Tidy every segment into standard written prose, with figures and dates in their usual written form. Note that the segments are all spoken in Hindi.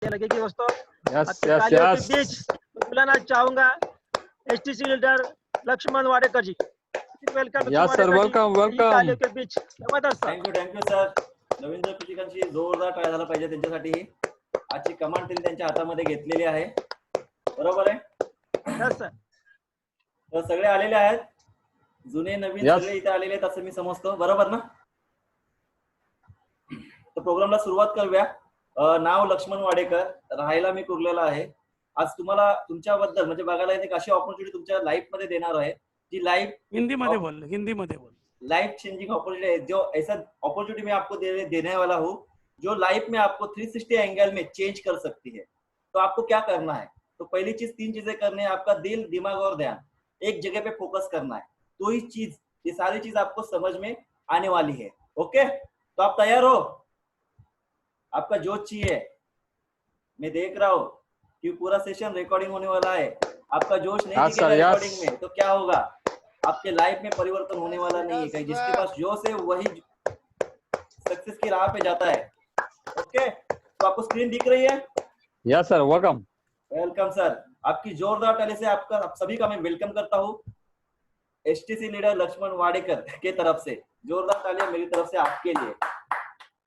लगेगी दोस्तों। यस आपकी यस तालियों के यस बीच बुलाना चाहूंगा STC leader Laxman Wadekar ji. Welcome Laxman yes sir, Wadekar ji, welcome ही वेलकम. तालियों के बीच जबरदस्त सर. Thank you sir. रवींद्र पिटिकांची जोरदार टाळ्या झाला पाहिजे त्यांच्यासाठी. आजची कमांड त्यांनी त्यांच्या हातामध्ये घेतलेली आहे. बरोबर आहे. Yes sir. तर सगळे आलेले आहेत, जुने नवीन Yes. सगळे इथे आलेले आहेत असं मी समजतो. बरोबर ना. तर प्रोग्रामला सुरुवात करूया. नाव लक्ष्मण वाडेकर, राहायला मी कुर्ल्याला आहे. आज तुम्हाला तुमच्याबद्दल म्हणजे बघायला एक अशी ऑपॉर्च्युनिटी तुमच्या लाईफ मध्ये देणार आहे जी लाईफ हिंदी मध्ये बोल. लाइफ चेंजिंग अपॉर्चुनिटी है, जो ऐसा अपॉर्चुनिटी मैं आपको देने वाला हूँ जो लाइफ में आपको 360 एंगल में चेंज कर सकती है. तो आपको क्या करना है? तो पहली चीज 3 चीजें करनी है. आपका दिल, दिमाग और ध्यान एक जगह पे फोकस करना है. तो ही चीज, ये सारी चीज आपको समझ में आने वाली है. ओके, तो आप तैयार हो? आपका जो चाहिए, मैं देख रहा हूँ कि पूरा सेशन रिकॉर्डिंग होने वाला है. आपका जोश नहीं Yes, दिखेगा sir, yes. रिकॉर्डिंग में तो क्या होगा? आपके लाइफ में परिवर्तन होने वाला नहीं है. कहीं जिसके पास जोश है वही सक्सेस की राह पे जाता है. ओके, तो आपको स्क्रीन दिख रही है? Yes sir, welcome. Welcome sir. आपकी जोरदार ताली से आप सभी का मैं वेलकम करता हूँ एसटीसी लीडर लक्ष्मण वाडेकर के तरफ से. जोरदार तालियां मेरी तरफ से आपके लिए.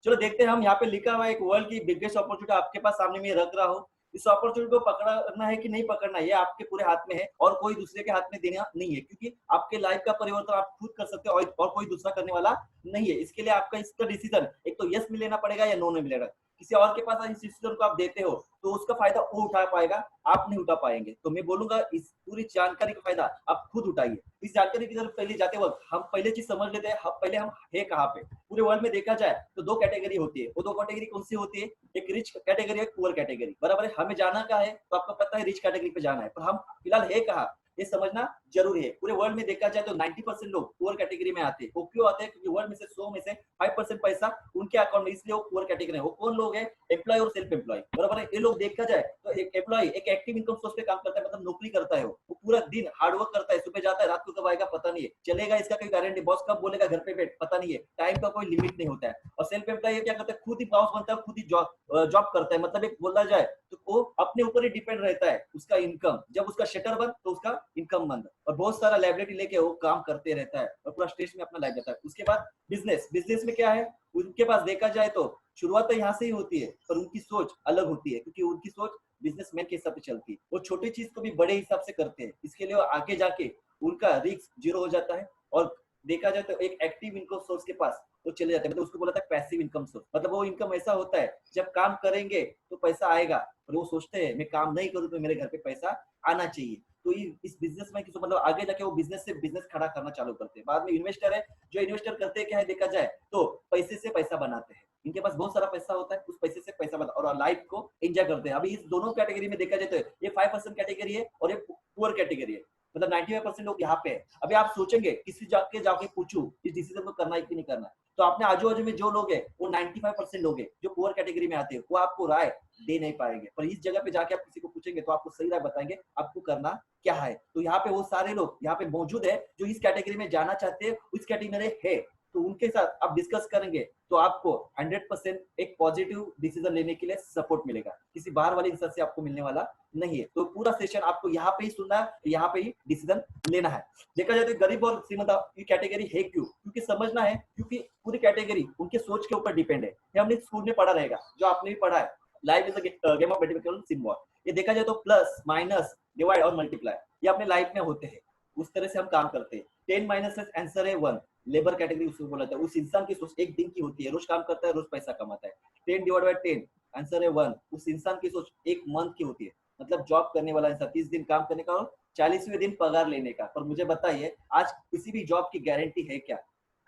चलो देखते हैं. हम यहाँ पे लिखा हुआ एक वर्ल्ड की बिगेस्ट अपॉर्चुनिटी आपके पास सामने में रख रहा हूँ. इस अपॉर्चुनिटी को पकड़ना है कि नहीं पकड़ना है, ये आपके पूरे हाथ में है और कोई दूसरे के हाथ में देना नहीं है, क्योंकि आपके लाइफ का परिवर्तन आप खुद कर सकते हो और कोई दूसरा करने वाला नहीं है. इसके लिए आपका इसका डिसीजन एक तो यस में लेना पड़ेगा या नो में मिलेगा. किसी और के पास इस डिसीजन को आप देते हो तो उसका फायदा वो उठा पाएगा, आप नहीं उठा पाएंगे. तो मैं बोलूंगा इस पूरी जानकारी का फायदा आप खुद उठाइए. इस जानकारी की तरफ पहले जाते वक्त हम पहले चीज समझ लेते हैं, पहले हम है कहाँ पे. पूरे वर्ल्ड में देखा जाए तो 2 कैटेगरी होती है. वो 2 कैटेगरी कौन सी होती है? एक रिच कैटेगरी, एक पुअर कैटेगरी. बराबर है. हमें जाना कहाँ है? तो आपको पता है रिच कैटेगरी पे जाना है, पर हम फिलहाल है कहाँ ये समझना जरूरी है. पूरे वर्ल्ड में देखा जाए तो 90% लोग पुअर कैटेगरी में आते हैं. वो क्यों आते हैं? क्योंकि वर्ल्ड में से 100 में से 5% पैसा उनके अकाउंट में, इसलिए वो पुअर कैटेगरी है. वो कौन लोग हैं? एम्प्लॉय और सेल्फ एम्प्लॉय. बराबर है. ये लोग देखा जाए तो एक एम्प्लॉय एक एक्टिव इनकम सोर्स पे काम करता है, मतलब नौकरी करता है. वो पूरा दिन हार्डवर्क करता है. सुबह जाता है, रात को कब आएगा पता नहीं है, चलेगा इसका कोई गारंटी, बॉस कब बोलेगा घर पे बैठ पता नहीं है, टाइम का कोई लिमिट नहीं होता है. और सेल्फ एम्प्लॉय क्या करता है? खुद ही बॉस बनता है, खुद ही जॉब करता है. मतलब एक बोला जाए तो वो अपने ऊपर ही डिपेंड रहता है. उसका इनकम जब उसका शटर बंद तो उसका इनकम बंद, और बहुत सारा लाइबिलिटी लेके वो काम करते रहता है और पूरा स्टेज में अपना लाइफ जाता है. उसके बाद बिजनेस में क्या है? उनके पास देखा जाए तो शुरुआत तो यहाँ से ही होती है, पर उनकी सोच अलग होती है, क्योंकि उनकी सोच बिजनेसमैन के हिसाब से चलती है. वो छोटी चीज को भी बड़े हिसाब से करते हैं. इसके लिए वो आगे जाके उनका रिस्क 0 हो जाता है. और देखा जाए तो एक एक्टिव इनकम सोर्स के पास वो चले जाते हैं, मतलब उसको बोला था पैसिव इनकम सोर्स. मतलब वो इनकम ऐसा होता है जब काम करेंगे तो पैसा आएगा, और वो सोचते हैं मैं काम नहीं करूँ तो मेरे घर पे पैसा आना चाहिए. तो इस बिजनेस में मतलब आगे जाके वो बिजनेस से बिजनेस खड़ा करना चालू करते हैं. बाद में इन्वेस्टर है, जो इन्वेस्टर करते हैं क्या है देखा जाए तो पैसे से पैसा बनाते हैं. इनके पास बहुत सारा पैसा होता है, उस पैसे से पैसा बना और लाइफ को एंजॉय करते हैं. अभी इस दोनों कैटेगरी में देखा जाए तो ये 5% कैटेगरी है और ये पुअर कैटेगरी है. मतलब 95% लोग यहाँ पे है. अभी आप सोचेंगे किसी जाके पूछूं इस डिसीजन को करना है कि नहीं करना है, तो आपने आजू बाजू में जो लोग हैं वो 95% लोग हैं जो पुअर कैटेगरी में आते हैं, वो आपको राय दे नहीं पाएंगे. पर इस जगह पे जाके आप किसी को पूछेंगे तो आपको सही राय बताएंगे आपको करना क्या है. तो यहाँ पे वो सारे लोग यहाँ पे मौजूद है जो इस कैटेगरी में जाना चाहते हैं, उस कैटेगरी है. तो उनके साथ आप डिस्कस करेंगे तो आपको 100% एक पॉजिटिव डिसीजन लेने के लिए सपोर्ट मिलेगा. किसी बाहर वाले इंसान से आपको मिलने वाला नहीं है. तो पूरा सेशन आपको यहाँ पे ही सुनना है, यहाँ पे ही डिसीजन लेना है. देखा जाए तो गरीब और श्रीमंत की कैटेगरी है क्यों? क्योंकि समझना है, क्योंकि पूरी कैटेगरी उनके सोच के ऊपर डिपेंड है. ये हमने स्कूल में पढ़ा रहेगा, जो आपने भी पढ़ा है, life is a game of mathematical symbol. ये देखा जाए तो प्लस माइनस डिवाइड और मल्टीप्लाई ये अपने लाइफ में होते हैं. उस तरह से हम काम करते हैं. 10 माइनस आंसर है 1. लेबर कैटेगरी उसको बोला जाता है. उस इंसान की सोच एक दिन की होती है, रोज काम करता है, रोज पैसा कमाता है. 10 डिवाइड बाय 10 आंसर है 1. उस इंसान की सोच एक मंथ की होती है, मतलब जॉब करने वाला इंसान 30 दिन काम करने का और 40वें दिन पगार लेने का. पर मुझे बताइए आज किसी भी जॉब की गारंटी है क्या?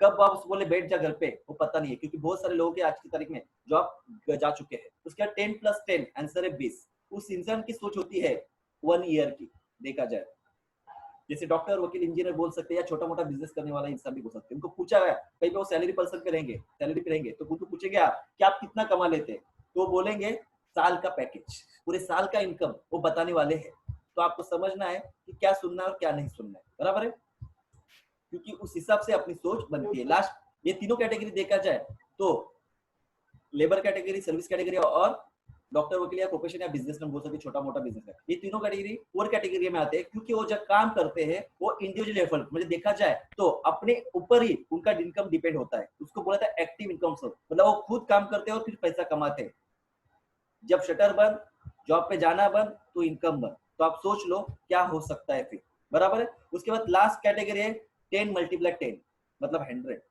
कब आप बोले बैठ जा घर पे, वो पता नहीं है, क्योंकि बहुत सारे लोगों के आज की तारीख में जॉब जा चुके हैं. उसके बाद 10 + 10 आंसर है 20. उस इंसान की सोच होती है 1 ईयर की. देखा जाए जैसे डॉक्टर, वकील, इंजीनियर बोल सकते हैं, या छोटा मोटा बिजनेस करने वाला इंसान भी बोल सकते हैं. उनको पूछा गया कहीं पे वो सैलरी पे रहेंगे तो उनको पूछेंगे आप कि आप कितना कमा लेते हैं, तो वो बोलेंगे साल का पैकेज, पूरे साल का इनकम वो बताने वाले हैं. तो आपको समझना है कि क्या सुनना है और क्या नहीं सुनना है. बराबर है. क्योंकि उस हिसाब से अपनी सोच बनती है. लास्ट ये तीनों कैटेगरी देखा जाए तो लेबर कैटेगरी, सर्विस कैटेगरी और डॉक्टर, वकील या प्रोफेशन या बिजनेसमैन बोल सकते, छोटा मोटा बिजनेस है, ये तीनों कैटेगरी पुअर कैटेगरी में आते हैं, क्योंकि वो जब काम करते हैं वो इंडिविजुअल एफर्ट, मतलब देखा जाए तो अपने ऊपर ही उनका इनकम डिपेंड होता है। उसको बोला था एक्टिव इनकम सोर्स, मतलब वो खुद काम करते हैं और फिर पैसा कमाते हैं। जब शटर बंद, जॉब पे जाना बंद, तो इनकम बंद। तो आप सोच लो क्या हो सकता है फिर, बराबर है। उसके बाद लास्ट कैटेगरी है 10 × 10, मतलब 100।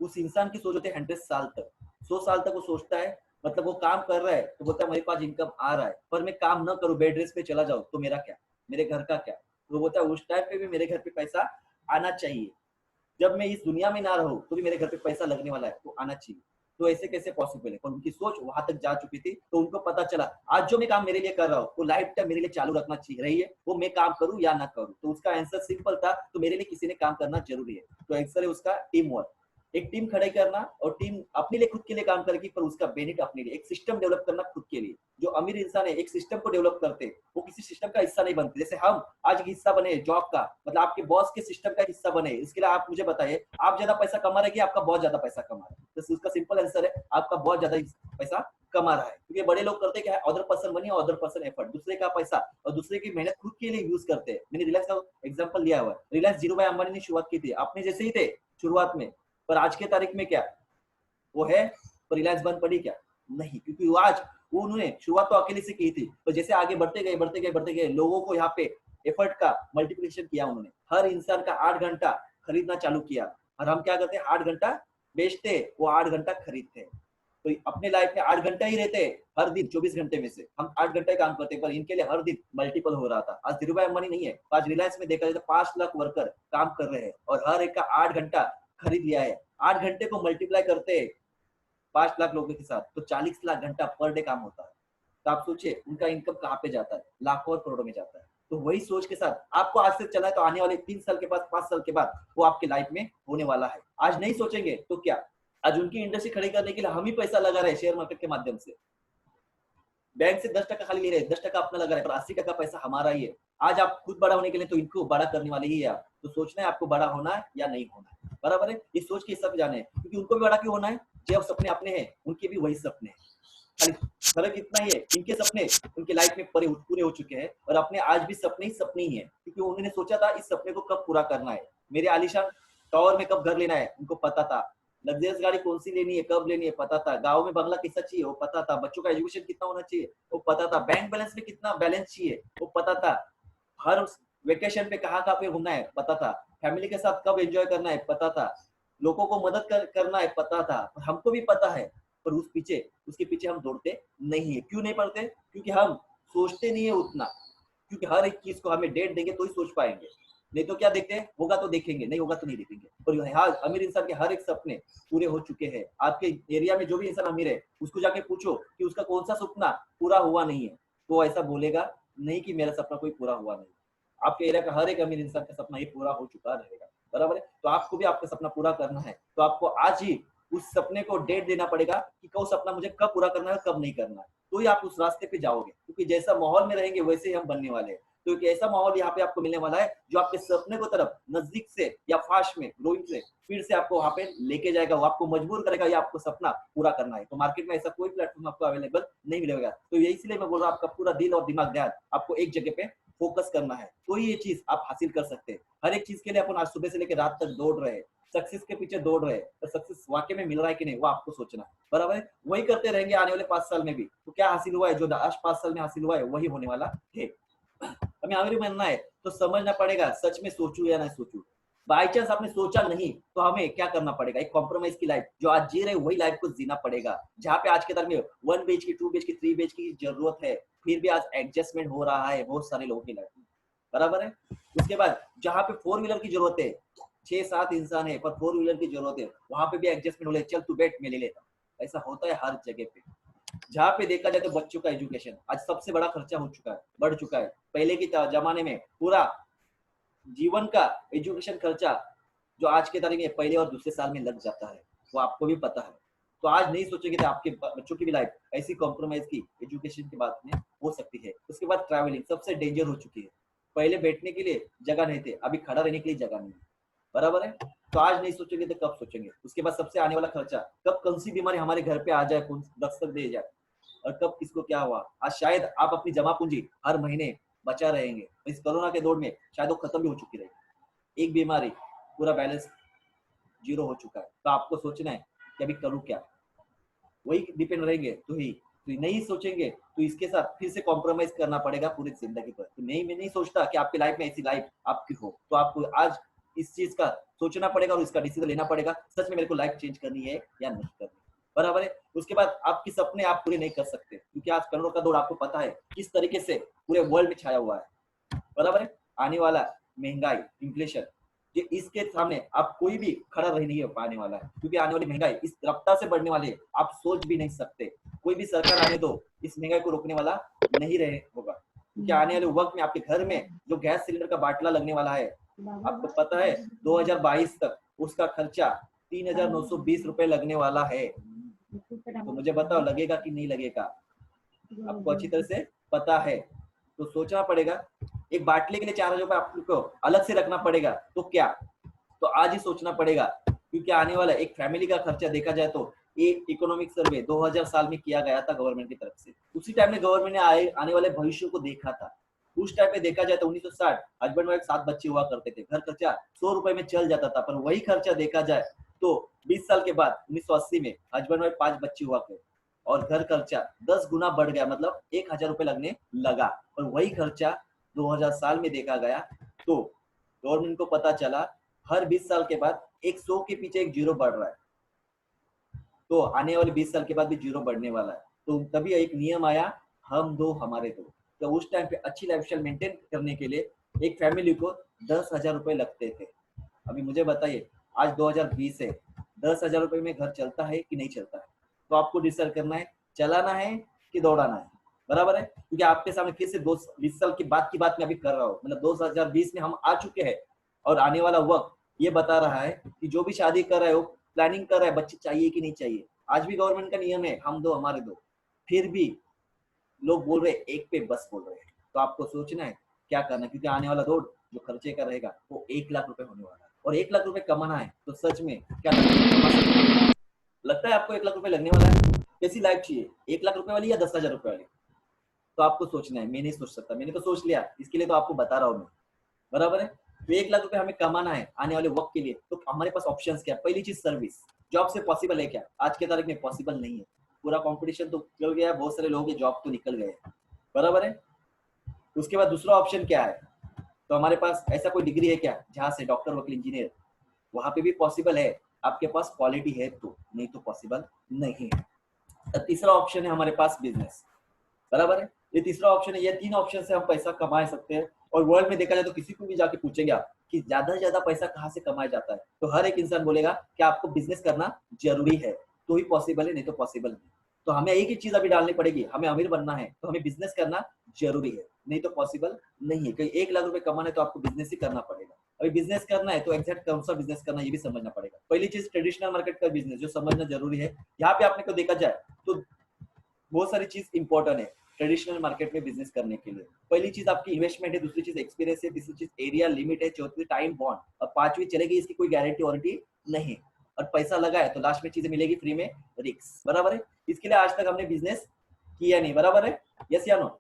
उस इंसान की सोच होती है 100 साल तक, 100 साल तक वो सोचता है, मतलब वो काम कर रहा है तो बोलता है मेरे पास इनकम आ रहा है, पर मैं काम न करूं, बेड रेस्ट पे चला जाऊं तो मेरा क्या, मेरे घर का क्या। तो बोलता है उस टाइम पे भी मेरे घर पे पैसा आना चाहिए, जब मैं इस दुनिया में ना रहूं तो भी मेरे घर पे पैसा लगने वाला है, तो आना चाहिए। तो ऐसे कैसे पॉसिबल है, पर उनकी सोच वहां तक जा चुकी थी, तो उनको पता चला आज जो मैं काम मेरे लिए कर रहा हूँ वो लाइफ टाइम मेरे लिए चालू रखना चाहिए रही है, वो मैं काम करूँ या ना करूँ। तो उसका आंसर सिंपल था, तो मेरे लिए किसी ने काम करना जरूरी है। तो आंसर है उसका टीम वर्क, एक टीम खड़े करना, और टीम अपने लिए खुद के लिए काम करेगी, पर उसका बेनिफिट अपने लिए, एक सिस्टम डेवलप करना खुद के लिए। जो अमीर इंसान है एक सिस्टम को डेवलप करते हैं, वो किसी सिस्टम का हिस्सा नहीं बनते। जैसे हम आज हिस्सा बने जॉब का, मतलब आपके बॉस के सिस्टम का हिस्सा बने, इसके लिए आप मुझे बताइए आप ज्यादा पैसा कमा रहे हैं कि आपका बॉस ज्यादा पैसा कमा रहा है। तो उसका सिंपल आंसर है आपका बॉस ज्यादा पैसा कमा रहा है, क्योंकि बड़े लोग करते क्या है, अदर पर्सन मनी और अदर पर्सन एफर्ट, दूसरे का पैसा और दूसरे की मेहनत खुद के लिए यूज करते हैं। मैंने रिलायंस का एग्जांपल लिया हुआ है, रिलायंस धीरूभाई अंबानी ने शुरुआत की थी, आपने जैसे ही थे शुरुआत में, पर आज के तारीख में क्या वो है, पर रिलायंस बंद पड़ी क्या, नहीं, क्योंकि वो आज वो उन्होंने शुरुआत तो अकेले से की थी, तो जैसे आगे बढ़ते गए लोगों को यहाँ पे एफर्ट का मल्टीप्लिकेशन किया उन्होंने। हर इंसान का 8 घंटा खरीदना चालू किया, और हम क्या करते हैं 8 घंटा बेचते, वो 8 घंटा खरीदते। तो अपने लाइफ में 8 घंटा ही रहते हैं हर दिन, 24 घंटे में से हम 8 घंटे काम करते हैं, पर इनके लिए हर दिन मल्टीपल हो रहा था। आज धीरूभाई अंबानी नहीं है, आज रिलायंस में देखा जाए तो 5 लाख वर्कर काम कर रहे हैं, और हर एक का 8 घंटा खरीद लिया है। 8 घंटे को मल्टीप्लाई करते हैं 5 लाख लोगों के साथ, तो 40 लाख घंटा पर डे काम होता है। तो आप सोचिए उनका इनकम कहाँ पे जाता है, लाखों और करोड़ों में जाता है। तो वही सोच के साथ आपको आज से चलना है, तो आने वाले 3 साल के बाद, 5 साल के बाद वो आपके लाइफ में होने वाला है। आज नहीं सोचेंगे तो क्या, आज उनकी इंडस्ट्री खड़ी करने के लिए हम ही पैसा लगा रहे हैं शेयर मार्केट के माध्यम से, बैंक से 10% खाली ले रहे हैं, 10% अपना लगा रहे हैं, पर 80% पैसा हमारा ही है। आज आप खुद बड़ा होने के लिए तो इनको बड़ा करने वाले ही है आप, तो सोचना है आपको बड़ा होना है या नहीं होना है, बराबर है। ये सोच के सब जाने हैं, क्योंकि उनको भी बड़ा क्यों होना है, जो सपने अपने हैं उनके भी वही सपने हैं, खाली फर्क इतना ही है इनके सपने उनके लाइफ में पूरे हो चुके हैं, और अपने आज भी सपने ही है, क्योंकि उन्होंने सोचा था इस सपने को कब पूरा करना है, मेरे आलीशान टावर में कब घर लेना है उनको पता था, लग्जरियस गाड़ी कौन सी लेनी है कब लेनी है पता था, गांव में बंगला कैसा चाहिए वो पता था, बच्चों का एजुकेशन कितना होना चाहिए वो पता था, बैंक बैलेंस में कितना बैलेंस चाहिए वो पता था, हर वेकेशन पे कहाँ पे घूमना है पता था, फैमिली के साथ कब एंजॉय करना है पता था, लोगों को मदद करना है पता था। हमको भी पता है, पर उसके पीछे हम दौड़ते नहीं है। क्यों नहीं पढ़ते, क्योंकि हम सोचते नहीं है उतना, क्योंकि हर एक चीज को हमें डेट देंगे तो ही सोच पाएंगे, नहीं तो क्या देखते हैं, होगा तो देखेंगे, नहीं होगा तो नहीं देखेंगे। पर हाँ, अमीर इंसान के हर एक सपने पूरे हो चुके हैं। आपके एरिया में जो भी इंसान अमीर है उसको जाके पूछो कि उसका कौन सा सपना पूरा हुआ नहीं है, तो ऐसा बोलेगा नहीं कि मेरा सपना कोई पूरा हुआ नहीं। आपके एरिया का हर एक अमीर इंसान का सपना ये पूरा हो चुका रहेगा, बराबर है। तो आपको भी आपका सपना पूरा करना है, तो आपको आज ही उस सपने को डेट देना पड़ेगा कि कौन सपना मुझे कब पूरा करना है कब नहीं करना है, तो ही आप उस रास्ते पे जाओगे, क्योंकि जैसा माहौल में रहेंगे वैसे ही हम बनने वाले हैं। तो एक ऐसा माहौल यहाँ पे आपको मिलने वाला है जो आपके सपने को तरफ नजदीक से या फास्ट में ग्रोइंग से स्पीड से आपको वहां पे लेके जाएगा, वो आपको मजबूर करेगा या आपको सपना पूरा करना है। तो मार्केट में ऐसा कोई प्लेटफॉर्म आपको अवेलेबल नहीं मिलेगा, तो यही इसलिए मैं बोल रहा हूँ आपका पूरा दिल और दिमाग ध्यान आपको एक जगह पे फोकस करना है, तो ये चीज आप हासिल कर सकते हैं। हर एक चीज के लिए अपन आज सुबह से लेकर रात तक दौड़ रहे हैं, सक्सेस के पीछे दौड़ रहे हैं, तो सक्सेस वाकई में मिल रहा है कि नहीं वो आपको सोचना है, बराबर है। वही करते रहेंगे आने वाले 5 साल में भी, तो क्या हासिल हुआ है, जो आज 5 साल में हासिल हुआ है वही होने वाला है। हमें आगे बनना है तो समझना पड़ेगा सच में सोचूं या नहीं सोचूं। बाई चांस आपने सोचा नहीं तो हमें क्या करना पड़ेगा, एक कॉम्प्रोमाइज की लाइफ जो आज जी रहे वही लाइफ को जीना पड़ेगा, जहाँ पे आज के दौर में 1 BHK की 2 BHK की 3 BHK की जरूरत है, फिर भी आज एडजस्टमेंट हो रहा है बहुत सारे लोगों की लाइफ में, बराबर है। उसके बाद जहाँ पे 4 व्हीलर की जरूरत है, 6-7 इंसान है पर 4 व्हीलर की जरूरत है, वहां पे भी एडजस्टमेंट हो रहा है, चल तू बैठ मैं ले लेता, ऐसा होता है हर जगह पे। जहाँ पे देखा जाए तो बच्चों का एजुकेशन आज सबसे बड़ा खर्चा हो चुका है, बढ़ चुका है। पहले के जमाने में पूरा जीवन का एजुकेशन खर्चा जो आज के तारीख में पहले और दूसरे साल में लग जाता है, वो आपको भी पता है। तो आज नहीं सोचेंगे तो आपके बच्चों की भी लाइफ ऐसी कॉम्प्रोमाइज की एजुकेशन की बात में हो सकती है। उसके बाद ट्रैवलिंग सबसे डेंजर हो चुकी है, पहले बैठने के लिए जगह नहीं थे, अभी खड़ा रहने के लिए जगह नहीं है, बराबर है। तो आज नहीं सोचेंगे तो कब सोचेंगे। उसके बाद सबसे आने वाला खर्चा, कब कौन सी बीमारी हमारे घर पे आ जाए, कौन दस्तक दे जाए, और कब किसको क्या हुआ। आज शायद आप अपनी जमा पूंजी हर महीने बचा रहेंगे, इस कोरोना के दौर में शायद वो खत्म भी हो चुकी रहेगी। एक बीमारी पूरा बैलेंस जीरो हो चुका है, तो आपको सोचना है कि अभी करूँ क्या। वही डिपेंड रहेंगे तो नहीं सोचेंगे तो इसके साथ फिर से कॉम्प्रोमाइज करना पड़ेगा पूरी जिंदगी पर। तो नहीं, मैं नहीं सोचता कि आपकी लाइफ में ऐसी लाइफ आपकी हो, तो आपको आज इस चीज का सोचना पड़ेगा और इसका डिसीजन लेना पड़ेगा, सच में मेरे को लाइफ चेंज करनी है या नहीं करनी, बराबर है। उसके बाद आपकी सपने आप पूरे नहीं कर सकते, क्योंकि आज करोड़ों का दौड़ आपको पता है किस तरीके से पूरे वर्ल्ड में छाया हुआ है, बराबर है। आने वाला महंगाई, इन्फ्लेशन, ये इसके सामने आप कोई भी खड़ा नहीं हो पाने वाला है, क्योंकि आने वाली महंगाई इस रफ्तार से बढ़ने वाली है, आप सोच भी नहीं सकते। कोई भी सरकार आने दो, इस महंगाई को रोकने वाला नहीं रहे होगा, क्योंकि आने वाले वक्त में आपके घर में जो गैस सिलेंडर का बाटला लगने वाला है, आपको पता है 2022 तक उसका खर्चा 3,920 रुपए लगने वाला है। तो मुझे बताओ लगेगा कि नहीं लगेगा, आपको अच्छी तरह से पता है। तो सोचना पड़ेगा, एक बाटले के लिए 4,000 रुपए आपको अलग से रखना पड़ेगा, तो क्या, तो आज ही सोचना पड़ेगा, क्योंकि आने वाला एक फैमिली का खर्चा देखा जाए तो एक इकोनॉमिक सर्वे 2000 साल में किया गया था गवर्नमेंट की तरफ से। उसी टाइम में गवर्नमेंट ने आने वाले भविष्य को देखा था। उस टाइम पे देखा जाए तो 1960 हस्बैंड वाइफ 7 बच्चे हुआ करते थे, घर खर्चा 100 रुपए में चल जाता था। पर वही खर्चा देखा जाए तो 20 साल के बाद 1980 में हस्बैंड वाइफ 5 बच्चे हुआ करते और घर खर्चा 10 गुना बढ़ गया, मतलब 1,000 रुपए लगने लगा। और वही खर्चा 2000 साल में देखा गया तो गवर्नमेंट को पता चला हर 20 साल के बाद 100 के पीछे एक जीरो बढ़ रहा है, तो आने वाले 20 साल के बाद भी जीरो बढ़ने वाला है। तो तभी एक नियम आया, हम दो हमारे दो। तो उस टाइम पे अच्छी लाइफस्टाइल मेंटेन करने के लिए एक फैमिली को 10,000 रुपए लगते थे। अभी मुझे बताइए आज 2020 है, 10,000 रुपए में घर चलता है कि नहीं चलता है? तो आपको डिसाइड करना है चलाना है कि दौड़ाना है, बराबर है। क्योंकि आपके सामने फिर से 20 साल की बात मैं अभी कर रहा हूँ, मतलब 2020 में हम आ चुके हैं और आने वाला वक्त ये बता रहा है कि जो भी शादी कर रहे हो, प्लानिंग कर रहा है बच्चे चाहिए कि नहीं चाहिए। आज भी गवर्नमेंट का नियम है हम दो हमारे दो, फिर भी लोग बोल रहे एक पे बस बोल रहे हैं। तो आपको सोचना है क्या करना है, क्योंकि आने वाला दौड़ जो खर्चे का रहेगा वो 1 लाख रुपए होने वाला है, और 1 लाख रुपए कमाना है तो सच में क्या लगता है आपको 1 लाख रुपए लगने वाला है? कैसी लाइफ चाहिए, 1 लाख रुपए वाली या 10,000 रुपए वाली? तो आपको सोचना है, मैं नहीं सोच सकता, मैंने तो सोच लिया, इसके लिए तो आपको बता रहा हूँ मैं, बराबर है। तो 1 लाख रुपए हमें कमाना है आने वाले वक्त के लिए, तो हमारे पास ऑप्शंस क्या है? पहली चीज सर्विस। जॉब से पॉसिबल है क्या? आज के तारीख में पॉसिबल नहीं है, पूरा कंपटीशन तो निकल गया, बहुत सारे लोगों के जॉब तो निकल गए, बराबर है। उसके बाद दूसरा ऑप्शन क्या है? तो हमारे पास ऐसा कोई डिग्री है क्या जहाँ से डॉक्टर, वकील, इंजीनियर, वहां पे भी पॉसिबल है, आपके पास क्वालिटी है तो, नहीं तो पॉसिबल नहीं है। तो तीसरा ऑप्शन है हमारे पास बिजनेस, बराबर है। ये तीसरा ऑप्शन है, ये 3 ऑप्शन से हम पैसा कमा सकते हैं। और वर्ल्ड में देखा जाए तो किसी को भी जाके पूछेंगे आप कि ज्यादा से ज्यादा पैसा कहाँ से कमाया जाता है, तो हर एक इंसान बोलेगा कि आपको बिजनेस करना जरूरी है, तो ही पॉसिबल है, नहीं तो पॉसिबल नहीं। तो हमें एक ही चीज अभी डालनी पड़ेगी, हमें अमीर बनना है तो हमें बिजनेस करना जरूरी है, नहीं तो पॉसिबल नहीं है। कहीं 1 लाख रुपए कमाना है तो आपको बिजनेस ही करना पड़ेगा। अभी बिजनेस करना है तो एग्जैक्ट कौन सा बिजनेस करना ये भी समझना पड़ेगा। पहली चीज ट्रेडिशनल मार्केट का बिजनेस जो समझना जरूरी है। यहाँ पे आपने को देखा जाए तो बहुत सारी चीज इंपॉर्टेंट है ट्रेडिशनल मार्केट में बिजनेस करने के लिए। पहली चीज आपकी इन्वेस्टमेंट है, दूसरी चीज एक्सपीरियंस है, तीसरी चीज एरिया लिमिट है, चौथी टाइम बॉन्ड, और पांचवी चलेगी इसकी कोई गारंटी वारंटी नहीं। और पैसा लगा है तो लास्ट में चीजें मिलेगी फ्री में, रिस्क, बराबर है। इसके लिए आज तक हमने बिजनेस किया नहीं, बराबर है, यस या नो?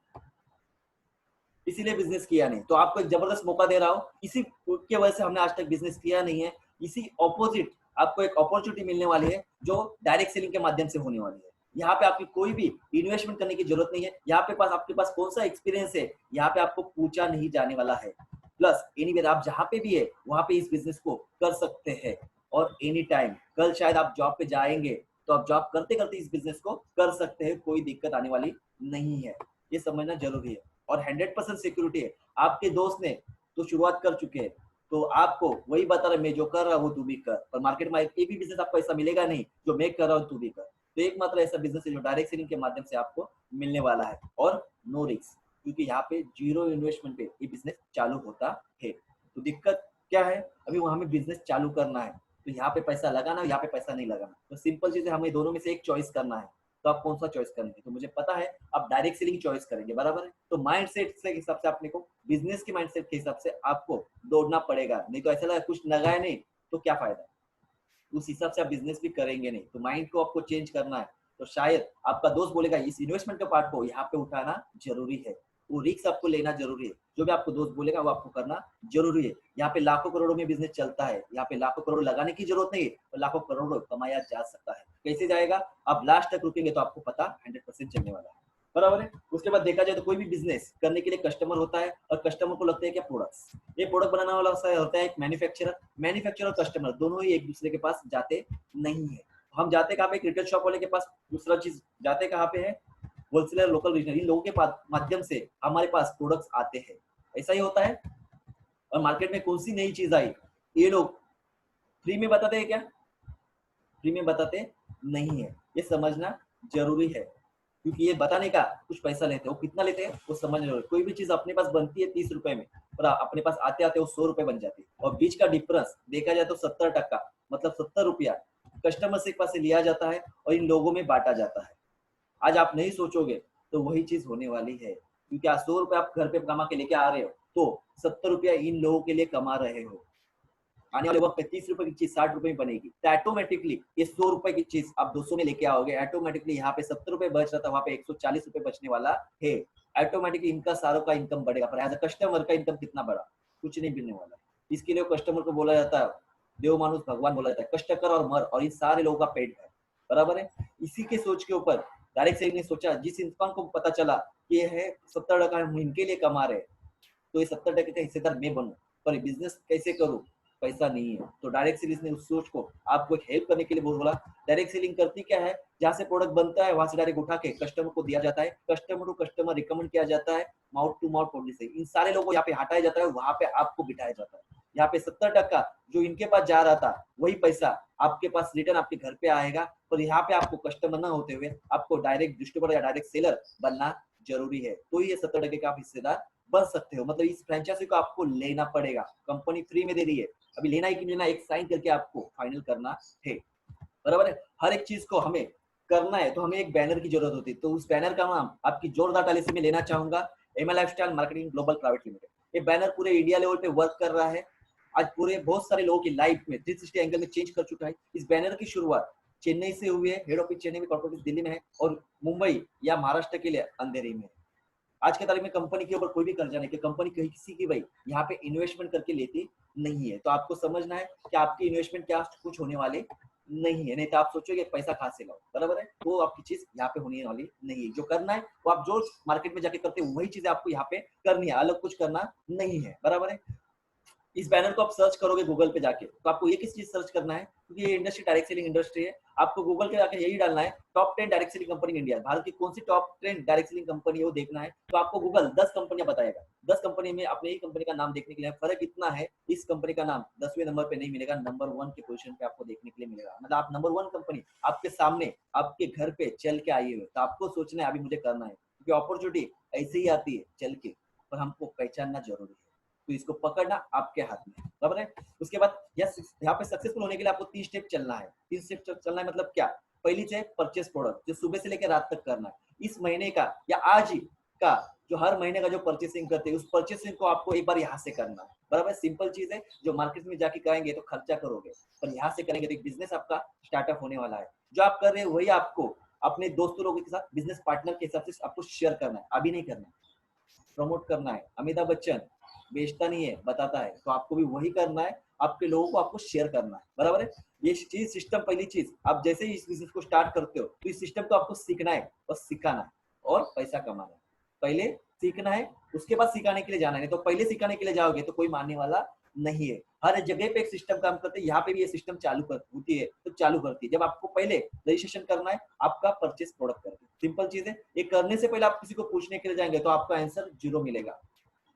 इसीलिए बिजनेस किया नहीं। तो आपको एक जबरदस्त मौका दे रहा हूँ, इसी की वजह से हमने आज तक बिजनेस किया नहीं है। इसी ऑपोजिट आपको एक अपॉर्चुनिटी मिलने वाली है जो डायरेक्ट सेलिंग के माध्यम से होने वाली है। यहाँ पे आपकी कोई भी इन्वेस्टमेंट करने की जरूरत नहीं है। यहाँ पे पास आपके पास कौन सा एक्सपीरियंस है, यहाँ पे आपको पूछा नहीं जाने वाला है। प्लस एनीवेयर आप जहाँ पे भी है वहां पे इस बिजनेस को कर सकते हैं, और एनी टाइम कल शायद आप जॉब पे जाएंगे तो आप जॉब करते करते इस बिजनेस को कर सकते हैं, कोई दिक्कत आने वाली नहीं है, ये समझना जरूरी है। और 100% सिक्योरिटी है। आपके दोस्त ने तो शुरुआत कर चुके हैं, तो आपको वही बता रहे मैं जो कर रहा हूँ तू भी कर, पर मार्केट में एक भी बिजनेस आपको ऐसा मिलेगा नहीं जो मैं कर रहा हूँ तू भी कर। तो एकमात्र ऐसा बिजनेस है जो डायरेक्ट सेलिंग के माध्यम से आपको मिलने वाला है, और नो रिस्क, क्योंकि यहाँ पे जीरो इन्वेस्टमेंट पे ये बिजनेस चालू होता है। तो दिक्कत क्या है, अभी वहां हमें बिजनेस चालू करना है तो यहाँ पे पैसा लगाना, यहाँ पे पैसा नहीं लगाना। तो सिंपल चीज है, हमें दोनों में से एक चॉइस करना है। तो आप कौन सा चॉइस करेंगे? तो मुझे पता है आप डायरेक्ट सेलिंग चॉइस करेंगे, बराबर है। तो माइंडसेट के हिसाब से आपने को बिजनेस के माइंडसेट के हिसाब से आपको दौड़ना पड़ेगा, नहीं तो ऐसा लगा कुछ लगाए नहीं तो क्या फायदा, उस हिसाब से आप बिजनेस भी करेंगे नहीं। तो माइंड को आपको चेंज करना है। तो शायद आपका दोस्त बोलेगा इस इन्वेस्टमेंट के पार्ट को यहाँ पे उठाना जरूरी है, वो रिस्क आपको लेना जरूरी है। जो भी आपको दोस्त बोलेगा वो आपको करना जरूरी है। यहाँ पे लाखों करोड़ों में बिजनेस चलता है, यहाँ पे लाखों करोड़ लगाने की जरूरत नहीं है, तो लाखों करोड़ों कमाया जा सकता है। कैसे जाएगा? आप लास्ट तक रुकेंगे तो आपको पता 100% चलने वाला है, बराबर है। उसके बाद देखा जाए तो कोई भी बिजनेस करने के लिए कस्टमर होता है, और कस्टमर को लगता है क्या प्रोडक्ट्स, ये प्रोडक्ट बनाने वाला होता है एक मैन्युफैक्चरर और कस्टमर दोनों ही एक दूसरे के पास जाते नहीं है। हम जाते कहाँ पे? रिटेल शॉप वाले के पास। दूसरा चीज जाते कहाँ पे है? होलसेलर, लोकल रीजनल, इन लोगों के माध्यम से हमारे पास प्रोडक्ट्स आते हैं। ऐसा ही होता है। और मार्केट में कौन सी नई चीज आई, ये लोग फ्री में बताते हैं क्या? फ्री में बताते नहीं है, ये समझना जरूरी है, क्योंकि ये बताने का कुछ पैसा लेते हैं। वो कितना लेते हैं वो समझना जरूरी है। कोई भी चीज अपने पास बनती है 30 रुपए में, और अपने पास आते आते वो 100 रुपए बन जाती है, और बीच का डिफरेंस देखा जाए तो 70%, मतलब 70 रुपया कस्टमर से पास से लिया जाता है और इन लोगों में बांटा जाता है। आज आप नहीं सोचोगे तो वही चीज होने वाली है, क्योंकि आज 100 रुपए आप घर पे कमा के लेके आ रहे हो, तो 70 रुपया इन लोगों के लिए कमा रहे हो। आने वाले वक्त में 30 रुपए की चीज 60 रुपए में बनेगी, तो ऑटोमेटिकली ये 100 रुपए की चीज आप 200 में लेके आओगे। ऑटोमेटिकली यहाँ पे 70 रुपए बच रहा था, वहां पे 140 रुपए बचने वाला है। ऑटोमेटिकली इनका सारों का इनकम बढ़ेगा, पर एज अ कस्टमर का इनकम कितना बढ़ा? कुछ नहीं मिलने वाला। इसके लिए कस्टमर को बोला जाता है देव मानुष भगवान बोला जाता है, कष्ट कर और मर, और इन सारे लोगों का पेट है, बराबर है। इसी के सोच के ऊपर डायरेक्ट सेलिंग ने सोचा, जिस इंसान को पता चला कि ये है 70% हम इनके लिए कमा रहे हैं, तो ये 70% का हिस्सेदार मैं बनूं, पर बिजनेस कैसे करूं? पैसा नहीं है, तो डायरेक्ट सेलिंग ने उस सोच को आपको हेल्प करने के लिए बोला। डायरेक्ट सेलिंग करती क्या है? जहाँ से प्रोडक्ट बनता है वहां से डायरेक्ट उठा के कस्टमर को दिया जाता है, कस्टमर टू कस्टमर रिकमेंड किया जाता है, माउथ टू माउथ पब्लिसिटी, इन सारे लोगों को यहाँ पे हटाया जाता है, वहां पे आपको बिठाया जाता है। यहाँ पे 70% जो इनके पास जा रहा था वही पैसा आपके पास रिटर्न आपके घर पे आएगा, पर यहाँ पे आपको कस्टमर ना होते हुए आपको डायरेक्ट डिस्ट्रीब्यूटर या डायरेक्ट सेलर बनना जरूरी है, तो ये 70% का आप हिस्सेदार बन सकते हो। मतलब इस फ्रेंचाइजी को आपको लेना पड़ेगा, कंपनी फ्री में दे रही है, अभी लेना है कि लेना, एक साइन करके आपको फाइनल करना है, बराबर है। हर एक चीज को हमें करना है तो हमें एक बैनर की जरूरत होती है, तो उस बैनर का नाम आपकी जोरदार ताली से मैं लेना चाहूंगा, ML lifestyle Marketing Global Private limited. ये बैनर पूरे इंडिया लेवल पे वर्क कर रहा है, आज पूरे बहुत सारे लोगों की लाइफ में 360 एंगल में चेंज कर चुका है। इस बैनर की शुरुआत चेन्नई से हुई है, हेड ऑफिस चेन्नई में, कॉर्पोरेट दिल्ली में है, और मुंबई या महाराष्ट्र के लिए अंधेरी में है। आज के तारीख में कंपनी के ऊपर कोई भी कर्जा नहीं, कि कंपनी कहीं किसी की भाई यहाँ पे इन्वेस्टमेंट करके लेती नहीं है, तो आपको समझना है कि आपकी इन्वेस्टमेंट क्या कुछ होने वाले नहीं है, नहीं तो आप सोचोगे पैसा कहाँ से लाओ, बराबर है। वो आपकी चीज यहाँ पे होने वाली नहीं है। जो करना है वो आप जो मार्केट में जाके करते हैं वही चीजें आपको यहाँ पे करनी है, अलग कुछ करना नहीं है, बराबर है। इस बैनर को आप सर्च करोगे गूगल पे जाके, तो आपको ये किस चीज सर्च करना है, क्योंकि ये इंडस्ट्री डायरेक्ट सेलिंग इंडस्ट्री है, आपको गूगल पे जाके यही डालना है top 10 direct selling company in India, Bharat की कौन सी टॉप 10 डायरेक्ट सेलिंग कंपनी है वो देखना है। तो आपको गूगल 10 कंपनियां बताएगा, 10 कंपनी में अपने ही कंपनी का नाम देखने के लिए फर्क इतना है, इस कंपनी का नाम 10वें नंबर पे नहीं मिलेगा, नंबर 1 के पोजीशन पे आपको देखने के लिए मिलेगा। मतलब आप नंबर 1 कंपनी आपके सामने आपके घर पे चल के आई हुई, तो आपको सोचना है अभी मुझे करना है, क्योंकि अपॉर्चुनिटी ऐसे ही आती है चल के, पर हमको पहचानना जरूरी है, तो इसको पकड़ना आपके हाथ में, बराबर है। उसके बाद यहाँ पे सक्सेसफुल होने के लिए आपको 3 स्टेप चलना है। 3 स्टेप चलना है मतलब क्या? पहली स्टेप परचेस प्रोडक्ट, जो सुबह से लेकर रात तक करना है। इस महीने का या आज ही का जो हर महीने का जो परचेसिंग करते हैं उस परचेसिंग को आपको एक बार यहाँ से करना है, बराबर। सिंपल चीज है, जो मार्केट में जाके करेंगे तो खर्चा करोगे, पर यहाँ से करेंगे तो एक बिजनेस आपका स्टार्टअप होने वाला है। जो आप कर रहे हैं वही आपको अपने दोस्तों लोगों के साथ बिजनेस पार्टनर के हिसाब से आपको शेयर करना है, अभी नहीं करना है, प्रमोट करना है। अमिताभ बच्चन बेचता नहीं है, बताता है, तो आपको भी वही करना है, आपके लोगों को आपको शेयर करना है, बराबर है। ये चीज सिस्टम, पहली चीज आप जैसे ही इस बिजनेस को स्टार्ट करते हो तो इस सिस्टम को आपको सीखना है और सिखाना है और पैसा कमाना है। पहले सीखना है, उसके बाद सिखाने के लिए जाना है, नहीं तो पहले सिखाने के लिए जाओगे तो कोई मानने वाला नहीं है। हर जगह पे एक सिस्टम काम करते हैं, यहाँ पे भी ये सिस्टम चालू होती है, तो चालू करती है। जब आपको पहले रजिस्ट्रेशन करना है आपका परचेस प्रोडक्ट करके, सिंपल चीज है। ये करने से पहले आप किसी को पूछने के लिए जाएंगे तो आपका आंसर 0 मिलेगा।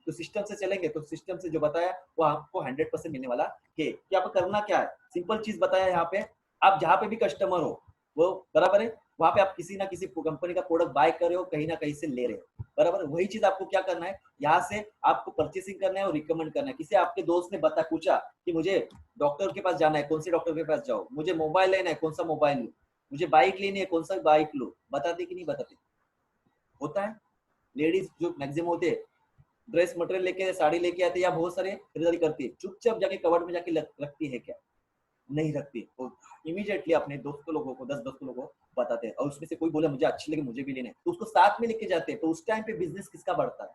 तो सिस्टम से चलेंगे तो सिस्टम से जो बताया वो आपको 100% मिलने वाला है। कि आपको करना क्या है, सिंपल चीज बताया यहाँ पे। आप जहाँ पे भी कस्टमर हो वो, बराबर है, वहां पे आप किसी ना किसी कंपनी का प्रोडक्ट बाय कर रहे हो, कहीं ना कहीं से ले रहे हो, बराबर। वही चीज आपको क्या करना है, यहाँ से आपको परचेसिंग करना है और रिकमेंड करना है। किसी आपके दोस्त ने पूछा कि मुझे डॉक्टर के पास जाना है, कौन से डॉक्टर के पास जाओ, मुझे मोबाइल लेना है, कौन सा मोबाइल लूं, मुझे बाइक लेनी है, कौन सा बाइक लूं, बताते कि नहीं बताते? होता है। लेडीज जो मैक्सिमम होते हैं ड्रेस मटेरियल लेके, साड़ी लेके आते हैं या बहुत सारे खरीदारी करती है, चुपचाप जाके कवर्ड में जाके रखती है क्या? नहीं रखते तो इमीडिएटली अपने दोस्तों लोगों को 10 दोस्तों लोगों को बताते हैं और उसमें से कोई बोले मुझे अच्छी लगे मुझे भी लेना है तो उसको साथ में लेके जाते हैं तो उस टाइम पे बिजनेस किसका बढ़ता है?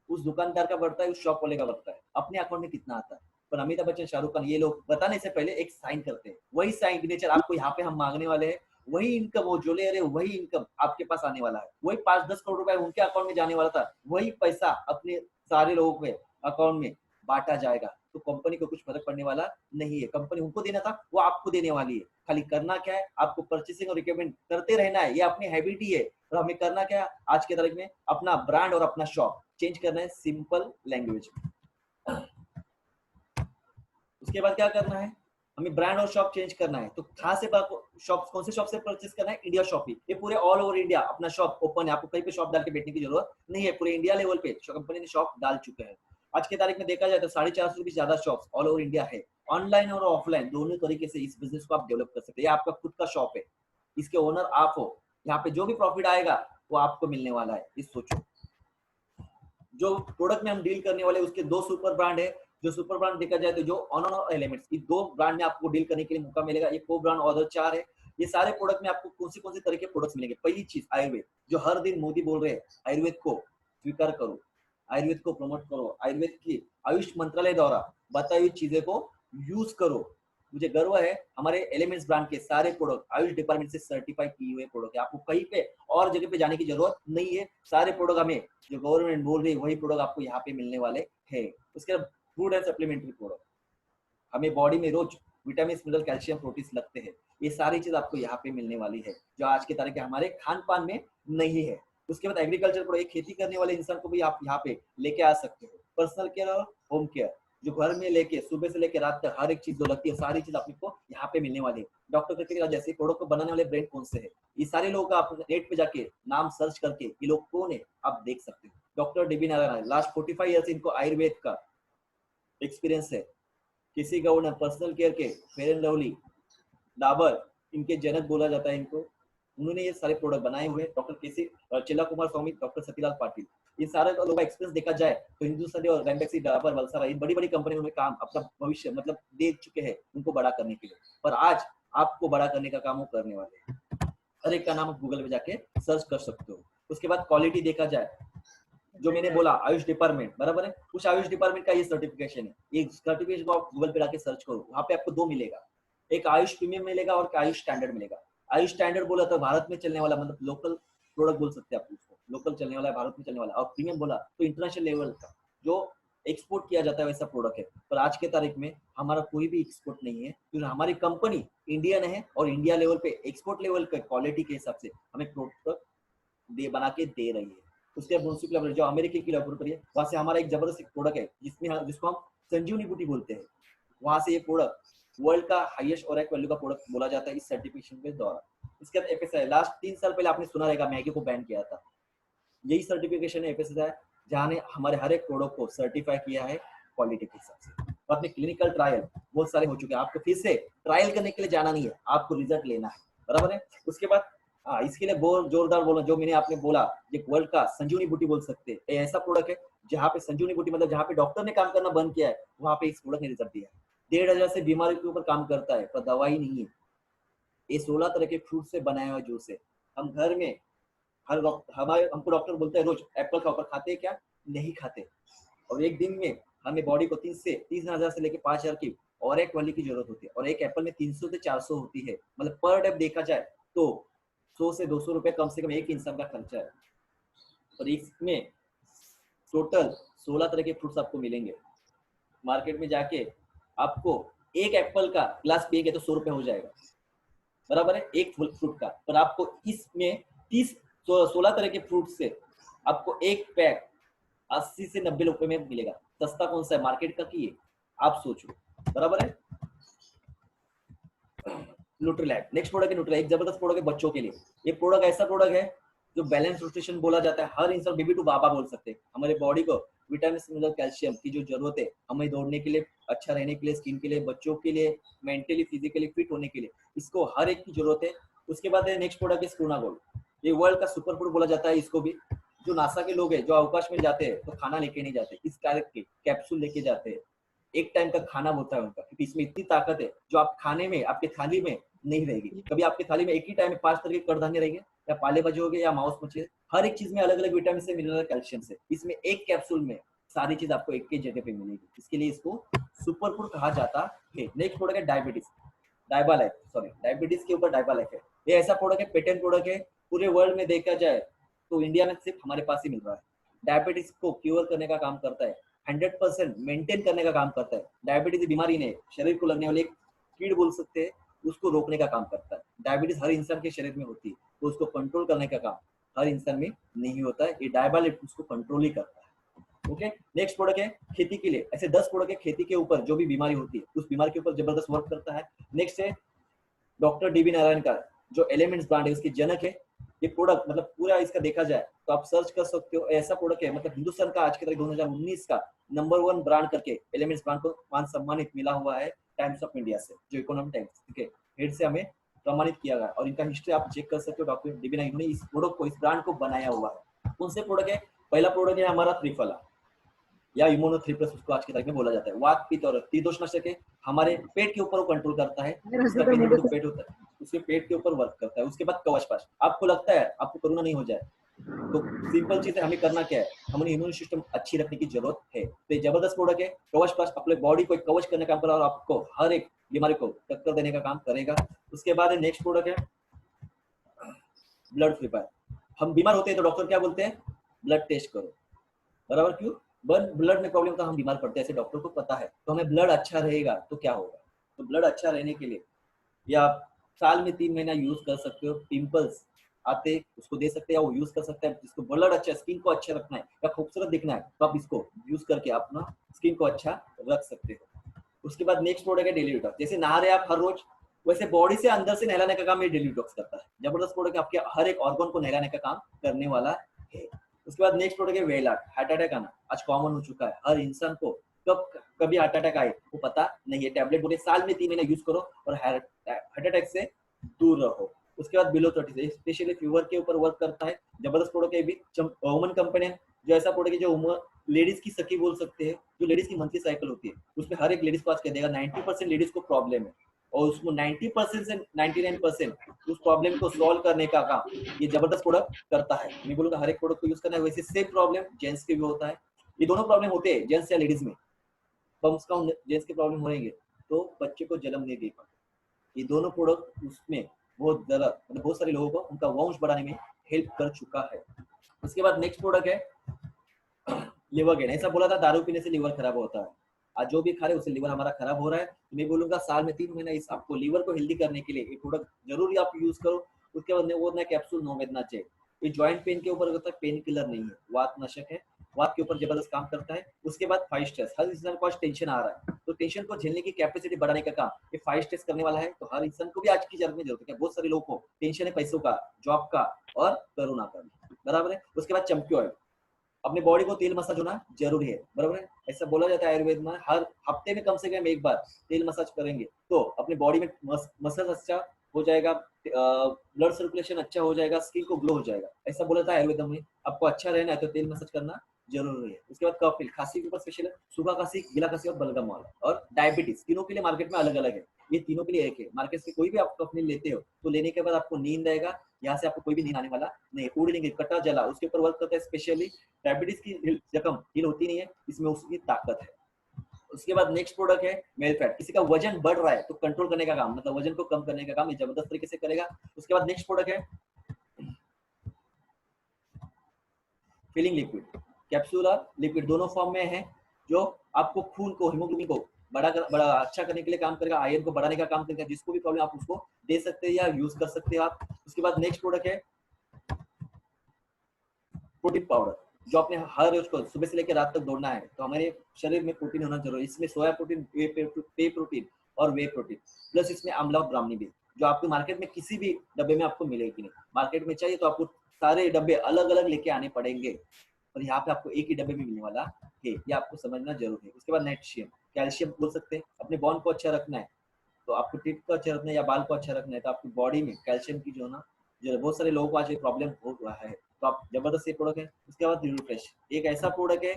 उस दुकानदार का बढ़ता है, उस शॉप वाले का बढ़ता है। अपने अकाउंट में कितना आता है? पर अमिताभ बच्चन, शाहरुख खान ये लोग बताने से पहले एक साइन करते हैं, वही साइन सिग्नेचर आपको यहाँ पे हम मांगने वाले हैं, वही इनकम वो जो ले रहे वही इनकम आपके पास आने वाला है, वही 5-10 करोड़ रुपए उनके अकाउंट में जाने वाला था, वही पैसा अपने सारे लोगों के अकाउंट में बांटा जाएगा। तो कंपनी को कुछ फर्क पड़ने वाला नहीं है। कंपनी उनको देना था वो आपको देने वाली है। खाली करना क्या है, आपको परचेसिंग और रिकमेंड करते रहना है, ये अपनी हैबिट ही है। और हमें करना क्या है आज के तारीख में, अपना ब्रांड और अपना शॉप चेंज करना है सिंपल लैंग्वेज में। उसके बाद क्या करना है, हमें ब्रांड और शॉप चेंज करना है। तो कहाँ से शॉप, कौन से शॉप से परचेस करना है? इंडिया शॉप ही। ये पूरे ऑल ओवर इंडिया अपना शॉप ओपन है, आपको कहीं पे शॉप डाल के बैठने की जरूरत नहीं है। पूरे इंडिया लेवल पे कंपनी ने शॉप डाल चुके हैं। आज के तारीख में देखा जाए तो 450 से ज्यादा शॉप्स ऑल ओवर इंडिया है। ऑनलाइन और ऑफलाइन दोनों तरीके से इस बिजनेस को आप डेवलप कर सकते हैं। ये आपका खुद का शॉप है, इसके ओनर आप हो। यहाँ पे जो भी प्रॉफिट आएगा वो आपको मिलने वाला है। इस सोचो, जो प्रोडक्ट में हम डील करने वाले उसके 2 सुपर ब्रांड है। जो सुपर ब्रांड देखा जाए तो जो ऑनर और एलिमेंट्स, ये 2 ब्रांड में आपको डील करने के लिए मौका मिलेगा। ये को ब्रांड और 4 है। ये सारे प्रोडक्ट में आपको कौन से तरह के प्रोडक्ट्स मिलेंगे? पहली चीज आयुर्वेद, जो हर दिन मोदी बोल रहे हैं आयुर्वेद को स्वीकार करो, आयुर्वेद को प्रमोट करो, आयुर्वेद की आयुष मंत्रालय द्वारा बताई हुई चीजें को यूज करो। मुझे गर्व है हमारे एलिमेंट्स ब्रांड के सारे प्रोडक्ट आयुष डिपार्टमेंट से सर्टिफाई किए हुए प्रोडक्ट है। आपको कहीं पे और जगह पे जाने की जरूरत नहीं है। सारे प्रोडक्ट हमें जो गवर्नमेंट बोल रही है वही प्रोडक्ट आपको यहाँ पे मिलने वाले हैं। उसके बाद फूड एंड सप्लीमेंट्री प्रोडक्ट, हमें बॉडी में रोज विटामिन, मिनरल, कैल्शियम, प्रोटीन लगते हैं। ये सारी चीज आपको यहाँ पे मिलने वाली है जो आज के तारीख के हमारे खान पान में नहीं है। उसके बाद एग्रीकल्चर प्रोडक्ट, खेती करने वाले इंसान को भी आप यहाँ पे लेके आ सकते हो। पर्सनल केयर और होम केयर, जो घर में लेके सुबह से लेकर रात तक हर एक चीज जो लगती है सारी चीज आपको यहाँ पे मिलने वाली है। डॉक्टर के जैसे प्रोडक्ट को बनाने वाले ब्रांड कौन से है, ये सारे लोगों का आप नेट पे जाके नाम सर्च करके ये लोग कौन है आप देख सकते हो। Doctor dB Narayan, last 45 years इनको आयुर्वेद का एक्सपीरियंस है। किसी गवर्नर पर्सनल केयर के फेयर एंड लवली, डाबर इनके जनक बोला जाता है इनको। उन्होंने ये सारे प्रोडक्ट बनाए हुए। डॉक्टर केसी चिल्ला कुमार स्वामी, डॉक्टर सतीलाल पाटिल, ये सारे लोगों का एक्सपीरियंस देखा जाए तो हिंदुस्तानी और रैंबैक्सी, डाबर, वल्सरा, इन बड़ी बड़ी कंपनियों में काम अपना भविष्य मतलब दे चुके हैं उनको बड़ा करने के लिए। पर आज आपको बड़ा करने का काम वो करने वाले हैं। हर एक का नाम आप गूगल पे जाके सर्च कर सकते हो। उसके बाद क्वालिटी देखा जाए, जो मैंने बोला आयुष डिपार्टमेंट बराबर है, उस आयुष डिपार्टमेंट का ये सर्टिफिकेशन है। ये सर्टिफिकेशन को आप गूगल पे जाके सर्च करो, वहाँ पे आपको 2 मिलेगा, एक आयुष प्रीमियम मिलेगा और आयुष स्टैंडर्ड मिलेगा। आयुष स्टैंडर्ड बोला तो भारत में चलने वाला, मतलब लोकल प्रोडक्ट बोल सकते हैं आप उसको, लोकल चलने वाला है, भारत में चलने वाला। और प्रीमियम बोला तो इंटरनेशनल लेवल का जो एक्सपोर्ट किया जाता है वैसा प्रोडक्ट है। पर आज के तारीख में हमारा कोई भी एक्सपोर्ट नहीं है क्योंकि हमारी कंपनी इंडियन है और इंडिया लेवल पे एक्सपोर्ट लेवल के क्वालिटी के हिसाब से हमें प्रोडक्ट बना के दे रही है। उसके बाद जो अमेरिकी की लेबोरेटरी है वहाँ से हमारा एक जबरदस्त प्रोडक्ट है जिसको हम संजीवनी बूटी बोलते हैं। वहाँ से ये प्रोडक्ट वर्ल्ड का हाईएस्ट और एक वैल्यू का प्रोडक्ट बोला जाता है इस सर्टिफिकेशन के द्वारा। इसके बाद एफएसआई, लास्ट 3 साल पहले आपने सुना रहेगा मैगी को बैन किया था। यही सर्टिफिकेशन है एफएसआई, जहाँ ने हमारे हर एक प्रोडक्ट को सर्टिफाई किया है क्वालिटी के हिसाब से। और अपने क्लिनिकल ट्रायल बहुत सारे हो चुके हैं, आपको फिर से ट्रायल करने के लिए जाना नहीं है, आपको रिजल्ट लेना है, बराबर है। उसके बाद इसके लिए जोरदार बोलना, जो मैंने आपने बोला ये वर्ल्ड का संजीवनी बूटी बोल सकते हैं। ऐसा प्रोडक्ट है जहाँ पे संजीवनी बूटी मतलब जहाँ पे डॉक्टर ने काम करना बंद किया है वहाँ पे इस प्रोडक्ट ने रिजल्ट दिया है। 1,500 से बीमारी के ऊपर काम करता है पर दवाई नहीं है। ये 16 तरह के फ्रूट से बनाया हुआ जूस है। हम घर में हमको डॉक्टर बोलते हैं रोज एप्पल का ऊपर खाते हैं क्या? नहीं खाते। और एक दिन में हमें बॉडी को 3,000 से लेकर 5,000 की और एक वाली की जरूरत होती है और एक एप्पल में 300 से 400 होती है। मतलब पर डे देखा जाए तो 100 से 200 रुपए कम से कम एक इंसान का खर्चा है। और इसमें टोटल 16 तरह के फ्रूट्स आपको मिलेंगे। मार्केट में जाके आपको एक एप्पल का ग्लास पिएंगे तो 100 रुपए हो जाएगा, बराबर है, एक फुल फ्रूट का। पर आपको इसमें 16 तरह के फ्रूट से आपको एक पैक 80 से 90 रुपए में मिलेगा। सस्ता कौन सा है मार्केट का की? आप सोचो, बराबर है। न्यूट्रीलैब नेक्स्ट प्रोडक्ट है। न्यूट्रीलैब एक जबरदस्त प्रोडक्ट है बच्चों के लिए। ये प्रोडक्ट ऐसा प्रोडक्ट है जो बैलेंस न्यूट्रिशन बोला जाता है। हर इंसान बेबी टू बाबा बोल सकते हैं। हमारे बॉडी को विटामिन, मिनरल, कैल्शियम की जो जरूरत है हमें दौड़ने के लिए, अच्छा रहने के लिए, स्किन के लिए, बच्चों के लिए, मेंटली फिजिकली फिट होने के लिए, इसको हर एक की जरूरत है। उसके बाद नेक्स्ट प्रोडक्ट है स्कूना गोल्ड। ये वर्ल्ड का सुपर फूड बोला जाता है इसको भी। जो नासा के लोग हैं जो अवकाश में जाते हैं तो खाना लेके नहीं जाते, इस टाइप के कैप्सूल लेके जाते हैं। एक टाइम का खाना होता है उनका, क्योंकि इसमें इतनी ताकत है जो आप खाने में, आपके थाली में नहीं रहेगी। कभी आपकी थाली में एक ही टाइम में 5 तरह के कडधान्य रहेंगे, या पाले भाजी हो गए, या मांस मछली, हर एक चीज में अलग अलग विटामिन से, मिनरल, कैल्शियम से। इसमें एक कैप्सूल में सारी चीज आपको एक ही जगह पे मिलेगी, इसके लिए इसको सुपर फूड कहा जाता है। नेक्स्ट प्रोडक्ट है डायबिटीज, डायबिटीज के ऊपर डायबालाइफ है। ये ऐसा प्रोडक्ट है, पेटेंट प्रोडक्ट है, पूरे वर्ल्ड में देखा जाए तो इंडिया में सिर्फ हमारे पास ही मिल रहा है। डायबिटीज को क्योर करने का काम करता है, 100% मेंटेन करने का काम करता है। डायबिटीज बीमारी ने शरीर को लगने वाले कीड़ बोल सकते हैं, उसको रोकने का काम करता है। डायबिटीज हर इंसान के शरीर में होती है, तो उसको कंट्रोल करने का काम हर इंसान में नहीं होता है, ये डायबालाइफ उसको कंट्रोल ही करता है। ओके, नेक्स्ट प्रोडक्ट है खेती के लिए। ऐसे 10 प्रोडक्ट है खेती के ऊपर, जो भी बीमारी होती है उस बीमारी के ऊपर जबरदस्त वर्क करता है। नेक्स्ट है डॉक्टर डीबी नारायण का जो एलिमेंट्स ब्रांड है, उसकी जनक है ये प्रोडक्ट। मतलब पूरा इसका देखा जाए तो आप सर्च कर सकते हो, ऐसा प्रोडक्ट है, मतलब हिंदुस्तान का आज के तारीख 2019 का नंबर 1 ब्रांड करके एलिमेंट्स ब्रांड को मान सम्मानित मिला हुआ है टाइम्स ऑफ इंडिया से, जो इकोनॉमिक टाइम्स के हेड से हमें सम्मानित किया गया। और इनका हिस्ट्री आप चेक कर सकते हो, डॉक्टर डीबी नारायण ने इस प्रोडक्ट को, इस ब्रांड को बनाया हुआ है। कौन से प्रोडक्ट है? पहला प्रोडक्ट है हमारा त्रिफला या इम्यूनो 3+ उसको आज के तारीख में बोला जाता है। वात पित्त और त्रिदोषनाशक है, हमारे पेट के ऊपर वो कंट्रोल करता है। इसका पेट होता है, उसके पेट के ऊपर वर्क करता है। उसके बाद कवचपाश। आपको लगता है आपको कोरोना नहीं हो जाए, तो सिंपल चीज है, हमें करना क्या है, हमारी इम्यून सिस्टम अच्छी रखने की जरूरत है। तो ये जबरदस्त प्रोडक्ट है। कवचपाश अपने बॉडी को कवच करने का काम करेगा और आपको हर एक बीमारी को टक्कर देने का काम करेगा। उसके बाद नेक्स्ट प्रोडक्ट है ब्लड प्रिपेयर। हम बीमार होते हैं तो डॉक्टर क्या बोलते हैं? ब्लड टेस्ट करो, बराबर। क्यों? ब्लड में प्रॉब्लम तो हम बीमार पड़ते हैं, ऐसे डॉक्टर को पता है। तो हमें ब्लड अच्छा रहेगा तो क्या होगा? तो ब्लड अच्छा रहने के लिए या साल में 3 महीना यूज कर सकते हो। पिंपल्स आते उसको दे सकते हैं, वो यूज कर सकते हैं। जिसको ब्लड अच्छा, स्किन को अच्छा रखना है या खूबसूरत दिखना है, तो आप इसको यूज करके अपना स्किन को अच्छा रख सकते हो। उसके बाद नेक्स्ट प्रोडक्ट है डेली डिटॉक्स। जैसे नहा रहे आप हर रोज, वैसे बॉडी से अंदर से नहलाने का काम ये डेली डिटॉक्स करता है। जबरदस्त प्रोडक्ट, आपके हर एक ऑर्गन को नहलाने का काम करने वाला है। उसके बाद नेक्स्ट प्रोडक्ट है वेलाट। हार्ट अटैक आना आज कॉमन हो चुका है, हर इंसान को कब कभी हार्ट अटैक आए वो पता नहीं है। टैबलेट बोले साल में 3 महीना यूज करो और हार्ट अटैक से दूर रहो। उसके बाद बिलो 30 स्पेशली फीवर के ऊपर वर्क करता है। जबरदस्त प्रोडक्ट है भी। वुमन कंपनी है, जो ऐसा प्रोडक्ट है जो लेडीज की सखी बोल सकते हैं। जो लेडीज की मंथली साइकिल होती है उसमें हर एक लेडीज को आज कह देगा 90% लेडीज को प्रॉब्लम है, और उसको 90% से 99% उस प्रॉब्लम को सॉल्व करने का काम ये जबरदस्त प्रोडक्ट करता है। मैं बोलूंगा हर एक प्रोडक्ट को यूज करना है। वैसे सेम प्रॉब्लम जेंट्स के भी होता है। ये दोनों प्रॉब्लम होते हैं जेंट्स या लेडीज में। कम से कम जेंट्स के प्रॉब्लम होंगे तो बच्चे को जन्म नहीं दे पाते। ये दोनों प्रोडक्ट उसमें बहुत ज्यादा, मतलब बहुत सारे लोगों को उनका वंश बढ़ाने में हेल्प कर चुका है। उसके बाद नेक्स्ट प्रोडक्ट है लिवर गेन। ऐसा बोला था दारू पीने से लिवर खराब होता है, आज जो भी खा रहे हैं उससे लिवर हमारा खराब हो रहा है। मैं बोलूंगा साल में 3 महीना इस आपको लिवर को हेल्दी करने के लिए ये प्रोडक्ट जरूरी आप यूज करो। उसके बाद वो ना कैप्सूल नो वेदना चाहिए। ये जॉइंट पेन के ऊपर होता है, पेन किलर नहीं है, वात नाशक है, वात के ऊपर जबरदस्त काम करता है। उसके बाद 5 स्ट्रेस। हर इंसान को आज टेंशन आ रहा है, तो टेंशन को झेलने की कैपेसिटी बढ़ाने का काम ये 5 स्ट्रेस करने वाला है। तो हर इंसान को भी आज की जरूरत में जरूरत है। बहुत सारे लोगों को टेंशन है पैसों का, जॉब का और कोरोना का, बराबर है। उसके बाद चम्पी ऑयल। अपने बॉडी को तेल मसाज होना जरूरी है, बराबर है। ऐसा बोला जाता है आयुर्वेद में, हर हफ्ते में कम से कम एक बार तेल मसाज करेंगे तो अपने बॉडी में मसाज अच्छा हो जाएगा, ब्लड सर्कुलेशन अच्छा हो जाएगा, स्किन को ग्लो हो जाएगा। ऐसा बोला था आयुर्वेद में। आपको अच्छा रहना है तो तेल मसाज करना जरूरी है। उसके बाद कफिल, खांसी के ऊपर स्पेशल सूखा खांसी, गीला खांसी और बलगम वाला। और डायबिटीज, तीनों के लिए मार्केट में अलग अलग है, ये तीनों के लिए एक है। मार्केट से कोई भी आप कंपनी लेते हो तो लेने के बाद आपको नींद आएगा, यहाँ से आपको कोई भी नींद आने वाला नहीं। उड़ेंगे कटा जला उसके ऊपर वर्क करता है। स्पेशली डायबिटीज की जख्म हील होती नहीं है, इसमें उसकी ताकत है। उसके बाद नेक्स्ट प्रोडक्ट है मेल फैट। किसी का वजन बढ़ रहा है तो कंट्रोल करने का काम, मतलब वजन को कम करने का काम ये जबरदस्त तरीके से करेगा। उसके बाद नेक्स्ट प्रोडक्ट है फिलिंग लिक्विड। कैप्सूल और लिक्विड दोनों फॉर्म में है, जो आपको खून को, हीमोग्लोबिन को बड़ा अच्छा करने के लिए काम करेगा, आयरन को बढ़ाने का काम करेगा। जिसको भी प्रॉब्लम आप उसको दे सकते हैं या यूज कर सकते हैं आप। उसके बाद नेक्स्ट प्रोडक्ट है प्रोटीन पाउडर, जो आपने हर रोज को सुबह से लेकर रात तक दौड़ना है तो हमारे शरीर में प्रोटीन होना जरूरी है। इसमें सोया प्रोटीन, पे प्रोटीन और वे प्रोटीन, प्लस इसमें आंवला और ब्राह्मणी भी, जो आपको मार्केट में किसी भी डब्बे में आपको मिलेगी नहीं। मार्केट में चाहिए तो आपको सारे डब्बे अलग अलग लेके आने पड़ेंगे, और यहाँ पे आपको एक ही डब्बे में मिलने वाला है, ये आपको समझना जरूरी है। उसके बाद नेट्शियम, कैल्शियम बोल सकते हैं। अपने बॉन को अच्छा रखना है तो आपको टिप को अच्छा रखना है या बाल को अच्छा रखना है तो आपकी बॉडी में कैल्शियम की जो ना, जो बहुत सारे लोगों को आज प्रॉब्लम हो रहा है, तो आप जबरदस्त ये प्रोडक्ट है। उसके बाद न्यूट्रिफ्रेश, एक ऐसा प्रोडक्ट है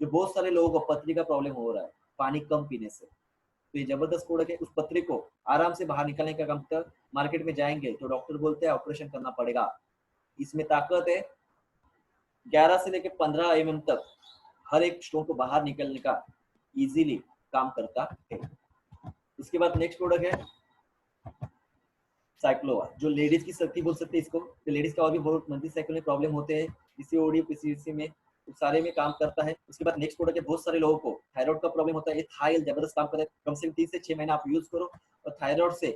जो बहुत सारे लोगों को पथरी का प्रॉब्लम हो रहा है, पानी कम पीने से। तो ये जबरदस्त प्रोडक्ट है। उस पथरी को आराम से बाहर निकालने का काम कर। मार्केट में जाएंगे तो डॉक्टर बोलते हैं ऑपरेशन करना पड़ेगा। इसमें ताकत है 11 से लेकर 15 mm तक हर एक स्टोन को बाहर निकलने का इजीली काम करता है। उसके बाद नेक्स्ट प्रोडक्ट है साइक्लोवा, जो लेडीज की शक्ति बोल सकते हैं इसको। तो लेडीज का और भी बहुत मंथली साइकिल में प्रॉब्लम होते हैं, पीसीओडी पीसीओसी में सारे में काम करता है। उसके बाद नेक्स्ट प्रोडक्ट है, बहुत सारे लोगों को थायराइड का प्रॉब्लम होता है। ये थाइल जबरदस्त काम करता है। कम से कम 3 से 6 महीना आप यूज करो और थायराइड से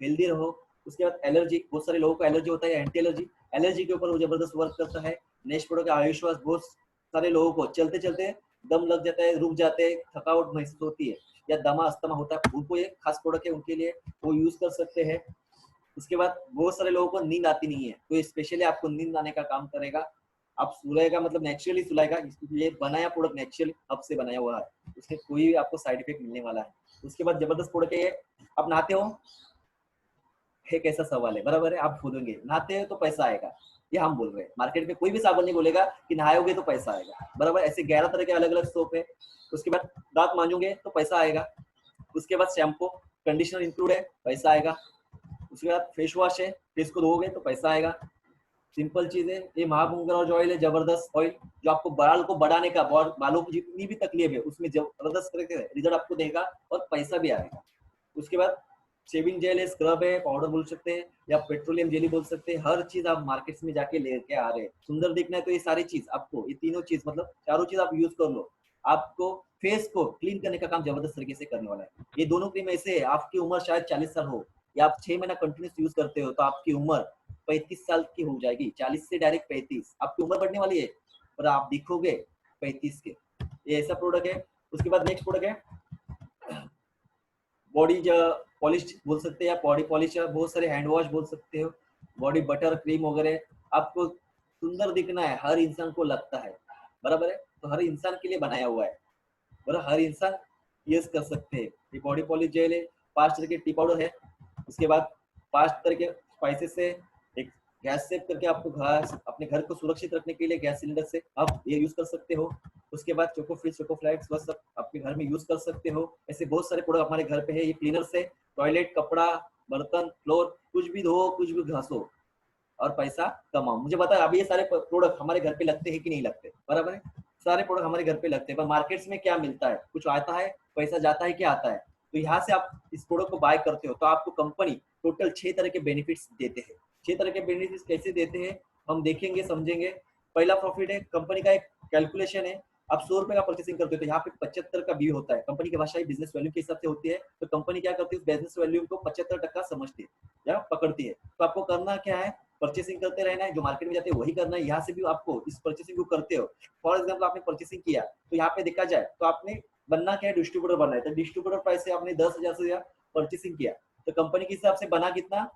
हेल्दी रहो। उसके बाद एलर्जी, बहुत सारे लोगों को एलर्जी होता है, एंटी एलर्जी, एलर्जी के ऊपर वो जबरदस्त वर्क करता है। नेक्स्ट प्रोडक्ट आयुष्वास, बहुत सारे लोगों को चलते चलते दम लग जाता है, रुक जाते हैं, थकावट महसूस होती है या दमा अस्थमा होता है, उनको ये खास प्रोडक्ट है, उनके लिए वो यूज कर सकते हैं। उसके बाद बहुत सारे लोगों को नींद आती नहीं है, तो स्पेशली आपको नींद आने का काम करेगा। आप सुलाएगा, मतलब नेचुरली सुलाएगा। ये बनाया प्रोडक्ट नेचुरल हब से बनाया हुआ है, उसके कोई भी आपको साइड इफेक्ट मिलने वाला है। उसके बाद जबरदस्त प्रोडक्ट है ये। आप नहाते हो, एक ऐसा सवाल है, बराबर है, आप बोलेंगे नहाते हो तो पैसा आएगा, ये हम बोल रहे हैं। मार्केट में कोई भी साबुन नहीं बोलेगा कि नहाओगे तो पैसा आएगा, बराबर। ऐसे 11 तरह के अलग अलग सोप है। उसके बाद दांत मांजोगे तो पैसा आएगा। उसके बाद शैम्पू कंडीशनर इंक्लूड है, पैसा आएगा। उसके बाद फेस वॉश है, फेस को धोओगे तो पैसा आएगा। सिंपल चीज है। ये महाभूंगर और ऑयल है, जबरदस्त ऑयल, जो आपको बाल को बढ़ाने का, बालों की जितनी भी तकलीफ है उसमें जबरदस्त तरह के रिजल्ट आपको देगा और पैसा भी आएगा। उसके बाद शेविंग जेल है, स्क्रब है, पाउडर बोल सकते हैं या पेट्रोलियम जेली बोल सकते हैं। हर चीज आप मार्केट में जाके लेके आ रहे हैं। सुंदर दिखना है तो ये सारी चीज आपको, ये तीनों चीज मतलब चारों चीज आप यूज कर लो। आपको फेस को क्लीन करने का काम जबरदस्त तरीके से करने वाला है। ये दोनों क्रीम ऐसे है, आपकी उम्र शायद 40 साल हो या आप 6 महीना कंटिन्यूस यूज करते हो तो आपकी उम्र 35 साल की हो जाएगी। 40 से डायरेक्ट 35, आपकी उम्र बढ़ने वाली है और आप दिखोगे 35 के। ये ऐसा प्रोडक्ट है। उसके बाद नेक्स्ट प्रोडक्ट है बॉडी पॉलिश बोल सकते हैं या बॉडी पॉलिश, बहुत सारे हैंड वॉश बोल सकते हो, बॉडी बटर क्रीम वगैरह। आपको सुंदर दिखना है, हर इंसान को लगता है, बराबर है, तो हर इंसान के लिए बनाया हुआ है और हर इंसान यूज कर सकते हैं। ये बॉडी पॉलिश जेल है, 5 तरह के टी पाउडर है। उसके बाद 5 तरह के स्पाइसेस से एक गैस सेव करके आपको अपने घर को सुरक्षित रखने के लिए गैस सिलेंडर से आप ये यूज कर सकते हो। उसके बाद चोको फ्रिज, चोको फ्लैक्स, बस सब अपने घर में यूज कर सकते हो। ऐसे बहुत सारे प्रोडक्ट हमारे घर पे है। ये क्लीनर से टॉयलेट, कपड़ा, बर्तन, फ्लोर, कुछ भी धो, कुछ भी घासो और पैसा कमाओ। मुझे बता, अभी ये सारे प्रोडक्ट हमारे घर पे लगते हैं कि नहीं लगते, बराबर है, सारे प्रोडक्ट हमारे घर पे लगते हैं। पर मार्केट्स में क्या मिलता है, कुछ आता है, पैसा जाता है, क्या आता है। तो यहाँ से आप इस प्रोडक्ट को बाय करते हो तो आपको कंपनी टोटल 6 तरह के बेनिफिट्स देते हैं। 6 तरह के बेनिफिट्स कैसे देते हैं हम देखेंगे, समझेंगे। पहला प्रॉफिट है, कंपनी का एक कैलकुलेशन है। आप 100 रुपए का परचेसिंग करते हो तो यहाँ पे 75 का व्यू होता है। कंपनी की भाषा बिजनेस वैल्यू के हिसाब से होती है, तो कंपनी क्या करती है, उस बिजनेस वैल्यू को 75% समझती है या पकड़ती है। तो आपको करना क्या है, परचेसिंग करते रहना है, जो मार्केट में जाते हैं वही करना है। यहाँ से भी आपको इस परचेसिंग को करते हो। फॉर एग्जाम्पल आपने परचेसिंग किया तो यहाँ पे देखा जाए तो आपने बनना क्या है, डिस्ट्रीब्यूटर बनना है। तो डिस्ट्रीब्यूटर प्राइस से आपने 10,000 से परचेसिंग किया तो कंपनी के हिसाब से बना कितना,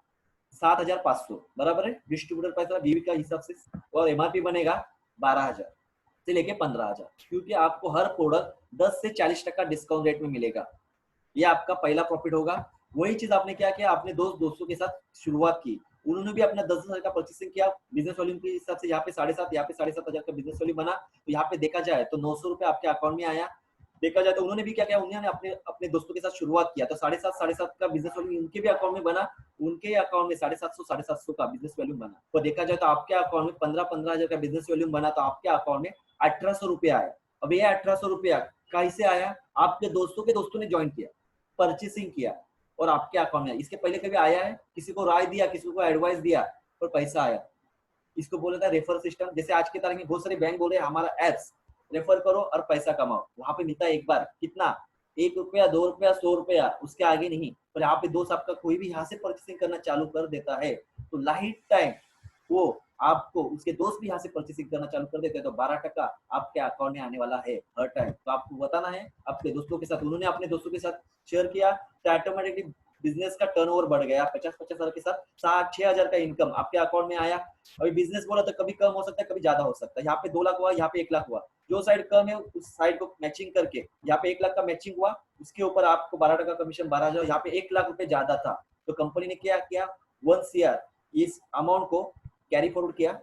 7,500, बराबर है, डिस्ट्रीब्यूटर प्राइस बीवी का हिसाब से। और एमआरपी बनेगा 12,000 से लेके 15,000, क्योंकि आपको हर प्रोडक्ट 10 से 40% डिस्काउंट रेट में मिलेगा। ये आपका पहला प्रॉफिट होगा। वही चीज आपने क्या किया, आपने दोस्तों के साथ शुरुआत की, उन्होंने भी अपना 10,000 का परचेसिंग किया बिजनेस वॉल्यूम के हिसाब से। यहाँ पे 7,500, यहाँ पे 7,500 का बिजनेस वॉल्यूम बना। तो यहाँ पे देखा जाए तो 900 रुपए आपके अकाउंट में आया। देखा जाए तो उन्होंने भी क्या किया, उन्होंने अपने दोस्तों के साथ शुरुआत किया तो 7,500 का बिजनेस वॉल्यूम उनके भी अकाउंट में बना। उनके अकाउंट में 750 का बिजनेस वॉल्यूम बना। तो देखा जाए तो आपके अकाउंट में 15,000 का बिजनेस वॉल्यूम बना तो आपके अकाउंट में 1,800 रुपया आया। अब ये 1,800 रुपया कैसे आया, आपके दोस्तों ने ज्वाइन किया, परचेसिंग किया और आपके अकाउंट में। इसके पहले कभी आया है, किसी को राय दिया, किसी को एडवाइस दिया और पैसा आया, इसको बोला था रेफर सिस्टम। जैसे आज के तारीख में बहुत सारे बैंक बोल रहे हैं हमारा एप्स रेफर करो और पैसा कमाओ। वहां पे मिलता है एक बार कितना, 1 रुपया, 2 रुपया, 100 रुपया, उसके आगे नहीं। पर यहाँ पे दोस्त आपका कोई भी यहाँ से परचेसिंग करना चालू कर देता है तो लाइफ टाइम वो आपको, उसके दोस्त भी यहाँ से परचेसिंग करना चालू कर देते हैं तो 12% आपके अकाउंट में आने वाला है हर टाइम। तो आपको बताना है आपके दोस्तों के साथ, उन्होंने अपने दोस्तों के साथ शेयर किया तो ऑटोमेटिकली बिजनेस का टर्नओवर बढ़ गया। 50-50 हजार के साथ 6,000 का इनकम आपके अकाउंट में आया। अभी बिजनेस बोला तो कभी कम हो सकता है, कभी ज्यादा हो सकता है। यहाँ पे 2 लाख हुआ, यहाँ पे 1 लाख हुआ, जो साइड कम है उस साइड को मैचिंग करके यहाँ पे 1 लाख का मैचिंग हुआ, उसके ऊपर आपको 12% कमीशन, 12,000। यहाँ पे 1 लाख रुपए ज्यादा था तो कंपनी ने क्या किया, 1 CR इस अमाउंट को कैरी फॉरवर्ड किया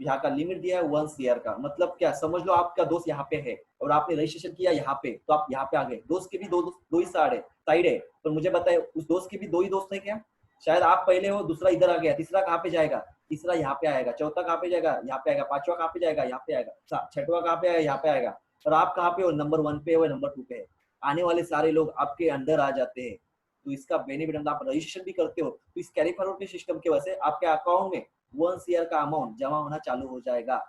यहाँ का लिमिट दिया है 1 CR का। मतलब क्या, समझ लो आपका दोस्त यहाँ पे है और आपने रजिस्ट्रेशन किया यहाँ पे, तो आप यहाँ पे आ गए। दोस्त के भी दो ही साइड है, पर मुझे बताए उस दोस्त के भी 2 ही दोस्त है क्या? शायद आप पहले हो, दूसरा इधर आ गया, तीसरा कहाँ पे जाएगा? तीसरा यहाँ पे आएगा, चौथा कहाँ पे जाएगा? यहाँ पे आएगा, पांचवा कहाँ पे जाएगा? यहाँ पे आएगा, छठवा कहाँ पे आएगा? यहाँ पे आएगा। और आप कहाँ पे हो? नंबर 1 पे हो, नंबर 2 पे है। आने वाले सारे लोग आपके अंडर आ जाते हैं। तो इसका बेनिफिट, आप रजिस्ट्रेशन भी करते हो तो इस कैरी फॉरवर्ड के सिस्टम की वजह से आपके अकाउंट में 1 CR का अमाउंट जमा होना चालू हो जाएगा।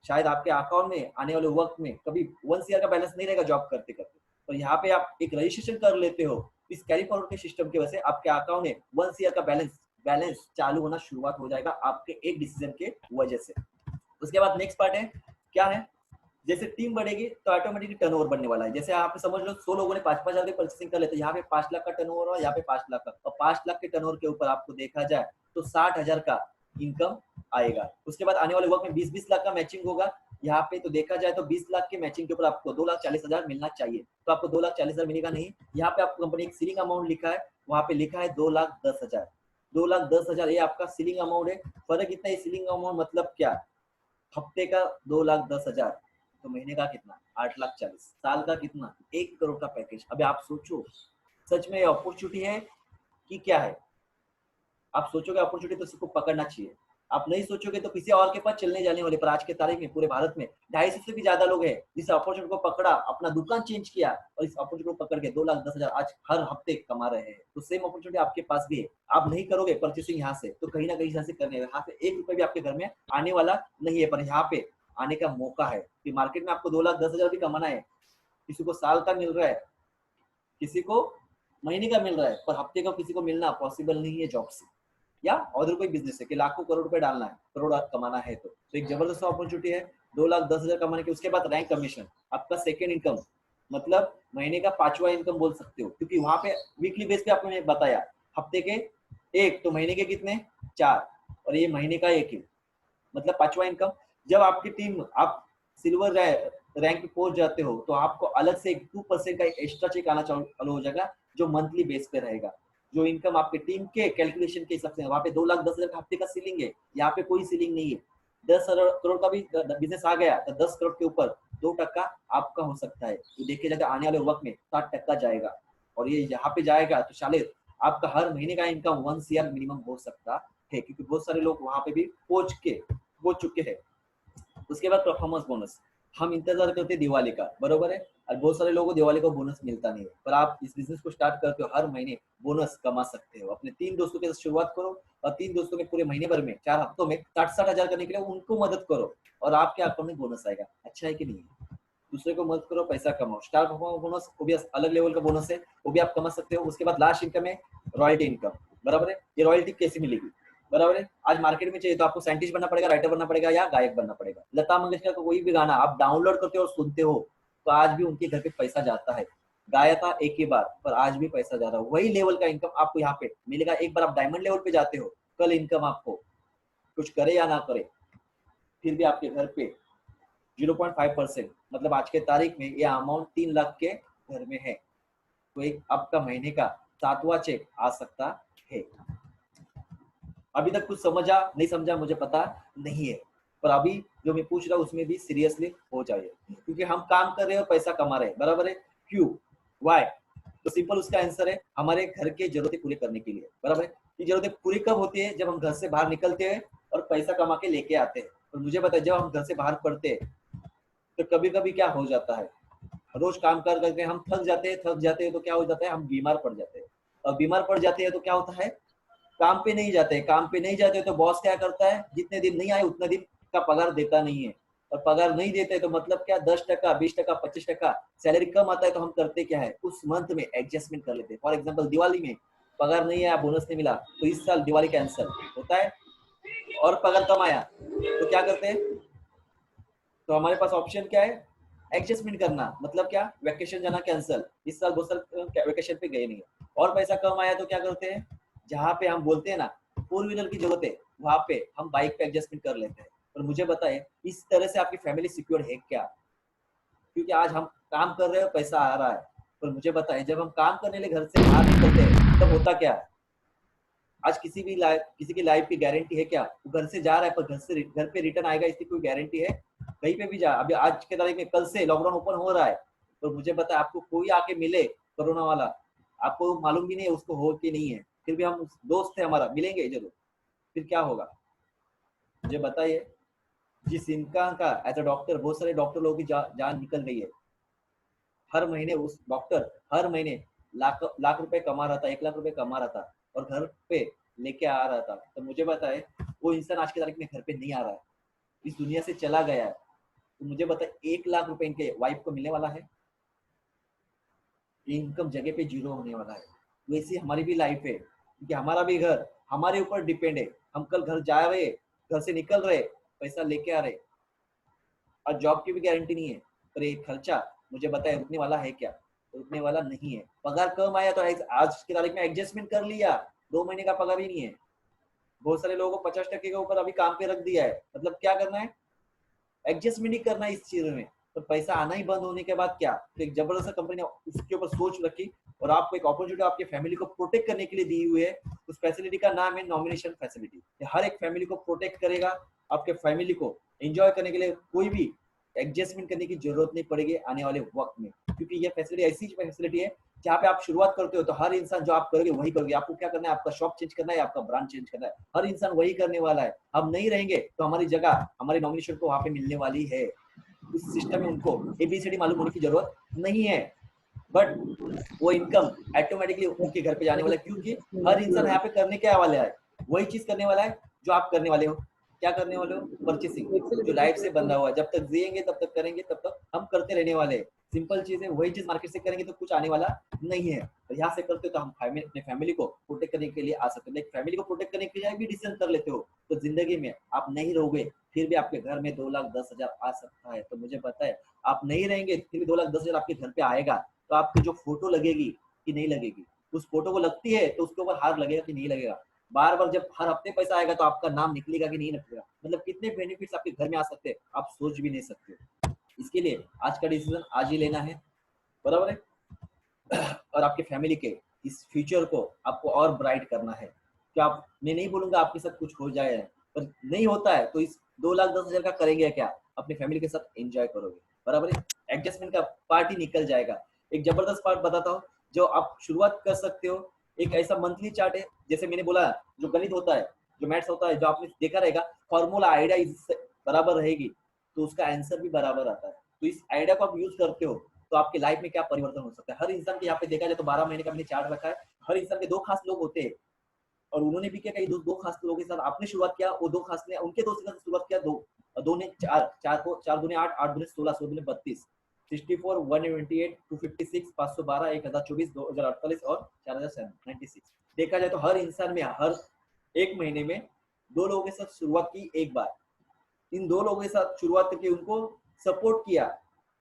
शायद आपके अकाउंट में आने वाले वक्त में कभी 1 CR का बैलेंस नहीं रहेगा जॉब करते करते, और यहाँ पे आप एक रजिस्ट्रेशन कर लेते हो। इस कैरी फॉरवर्ड के सिस्टम की वजह से आपके अकाउंट में 1 CR का बैलेंस चालू होना शुरुआत हो जाएगा आपके एक डिसीजन के वजह से। उसके बाद नेक्स्ट पार्ट है, क्या है? जैसे टीम बढ़ेगी तो ऑटोमेटिकली टर्नओवर बढ़ने वाला है। जैसे आप समझ लो 100 लोगों ने 5-5 हजार की परचेसिंग कर लेते, यहाँ पे 5 लाख का टर्नओवर और यहाँ पे 5 लाख का, और 5 लाख के टर्नओवर के ऊपर आपको देखा जाए तो 60,000 का इनकम आएगा। उसके बाद आने वाले वक्त में 20-20 लाख का मैचिंग होगा यहाँ पे, तो देखा जाए तो 20 लाख के मैचिंग के ऊपर आपको 2,40,000 मिलना चाहिए। तो आपको 2,40,000 मिलेगा नहीं, यहाँ पे आपको कंपनी एक सीलिंग अमाउंट लिखा है, वहाँ पे लिखा है 2,10,000। 2,10,000 ये आपका सीलिंग अमाउंट है। फर्क इतना है, सीलिंग अमाउंट मतलब क्या? हफ्ते का 2,10,000, तो महीने का कितना? 8,40,000। साल का कितना? 1 करोड़ का पैकेज। अभी आप सोचो, सच में ये अपॉर्चुनिटी है कि क्या है? आप सोचोगे अपॉर्चुनिटी तो सबको पकड़ना चाहिए। आप नहीं सोचोगे तो किसी और के पास चलने जाने वाले। पर आज के तारीख में पूरे भारत में 250 से भी ज्यादा लोग हैं जिस अपॉर्चुनिटी को पकड़ा, अपना दुकान चेंज किया और इस अपॉर्चुनिटी को पकड़ के 2,10,000 आज हर हफ्ते कमा रहे हैं। तो सेम अपॉर्चुनिटी आपके पास भी है। आप नहीं करोगे परचेसिंग यहाँ से तो कहीं ना कहीं यहाँ से करने, यहाँ से 1 रुपए भी आपके घर में आने वाला नहीं है, पर यहाँ पे आने का मौका है कि मार्केट में आपको 2,10,000 भी कमाना है। किसी को साल का मिल रहा है, किसी को महीने का मिल रहा है, पर हफ्ते का किसी को मिलना पॉसिबल नहीं है जॉब से, या और कोई बिजनेस है कि लाखों करोड़ रुपए डालना है, करोड़ कमाना है। तो एक जबरदस्त अपॉर्चुनिटी है 2,10,000 कमाने के। उसके बाद रैंक कमीशन, आपका सेकेंड इनकम, मतलब महीने का 5वां इनकम बोल सकते हो, क्योंकि वहां पे वीकली बेस पे आपने बताया हफ्ते के 1 तो महीने के कितने? 4, और ये महीने का 1 ही, मतलब 5वां इनकम। जब आपकी टीम आप सिल्वर रैंक पे पहुंच जाते हो तो आपको अलग से 2% का एक्स्ट्रा चेक आना चालू हो जाएगा, जो मंथली बेस पे रहेगा। जो इनकम आपके टीम के कैलकुलेशन के हिसाब से, वहाँ पे 2,10,000 का हफ्ते का सीलिंग है, यहाँ पे कोई सीलिंग नहीं है। 10 करोड़ का भी बिजनेस आ गया तो 10 करोड़ के ऊपर 2% आपका हो सकता है। तो देखिए जाकर आने वाले वक्त में 60% जाएगा, और ये यहाँ पे जाएगा तो शायद आपका हर महीने का इनकम 1 CR मिनिमम हो सकता है, क्योंकि बहुत सारे लोग वहाँ पे भी पहुंच चुके हैं। उसके बाद परफॉर्मेंस बोनस, हम इंतजार करते हैं दिवाली का, बरोबर है, और बहुत सारे लोगों को दिवाली को बोनस मिलता नहीं है, पर आप इस बिजनेस को स्टार्ट करते हो हर महीने बोनस कमा सकते हो। अपने 3 दोस्तों के साथ शुरुआत करो और 3 दोस्तों में पूरे महीने भर में 4 हफ्तों में 60-60 हजार करने के लिए उनको मदद करो, और आपके अकाउंट में बोनस आएगा। अच्छा है कि नहीं? दूसरे को मदद करो, पैसा कमाओ। स्टार परफॉर्मर बोनस, वो भी अलग लेवल का बोनस है, वो भी आप कमा सकते हो। उसके बाद लास्ट इनकम है रॉयल्टी इनकम, बराबर है। ये रॉयल्टी कैसे मिलेगी? बराबर है, आज मार्केट में चाहिए तो आपको साइंटिस्ट बनना पड़ेगा, राइटर बनना पड़ेगा, या गायक बनना पड़ेगा। लता मंगेशकर का कोई भी गाना आप डाउनलोड करते हो और सुनते हो तो आज भी उनके घर पे पैसा जाता है। गाया था एक ही बार, पर आज भी पैसा जा रहा है। वही लेवल का इनकम आपको यहाँ पे मिलेगा। एक बार आप डायमंड लेवल पे जाते हो, कल इनकम आपको कुछ करे या ना करे फिर भी आपके घर पे 0.5%, मतलब आज के तारीख में ये अमाउंट 3 लाख के घर में है। तो एक आपका महीने का 7वां चेक आ सकता है। अभी तक कुछ समझा नहीं समझा मुझे पता नहीं है, पर अभी जो मैं पूछ रहा हूँ उसमें भी सीरियसली हो जाइए, क्योंकि हम काम कर रहे हैं और पैसा कमा रहे हैं, बराबर है। क्यों? वाई? तो सिंपल उसका आंसर है हमारे घर के जरूरतें पूरी करने के लिए, बराबर है। ये जरूरतें पूरी कब होती है? जब हम घर से बाहर निकलते हैं और पैसा कमा के लेके आते हैं। और मुझे पता है जब हम घर से बाहर पड़ते हैं तो कभी कभी क्या हो जाता है, रोज काम कर करके हम थक जाते हैं तो क्या हो जाता है, हम बीमार पड़ जाते हैं। और बीमार पड़ जाते हैं तो क्या होता है, काम पे नहीं जाते तो बॉस क्या करता है, जितने दिन नहीं आए उतने दिन का पगार देता नहीं है। और पगार नहीं देते तो मतलब क्या, 10%, 20%, 25% सैलरी कम आता है तो हम करते क्या है, उस मंथ में एडजस्टमेंट कर लेते हैं। फॉर एग्जाम्पल दिवाली में पगार नहीं आया, बोनस नहीं मिला, तो इस साल दिवाली कैंसिल होता है। और पगार कम आया तो क्या करते हैं, तो हमारे पास ऑप्शन क्या है, एडजस्टमेंट करना। मतलब क्या, वैकेशन जाना कैंसिल, इस साल बहुत साल वैकेशन पे गए नहीं है। और पैसा कम आया तो क्या करते हैं, जहाँ पे हम बोलते हैं ना 4 व्हीलर की जरूरत है, वहां पे हम बाइक पे एडजस्टमेंट कर लेते हैं। और मुझे बताए इस तरह से आपकी फैमिली सिक्योर है क्या? क्योंकि आज हम काम कर रहे हैं, पैसा आ रहा है, पर मुझे बताए जब हम काम करने के लिए घर से बाहर निकलते हैं तब होता क्या है, आज किसी की लाइफ की गारंटी है क्या? वो घर से जा रहा है पर घर पे रिटर्न आएगा इसकी कोई गारंटी है? कहीं पे भी जा, अभी आज के तारीख में कल से लॉकडाउन ओपन हो रहा है, तो मुझे पता है आपको कोई आके मिले कोरोना वाला, आपको मालूम भी नहीं है उसको हो कि नहीं है, फिर भी हम दोस्त है हमारा, मिलेंगे जरूर, फिर क्या होगा मुझे बताइए। जिस इनका का एज अ डॉक्टर, बहुत सारे डॉक्टर लोगों की जान निकल गई है। हर महीने उस डॉक्टर हर महीने लाख लाख रुपए कमा रहा था, 1 लाख रुपए कमा रहा था और घर पे लेके आ रहा था। तो मुझे बताए वो इंसान आज की तारीख में घर पे नहीं आ रहा है, इस दुनिया से चला गया है। तो मुझे बताए 1 लाख रुपए इनके वाइफ को मिलने वाला है, इनकम जगह पे जीरो होने वाला है। वैसी हमारी भी लाइफ है, क्योंकि हमारा भी घर हमारे ऊपर डिपेंड है। हम कल घर जा रहे, घर से निकल रहे, पैसा लेके आ रहे, और जॉब की भी गारंटी नहीं है। पर ये खर्चा मुझे बताए रुकने वाला है क्या? रुकने वाला नहीं है। पगार कम आया तो आज की तारीख में एडजस्टमेंट कर लिया, 2 महीने का पगार ही नहीं है। बहुत सारे लोगों को 50% के ऊपर अभी काम पे रख दिया है। मतलब क्या करना है? एडजस्टमेंट ही करना है इस चीज में। तो पैसा आना ही बंद होने के बाद क्या? तो एक जबरदस्त कंपनी ने उसके ऊपर सोच रखी और आपको एक अपॉर्चुनिटी आपके फैमिली को प्रोटेक्ट करने के लिए दी हुई है। उस फैसिलिटी का नाम है नॉमिनेशन फैसिलिटी। हर एक फैमिली को प्रोटेक्ट करेगा, आपके फैमिली को एंजॉय करने के लिए कोई भी एडजस्टमेंट करने की जरूरत नहीं पड़ेगी आने वाले वक्त में। क्योंकि ये फैसिलिटी ऐसी फैसिलिटी है जहाँ पे आप शुरुआत करते हो तो हर इंसान जो आप करोगे वही करोगे। आपको क्या करना है? आपका शॉप चेंज करना है, आपका ब्रांच चेंज करना है, हर इंसान वही करने वाला है। हम नहीं रहेंगे तो हमारी जगह हमारी नॉमिनेशन को वहां पे मिलने वाली है। उस सिस्टम में उनको एबीसीडी मालूम होने की जरूरत नहीं है, बट वो इनकम ऑटोमेटिकली उनके घर पे जाने वाला है। क्योंकि हर इंसान यहाँ पे करने क्या वाला है? वही चीज करने वाला है जो आप करने वाले हो। क्या करने वाले हो? परचेसिंग, जो लाइफ से बंधा हुआ है। जब तक जिएंगे तब तक करेंगे, तब तक हम करते रहने वाले हैं। सिंपल चीज है, वही चीज मार्केट से करेंगे तो कुछ आने वाला नहीं है। तो यहाँ से करते हो तो हम अपने फैमिली को प्रोटेक्ट करने के लिए आ सकते हैं। फैमिली को प्रोटेक्ट करने के लिए भी डिसीजन कर लेते हो तो जिंदगी में आप नहीं रहोगे, फिर भी आपके घर में 2,10,000 आ सकता है। तो मुझे पता है आप नहीं रहेंगे फिर भी 2,10,000 आपके घर पे आएगा। तो आपकी जो फोटो लगेगी कि नहीं लगेगी? उस फोटो को लगती है तो उसके ऊपर हार लगेगा कि नहीं लगेगा? बार बार जब हर हफ्ते पैसा आएगा तो आपका नाम निकलेगा कि नहीं निकलेगा? मतलब कितने बेनिफिट्स आपके घर में आ सकते हैं, आप सोच भी नहीं सकते। इसके लिए आज का डिसीजन आज ही लेना है, बराबर है। और आपके फैमिली के इस फ्यूचर को आपको और ब्राइट करना है। क्या आप, मैं नहीं बोलूंगा आपके साथ कुछ हो जाए, पर नहीं होता है तो इस 2,10,000 का करेंगे क्या? अपने फैमिली के साथ एंजॉय करोगे, बराबर है। एडजस्टमेंट का पार्ट ही निकल जाएगा। एक जबरदस्त पार्ट बताता हूँ जो आप शुरुआत कर सकते हो। एक ऐसा मंथली चार्ट है, जैसे मैंने बोला जो गणित होता है, जो मैथ्स होता है, जो आपने देखा रहेगा, फॉर्मूला आइडिया इससे बराबर रहेगी तो उसका आंसर भी बराबर आता है। तो इस आइडिया को आप यूज करते हो तो आपके लाइफ में क्या परिवर्तन हो सकता है। हर इंसान के यहाँ पे देखा जाए तो 12 महीने का मैंने चार्ट रखा है। हर इंसान के 2 खास लोग होते हैं और उन्होंने भी क्या कई दो खास लोगों के साथ आपने शुरुआत किया, वो 2 खास ने उनके दोस्त के साथ शुरुआत किया, दो ने 4 दूने 8, 8 दूने 16, 16 दूने 32, 64, 128, 256, 512, 1024, 2048 और 4096। देखा जाए तो हर इंसान में हर एक महीने में 2 लोगों के साथ शुरुआत की एक बार। इन 2 लोगों के साथ शुरुआत करके उनको सपोर्ट किया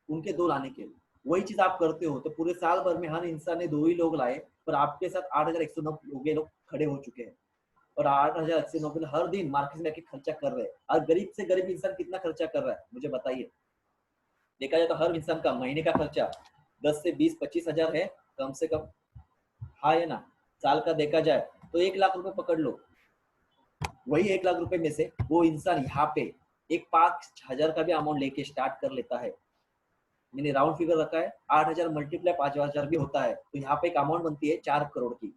उनके 2 लाने के लिए। वही चीज आप करते हो तो पूरे साल भर में हर इंसान ने 2 ही लोग लाए, पर आपके साथ 8,109 लोग खड़े हो चुके हैं। और 8,109 हर दिन मार्केट में आके खर्चा कर रहे हैं। और गरीब से गरीब इंसान कितना खर्चा कर रहा है मुझे बताइए। देखा जाए तो हर इंसान का महीने का खर्चा 10 से 20-25 हजार है कम से कम, हाँ है ना। साल का देखा जाए तो 1 लाख रुपए पकड़ लो। वही 1 लाख रुपए में से वो इंसान यहाँ पे एक 5,000 का भी अमाउंट लेके स्टार्ट कर लेता है। मैंने राउंड फिगर रखा है, 8,000 मल्टीप्लाई 5,000 भी होता है तो यहाँ पे एक अमाउंट बनती है 4 करोड़ की।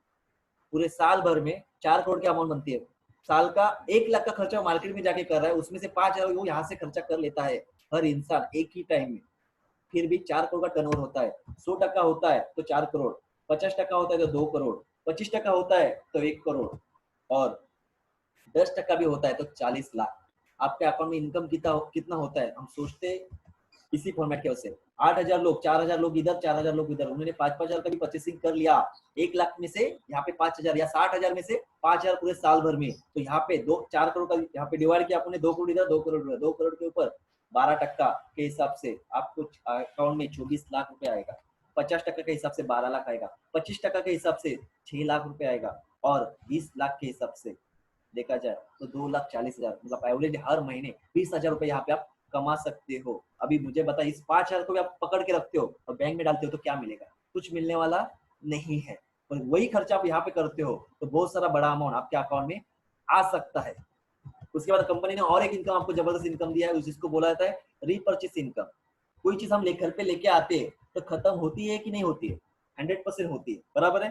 पूरे साल भर में 4 करोड़ की अमाउंट बनती है। साल का 1 लाख का खर्चा मार्केट में जाके कर रहा है, उसमें से 5,000 वो यहाँ से खर्चा कर लेता है हर इंसान एक ही टाइम में। फिर भी 4 करोड़ का टर्नओवर होता है। 100% होता है तो 4 करोड़, 50% होता है तो 2 करोड़, 25% होता है तो 1 करोड़ और 10% भी होता है तो 40 लाख। आपके अकाउंट में इनकम कितना होता है हम सोचते इसी फॉर्मेट के वजह से। 8,000 लोग, 4,000 लोग इधर, 4,000 लोग इधर, उन्होंने 5,000 का भी परचेसिंग कर लिया। 1 लाख में से यहाँ पे 5,000 या 60,000 में से 5,000 पूरे साल भर में, तो यहाँ पे 4 करोड़ का यहाँ पे डिवाइड किया आपने, 2 करोड़ इधर, 2 करोड़ इधर, 2 करोड़ के ऊपर 12% के हिसाब से आपको अकाउंट में 24 लाख रुपए आएगा। 50% के हिसाब से 12 लाख आएगा, 25% के हिसाब से 6 लाख रुपए आएगा और 20 लाख के हिसाब से देखा जाए तो 2,40,000, मतलब एवरेज हर महीने 20,000 रुपए यहाँ पे आप कमा सकते हो। अभी मुझे बता, इस 5,000 को भी आप पकड़ के रखते हो और बैंक में डालते हो तो क्या मिलेगा? कुछ मिलने वाला नहीं है। और वही खर्चा आप यहाँ पे करते हो तो बहुत सारा बड़ा अमाउंट आपके अकाउंट में आ सकता है। उसके बाद कंपनी ने और एक इनकम आपको जबरदस्त इनकम दिया है, जिसको बोला जाता है रीपर्चेस इनकम। कोई चीज हम घर पे लेके आते हैं तो खत्म होती है कि नहीं होती है? 100% होती है, बराबर है,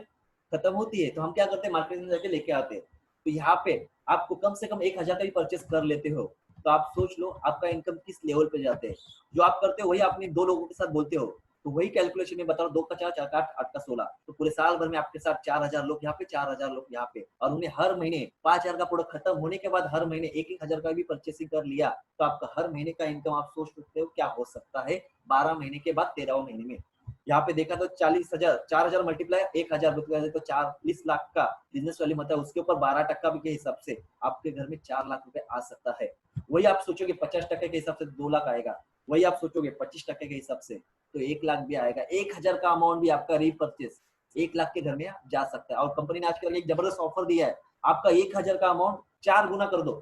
खत्म होती है। तो हम क्या करते हैं, मार्केट में जाके लेके आते हैं। तो यहाँ पे आपको कम से कम 1000 का भी परचेस कर लेते हो तो आप सोच लो आपका इनकम किस लेवल पे जाते हैं। जो आप करते हो वही अपने 2 लोगों के साथ बोलते हो, तो वही कैलकुलेशन में बता रहा हूँ, 2 का 4, 4 का 8, 8 का 16, तो पूरे साल भर में आपके साथ 4000 लोग यहाँ पे, 4000 लोग यहाँ पे, और उन्हें हर महीने 5000 का प्रोडक्ट खत्म होने के बाद हर महीने 1-1000 का भी परचेसिंग कर लिया तो आपका हर महीने का इनकम आप सोच सकते हो क्या हो सकता है 12 महीने के बाद 13वें महीने में। यहाँ पे देखा तो 40,000, 4000 मल्टीप्लाई 1000 रुपए तो 40 लाख का बिजनेस वैल्यू मतलब उसके ऊपर 12% के हिसाब से आपके घर में 4 लाख रुपए आ सकता है। वही आप सोचोगे 50% के हिसाब से 2 लाख आएगा, वही आप सोचोगे 25% के हिसाब से तो 1 लाख भी आएगा। 1000 का अमाउंट भी आपका रीपरचेस 1 लाख के घर में जा सकता है। और कंपनी ने आजकल एक जबरदस्त ऑफर दिया है, आपका 1000 का अमाउंट 4 गुना कर दो,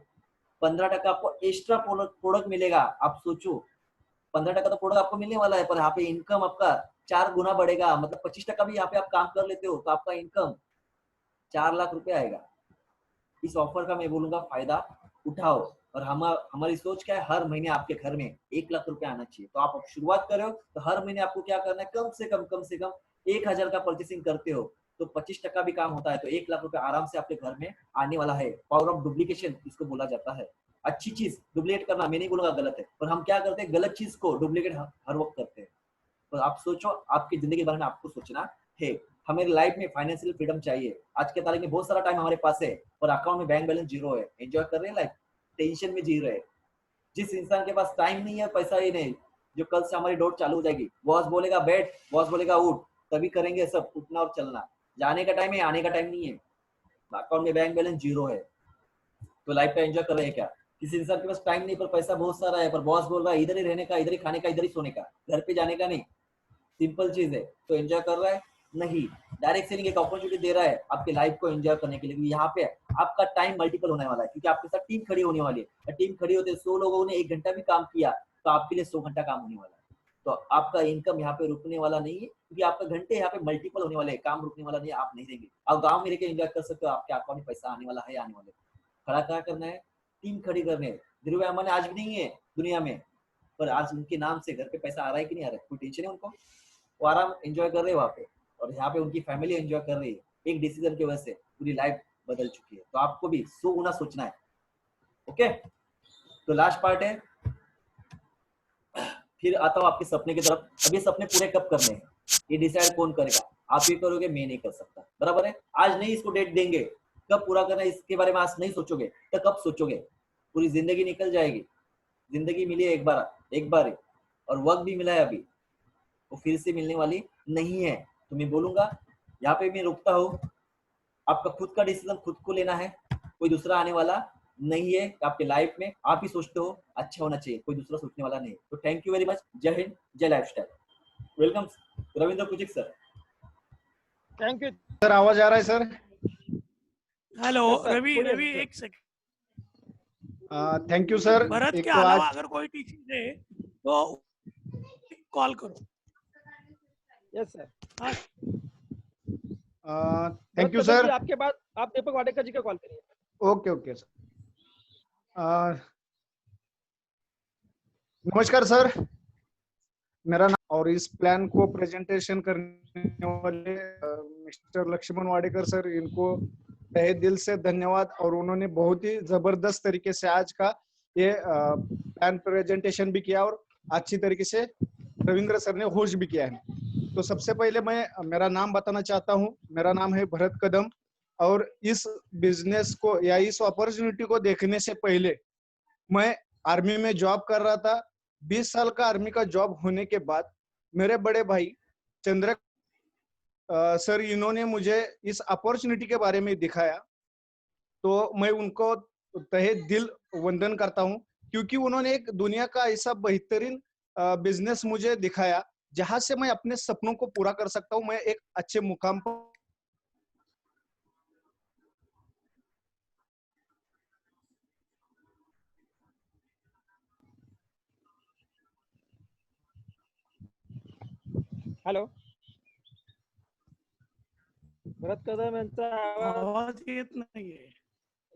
15% आपको एक्स्ट्रा प्रोडक्ट मिलेगा। आप सोचो 15% तो प्रोडक्ट आपको मिलने वाला है, पर यहाँ पे इनकम आपका 4 गुना बढ़ेगा, मतलब 25% भी यहाँ पे आप काम कर लेते हो तो आपका इनकम 4 लाख रुपए आएगा। इस ऑफर का मैं बोलूंगा फायदा उठाओ। और हमारी सोच क्या है, हर महीने आपके घर में 1 लाख रुपए आना चाहिए। तो आप शुरुआत कर रहे हो तो हर महीने आपको क्या करना है, कम से कम 1000 का परचेसिंग करते हो तो 25% भी काम होता है तो 1 लाख रुपए आराम से आपके घर में आने वाला है। पावर ऑफ डुप्लीकेशन इसको बोला जाता है। अच्छी चीज डुप्लीकेट करना मैं नहीं बोलूंगा गलत है, पर हम क्या करते हैं, गलत चीज को डुप्लीकेट हर वक्त करते हैं। तो आप सोचो, आपकी जिंदगी के बारे में आपको सोचना है। हमें लाइफ में फाइनेंशियल फ्रीडम चाहिए। आज के तारीख में बहुत सारा टाइम हमारे पास है और अकाउंट में बैंक बैलेंस 0 है, एंजॉय कर रहे हैं लाइफ, टेंशन में जी रहे हैं। जिस इंसान के पास टाइम नहीं है, पैसा ही नहीं, जो कल से हमारी दौड़ चालू हो जाएगी, बॉस बोलेगा बैठ, बॉस बोलेगा उठ, तभी करेंगे सब, उठना और चलना। जाने का टाइम है, आने का टाइम नहीं है। अकाउंट में बैंक बैलेंस 0 है तो लाइफ का एंजॉय कर रहे हैं क्या? किसी इंसान के पास टाइम नहीं पर पैसा बहुत सारा है, पर बॉस बोल रहा है इधर ही रहने का, इधर ही खाने का, इधर ही सोने का, घर पे जाने का नहीं। सिंपल चीज है, तो एंजॉय कर रहा है नहीं। डायरेक्ट सेलिंग एक अपॉर्चुनिटी दे रहा है आपकी लाइफ को एंजॉय करने के लिए। यहाँ पे आपका टाइम मल्टीपल होने वाला है क्योंकि आपके साथ टीम खड़ी होने वाली है। टीम खड़ी होते 100 लोगों ने 1 घंटा भी काम किया तो आपके लिए 100 घंटा काम होने वाला है। तो आपका इनकम यहाँ पे रुकने वाला नहीं है क्योंकि आपका घंटे यहाँ पे मल्टीपल होने वाले हैं, काम रुकने वाला नहीं है, आप नहीं देंगे। आप गाँव में रहकर एंजॉय कर सकते हो, आपके अकाउंट में पैसा आने वाला है, आने वाले। खड़ा क्या करना है, टीम खड़ी करने है। धीरू भाई अंबानी आज भी नहीं है दुनिया में, पर आज उनके नाम से घर पे पैसा आ रहा है कि नहीं आ रहा है, कोई टेंशन है उनको, वो आराम एंजॉय कर रहे हैं वहाँ पे। और यहाँ पे उनकी फैमिली एंजॉय कर रही है। एक डिसीजन की वजह से पूरी लाइफ बदल चुकी है। तो आपको भी 100 गुना सोचना है। ओके, तो लास्ट पार्ट है, फिर आता हूँ आपके सपने की तरफ। अब ये सपने पूरे कब करने हैं ये डिसाइड कौन करेगा, आप ही करोगे, मैं नहीं कर सकता, बराबर है। आज नहीं इसको डेट देंगे, कब पूरा करना है इसके बारे में आज नहीं सोचोगे तो कब सोचोगे? पूरी जिंदगी निकल जाएगी। जिंदगी मिली है एक बार ही, और वक्त भी मिला है अभी, वो फिर से मिलने वाली नहीं है। तो मैं बोलूंगा यहाँ पे मैं रुकता हूँ। आपका खुद का डिसीजन खुद को लेना है, कोई दूसरा आने वाला नहीं है आपके लाइफ में। आप ही सोचते हो अच्छा होना चाहिए, कोई दूसरा सोचने वाला नहीं। तो थैंक यू वेरी मच। जय हिंद, जय Lifestyle. Welcome Ravindra Kuchik sir. Thank you sir, आवाज आ रहा है sir? Hello Yes, sir. Ravi, बोलिए, रवि sir. एक second. Thank you sir. Bharat एक के तो अलावा आज अगर कोई टीचिंग दे तो कॉल करो। Yes sir. हाँ, थैंक यू कदम सर। जी, आपके बाद आप दीपक वाडेकर जी का कॉल करिए। Okay okay sir. नमस्कार सर, मेरा नाम और इस प्लान को प्रेजेंटेशन करने वाले मिस्टर लक्ष्मण वाडेकर सर, इनको तहे दिल से धन्यवाद। और उन्होंने बहुत ही जबरदस्त तरीके से आज का ये प्लान प्रेजेंटेशन भी किया और अच्छी तरीके से रविंद्र सर ने होस्ट भी किया है। तो सबसे पहले मैं मेरा नाम बताना चाहता हूँ। मेरा नाम है भरत कदम और इस बिजनेस को या इस अपॉर्चुनिटी को देखने से पहले मैं आर्मी में जॉब कर रहा था। 20 साल का आर्मी का जॉब होने के बाद मेरे बड़े भाई चंद्र सर, इन्होंने मुझे इस अपॉर्चुनिटी के बारे में दिखाया तो मैं उनको तहे दिल वंदन करता हूं क्योंकि उन्होंने एक दुनिया का ऐसा बेहतरीन बिजनेस मुझे दिखाया जहां से मैं अपने सपनों को पूरा कर सकता हूं। मैं एक अच्छे मुकाम पर हेलो भरत कदम यांचा आवाज आवाज येत नाहीये.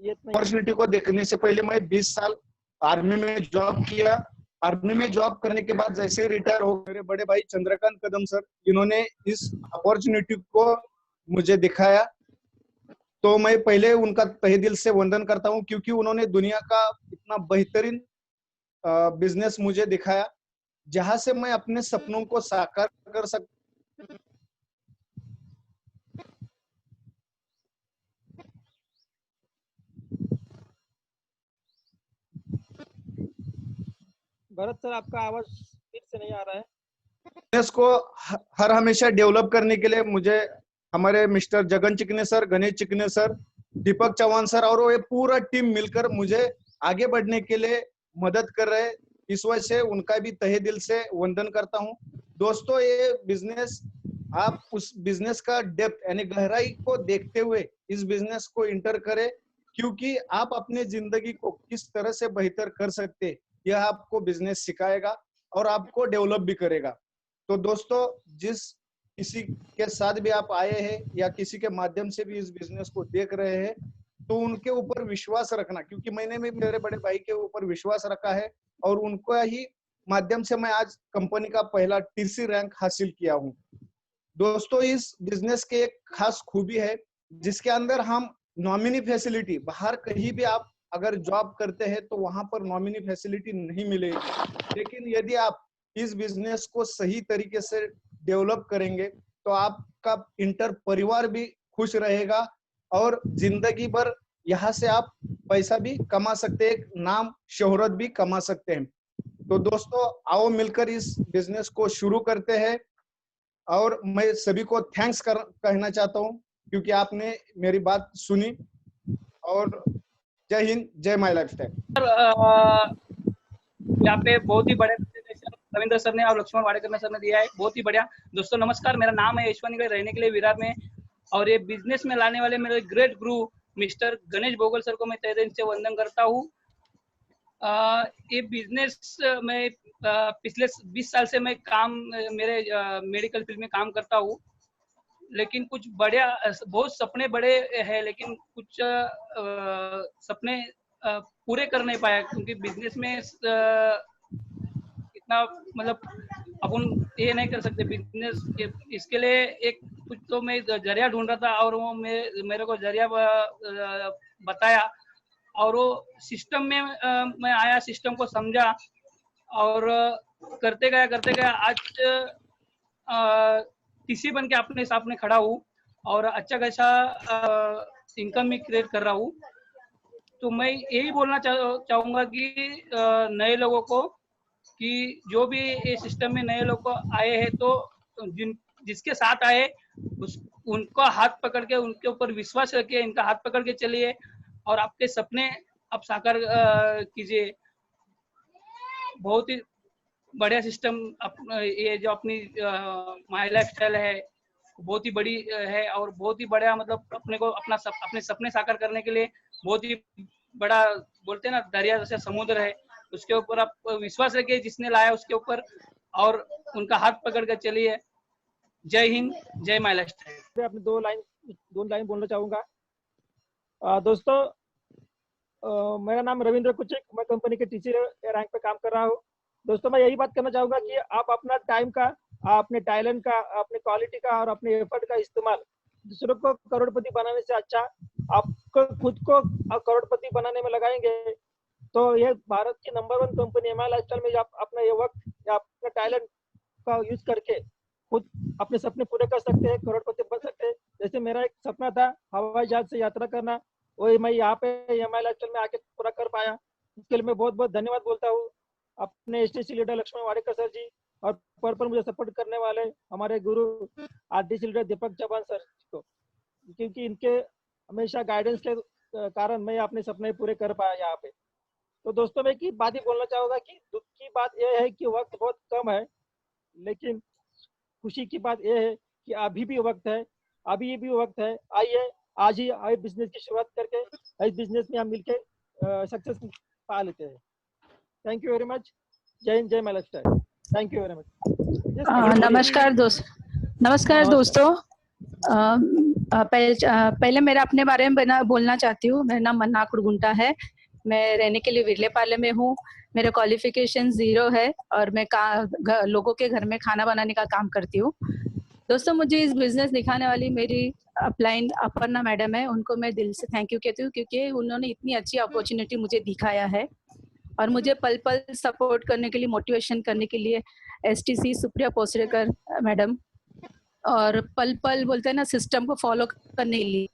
येत नाही. अपॉर्चुनिटी को देखने से पहले मैं 20 साल आर्मी में जॉब किया। आर्मी में जॉब करने के बाद जैसे रिटायर हो मेरे बड़े भाई चंद्रकांत कदम सर, इन्होंने इस अपॉर्चुनिटी को मुझे दिखाया, तो मैं पहले उनका तहे दिल से वंदन करता हूं, क्योंकि उन्होंने दुनिया का इतना बेहतरीन बिजनेस मुझे दिखाया, जहां से मैं अपने सपनों को साकार कर सकता। भरत सर, आपका आवाज फिर से नहीं आ रहा है। बिजनेस को हर हमेशा डेवलप करने के लिए मुझे हमारे मिस्टर जगन चिकने सर, गणेश चिकने सर, दीपक चौहान सर और ये पूरा टीम मिलकर मुझे आगे बढ़ने के लिए मदद कर रहे हैं। इस वजह से उनका भी तहे दिल से वंदन करता हूं। दोस्तों, ये बिजनेस, आप उस बिजनेस का डेप्थ यानी गहराई को देखते हुए इस बिजनेस को इंटर करें, क्योंकि आप अपने जिंदगी को किस तरह से बेहतर कर सकते यह आपको बिजनेस सिखाएगा और आपको डेवलप भी करेगा। तो दोस्तों, जिस किसी के साथ भी आप आए हैं या किसी के माध्यम से भी इस बिजनेस को देख रहे हैं, तो उनके ऊपर विश्वास रखना, क्योंकि मैंने भी मेरे बड़े भाई के ऊपर विश्वास रखा है और उनका ही माध्यम से मैं आज कंपनी का पहला टीसी रैंक हासिल किया हूं। दोस्तों, इस बिजनेस के एक खास खूबी है जिसके अंदर हम नॉमिनी फैसिलिटी, बाहर कहीं भी आप अगर जॉब करते हैं तो वहां पर नॉमिनी फैसिलिटी नहीं मिलेगी, लेकिन यदि आप इस बिजनेस को सही तरीके से डेवलप करेंगे तो आपका इंटर परिवार भी खुश रहेगा और जिंदगी भर यहाँ से आप पैसा भी कमा सकते हैं, नाम शोहरत भी कमा सकते हैं। तो दोस्तों, आओ मिलकर इस बिजनेस को शुरू करते हैं और मैं सभी को थैंक्स कहना चाहता हूँ क्योंकि आपने मेरी बात सुनी। और जय हिंद, जय माय लाइफस्टाइल। यहाँ पे बहुत ही बड़े रविंद्र सर ने और लक्ष्मण वाडेकर सर ने दिया है, बहुत ही बढ़िया। दोस्तों नमस्कार, मेरा नाम है यशवंत निगड़े, रहने के लिए विरार में, और ये बिजनेस में लाने वाले मेरे ग्रेट गुरु मिस्टर गणेश भोगल सर को मैं तहे दिल से वंदन करता हूँ। ये बिजनेस में पिछले 20 साल से मैं मेरे मेडिकल फील्ड में काम करता हूँ, लेकिन कुछ बहुत सपने बड़े हैं, लेकिन कुछ सपने पूरे कर नहीं पाया, क्योंकि बिजनेस में इतना मतलब अपन ये नहीं कर सकते बिजनेस। इसके लिए एक कुछ तो मैं जरिया ढूंढ रहा था और वो मेरे को जरिया बताया, और वो सिस्टम में मैं आया, सिस्टम को समझा और करते गया आज टीसी बन के अपने सामने खड़ा हूँ और अच्छा खासा इनकम भी क्रिएट कर रहा हूँ। तो मैं यही बोलना चाहूंगा कि नए लोगों को कि जो भी ये सिस्टम में नए लोग आए हैं तो जिसके साथ आए उनको हाथ पकड़ के, उनके ऊपर विश्वास रखिए, इनका हाथ पकड़ के चलिए और आपके सपने आप साकार कीजिए। बहुत ही बढ़िया सिस्टम ये जो अपनी माय लाइफस्टाइल है बहुत ही बड़ी है और बहुत ही बढ़िया, मतलब अपने को अपने सपने साकार करने के लिए बहुत ही बड़ा, बोलते हैं ना दरिया जैसे समुद्र है, उसके ऊपर आप विश्वास रखिए जिसने लाया उसके ऊपर और उनका हाथ पकड़ कर चलिए। जय हिंद, जय माय लाइफस्टाइल। अपने दो लाइन बोलना चाहूंगा। दोस्तों, मेरा नाम रविंद्र कुचिक, मैं कंपनी के टीसी रैंक पे काम कर रहा हूँ। दोस्तों, मैं यही बात करना चाहूंगा कि आप अपना टाइम का, अपने टैलेंट का, अपने क्वालिटी का और अपने एफर्ट का इस्तेमाल दूसरों को करोड़पति बनाने से अच्छा आपको खुद को करोड़पति बनाने में लगाएंगे तो ये भारत की नंबर 1 कंपनी माय लाइफस्टाइल में आप अपना ये वक्त या अपना टैलेंट का यूज करके खुद अपने सपने पूरे कर सकते हैं, करोड़पति बन सकते हैं। जैसे मेरा एक सपना था हवाई जहाज से यात्रा करना, वही मैं यहाँ पे माय लाइफस्टाइल में आके पूरा कर पाया। इसके लिए मैं बहुत बहुत धन्यवाद बोलता हूँ अपने STC leader Laxman Wadekar sir ji और पर मुझे सपोर्ट करने वाले हमारे गुरु RDC leader Deepak Chauhan sir को, क्योंकि इनके हमेशा गाइडेंस के कारण मैं अपने सपने पूरे कर पाया यहाँ पे। तो दोस्तों, मैं एक बात ही बोलना चाहूंगा कि दुख की बात यह है कि वक्त बहुत कम है, लेकिन खुशी की बात यह है कि अभी भी वक्त है। आइए आज ही आइए बिजनेस की शुरुआत करके इस बिजनेस में हम मिलके सक्सेस पा लेते हैं। Thank you very much. जय हिंद, जय my lifestyle. Thank you very much. नमस्कार दोस्तों, पहले मेरा अपने बारे में बोलना चाहती हूँ। मेरा नाम मन्ना कुरगुंटा है। मैं रहने के लिए विरलेपाले में हूँ। मेरा क्वालिफिकेशन 0 है और मैं लोगों के घर में खाना बनाने का काम करती हूँ। दोस्तों, मुझे इस बिजनेस दिखाने वाली मेरी अपलाइन अपर्णा मैडम है, उनको मैं दिल से थैंक यू कहती हूँ, क्योंकि उन्होंने इतनी अच्छी अपॉर्चुनिटी मुझे दिखाया है और मुझे पल पल सपोर्ट करने के लिए, मोटिवेशन करने के लिए STC सुप्रिया पोसरेकर मैडम, और पल पल बोलते हैं ना, सिस्टम को फॉलो करने के लिए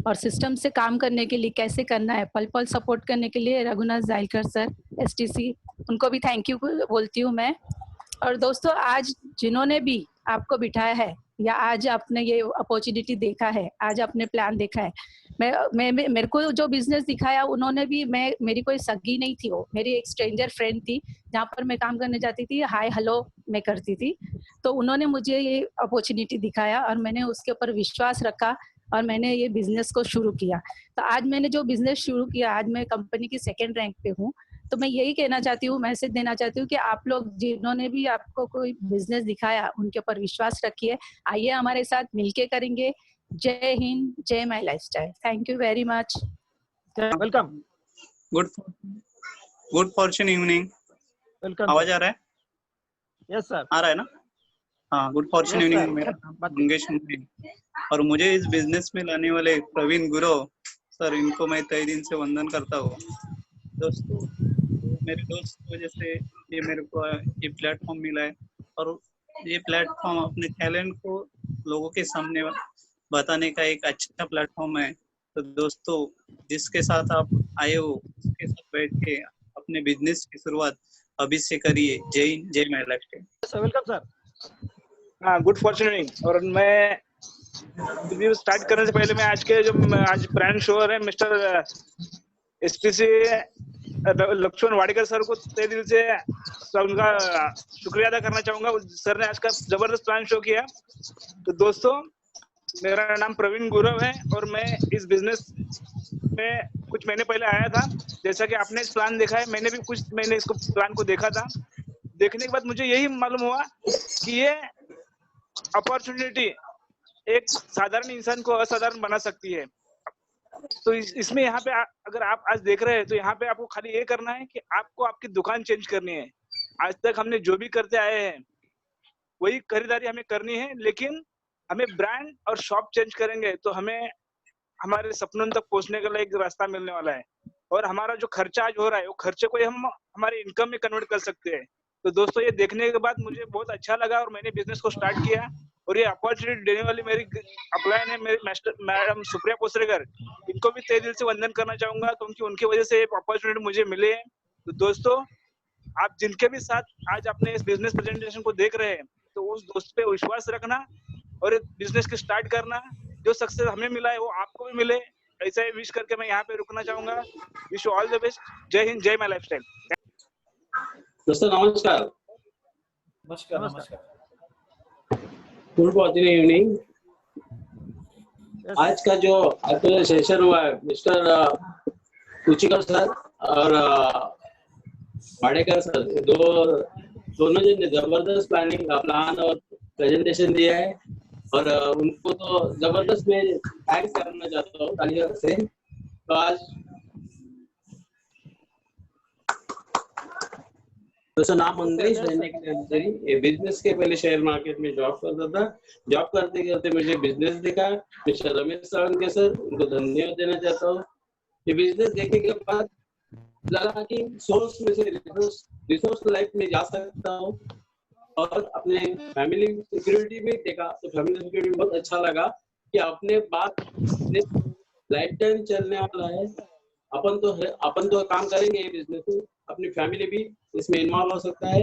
और सिस्टम से काम करने के लिए कैसे करना है, पल पल सपोर्ट करने के लिए रघुनाथ जायलकर सर STC, उनको भी थैंक यू बोलती हूँ मैं। और दोस्तों, आज जिन्होंने भी आपको बिठाया है या आज आपने ये अपॉर्चुनिटी देखा है, आज आपने प्लान देखा है, मेरे को जो बिजनेस दिखाया उन्होंने भी, मेरी कोई सगी नहीं थी, वो मेरी एक स्ट्रेंजर फ्रेंड थी, जहाँ पर मैं काम करने जाती थी, हाय हेलो मैं करती थी, तो उन्होंने मुझे ये अपॉर्चुनिटी दिखाया और मैंने उसके ऊपर विश्वास रखा और मैंने ये बिजनेस को शुरू किया। तो आज मैंने जो बिजनेस शुरू किया, आज मैं कंपनी की 2nd रैंक पे हूँ। तो मैं यही कहना चाहती हूँ, मैसेज देना चाहती हूँ कि आप लोग जिन्होंने भी आपको कोई बिजनेस दिखाया, उनके ऊपर विश्वास रखिए। आइए हमारे साथ मिलके करेंगे। जय हिंद, जय my lifestyle. Thank you very much. Welcome. Good Fortune evening. Welcome. आवाज आ रहा है? Yes sir. आ रहा है ना? हाँ, good Fortune Yes, evening. sir. मेरा नाम मंगेश मुंडे और मुझे इस बिजनेस में लाने वाले प्रवीण गुरव सर, इनको मैं तहे दिल से वंदन करता हूँ। दोस्तों, मेरे दोस्त की वजह से ये मेरे को ये प्लेटफॉर्म मिला है और ये प्लेटफॉर्म अपने टैलेंट को लोगों के सामने बताने का एक अच्छा प्लेटफॉर्म है। तो दोस्तों, जिसके साथ आप आए हो उसके साथ बैठ के अपने बिजनेस की शुरुआत अभी से करिए। जय हिंद, जय माय लाइफस्टाइल। Welcome sir. हाँ, गुड फॉर्चूनिंग। और मैं रिव्यू स्टार्ट करने से पहले मैं आज ब्रांड शोर है mister STC Laxman Wadekar sir को तहे दिल से उनका शुक्रिया अदा करना चाहूंगा। सर ने आज का जबरदस्त प्लान शो किया। तो दोस्तों, मेरा नाम प्रवीण गुरव है और मैं इस बिजनेस में कुछ महीने पहले आया था। जैसा कि आपने इस प्लान देखा है, मैंने भी कुछ महीने इसको प्लान को देखा था। देखने के बाद मुझे यही मालूम हुआ कि ये अपॉर्चुनिटी एक साधारण इंसान को असाधारण बना सकती है। तो इसमें यहाँ पे अगर आप आज देख रहे हैं तो यहाँ पे आपको खाली ये करना है कि आपको आपकी दुकान चेंज करनी है। आज तक हमने जो भी करते आए हैं वही खरीदारी हमें करनी है, लेकिन हमें ब्रांड और शॉप चेंज करेंगे तो हमें हमारे सपनों तक पहुंचने का एक रास्ता मिलने वाला है। और हमारा जो खर्चा आज हो रहा है वो खर्चे को हम हमारे इनकम में कन्वर्ट कर सकते हैं। तो दोस्तों, ये देखने के बाद मुझे बहुत अच्छा लगा और मैंने बिजनेस को स्टार्ट किया। और ये अपॉर्चुनिटी देने वाली मेरी अपलाइन है मेरी मैडम सुप्रिया पोसरेकर, इनको भी तहे दिल से वंदन करना चाहूंगा, क्योंकि उनकी वजह से ये अपॉर्चुनिटी मुझे मिले है। तो दोस्तों, आप जिनके भी साथ आज अपने इस बिजनेस प्रेजेंटेशन को देख रहे हैं, तो उस दोस्त पे विश्वास रखना और बिजनेस को स्टार्ट करना। जो सक्सेस हमें मिला है वो आपको भी मिले, ऐसा ही विश करके मैं यहाँ पे रुकना चाहूंगा। Wish you all the best. जय हिंद, जय माय लाइफस्टाइल। दोस्तों नमस्कार। नमस्कार। नमस्कार। Good Fortune evening. आज का जो आपका सेशन हुआ है मिस्टर कुचिकर सर और वाडेकर सर, दोनों ने जबरदस्त प्लान और प्रेजेंटेशन दिया है और उनको तो जबरदस्त मैं थैंक्स करना चाहता हूँ तालियों से। तो आज दोस्तों, नाम मंगेश रहने के लिए बिजनेस के पहले शेयर मार्केट में जॉब करता था। जॉब करते करते मुझे बिजनेस दिखा मिस्टर रमेश सावंत के सर, उनको धन्यवाद देना चाहता हूँ। ये बिजनेस देखने के बाद लगा कि सोर्स में से रिसोर्स लाइफ में जा सकता हूँ और अपने फैमिली सिक्योरिटी भी देखा तो फैमिली सिक्योरिटी बहुत अच्छा लगा कि अपने बात लाइफ टाइम चलने वाला है। अपन तो काम करेंगे बिजनेस में, अपनी फैमिली भी इसमें इन्वॉल्व हो सकता है।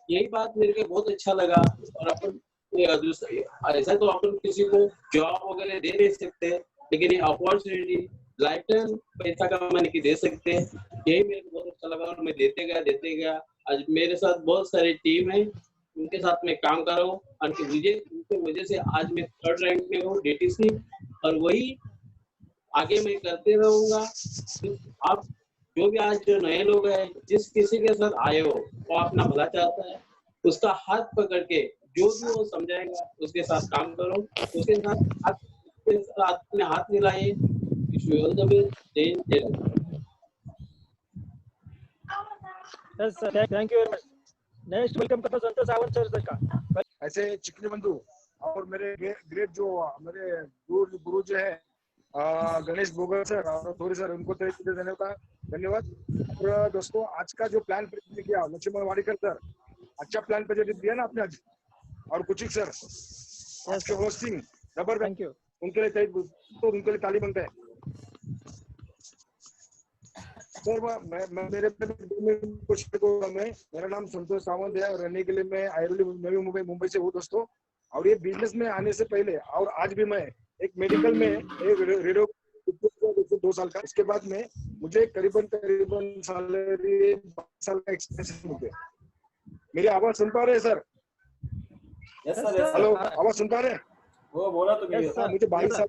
यही बात मेरे को बहुत अच्छा लगा। और अपन ऐसा तो अपन किसी को जॉब वगैरह दे नहीं सकते, लेकिन ये अपॉर्चुनिटी लाइफ टाइम पैसा कमाने की दे सकते हैं। यही मेरे को बहुत अच्छा लगा और मैं देते गया। आज मेरे साथ बहुत सारी टीम है, उनके साथ मैं काम कर रहा हूँ और उनकी वजह से आज मैं 3rd रैंक में हूँ DTC, और वही आगे मैं करते रहूंगा। तो आप जो भी आज जो नए लोग हैं, जिस किसी के साथ आए हो वो अपना भला चाहता है, उसका हाथ पकड़ के जो भी वो समझाएगा उसके साथ काम करो, उसके साथ हाथ के साथ अपने हाथ मिलाइए। Wish you all the best. जय हिंद, जय Bharat. Yes sir, thank you very much. Next welcome करता हूं संतोष सावंत सर का। ऐसे चिकनी बंधु और मेरे ग्रेट जो मेरे गुरु जो है गणेश बोगर सर और थोड़ी सर, उनको धन्यवाद। और दोस्तों, आज का जो प्लान प्रेजेंट किया लक्ष्मण वाडीकर सर, अच्छा प्लान प्रेजेंट दिया ना आपने आज। और कुचिक सर आपके होस्टिंग जबरदस्त, थैंक यू। उनके लिए तो उनके लिए ताली बनता है सर। मेरा नाम संतोष सावंत है और रहने के लिए मैं आयरली नवी मुंबई से हूँ दोस्तों। और ये बिजनेस में आने से पहले और आज भी मैं एक मेडिकल में एक रेडियो 2 साल का, इसके बाद में मुझे करीबन सैलरी 22 साल का एक्सपीरियंस हो गया। मेरी आवाज सुन पा रहे हैं सर? यस सर, हेलो, आवाज सुन पा रहे हैं? वो बोला तो मुझे 22 साल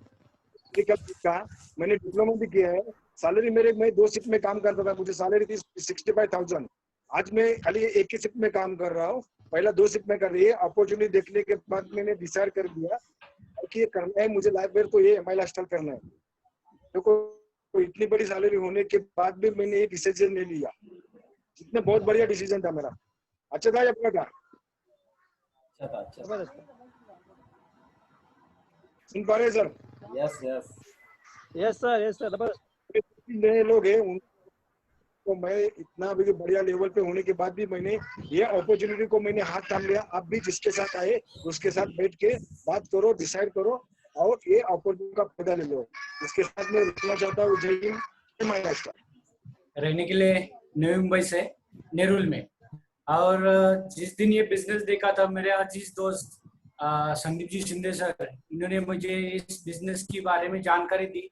का मैंने डिप्लोमा भी किया है। सैलरी मैं 2 शिफ्ट में काम करता था, मुझे सैलरी थी 65,000। आज मैं खाली एक ही शिफ्ट में काम कर रहा हूँ, पहला 2 शिफ्ट में कर रही है। अपॉर्चुनिटी देखने के बाद मैंने डिसाइड कर दिया कि ये करना है मुझे, लाइफ वेयर तो ये MI लाइफस्टाइल करना है। देखो तो इतनी बड़ी सैलरी होने के बाद भी मैंने ये डिसीजन ले लिया, जितने बहुत बढ़िया डिसीजन था मेरा। अच्छा था अपना था? अच्छा। सुन पा रहे sir? Yes yes yes sir. नए लोग हैं तो मैं इतना भी बढ़िया लेवल पे होने के बाद भी मैंने ये अपॉर्चुनिटी को मैंने हाथ थाम लिया। आप भी जिसके साथ आए उसके साथ बैठ के बात करो, डिसाइड करो और ये अपॉर्चुनिटी का फायदा ले लो। इसके साथ मैं रुकना चाहता हूँ। जय हिंद, जय महाराष्ट्र। रहने के लिए नवी मुंबई से नेरुल में। और जिस दिन ये बिजनेस देखा था, मेरे अजीज दोस्त संदीप जी शिंदे सर, इन्होंने मुझे इस बिजनेस के बारे में जानकारी दी।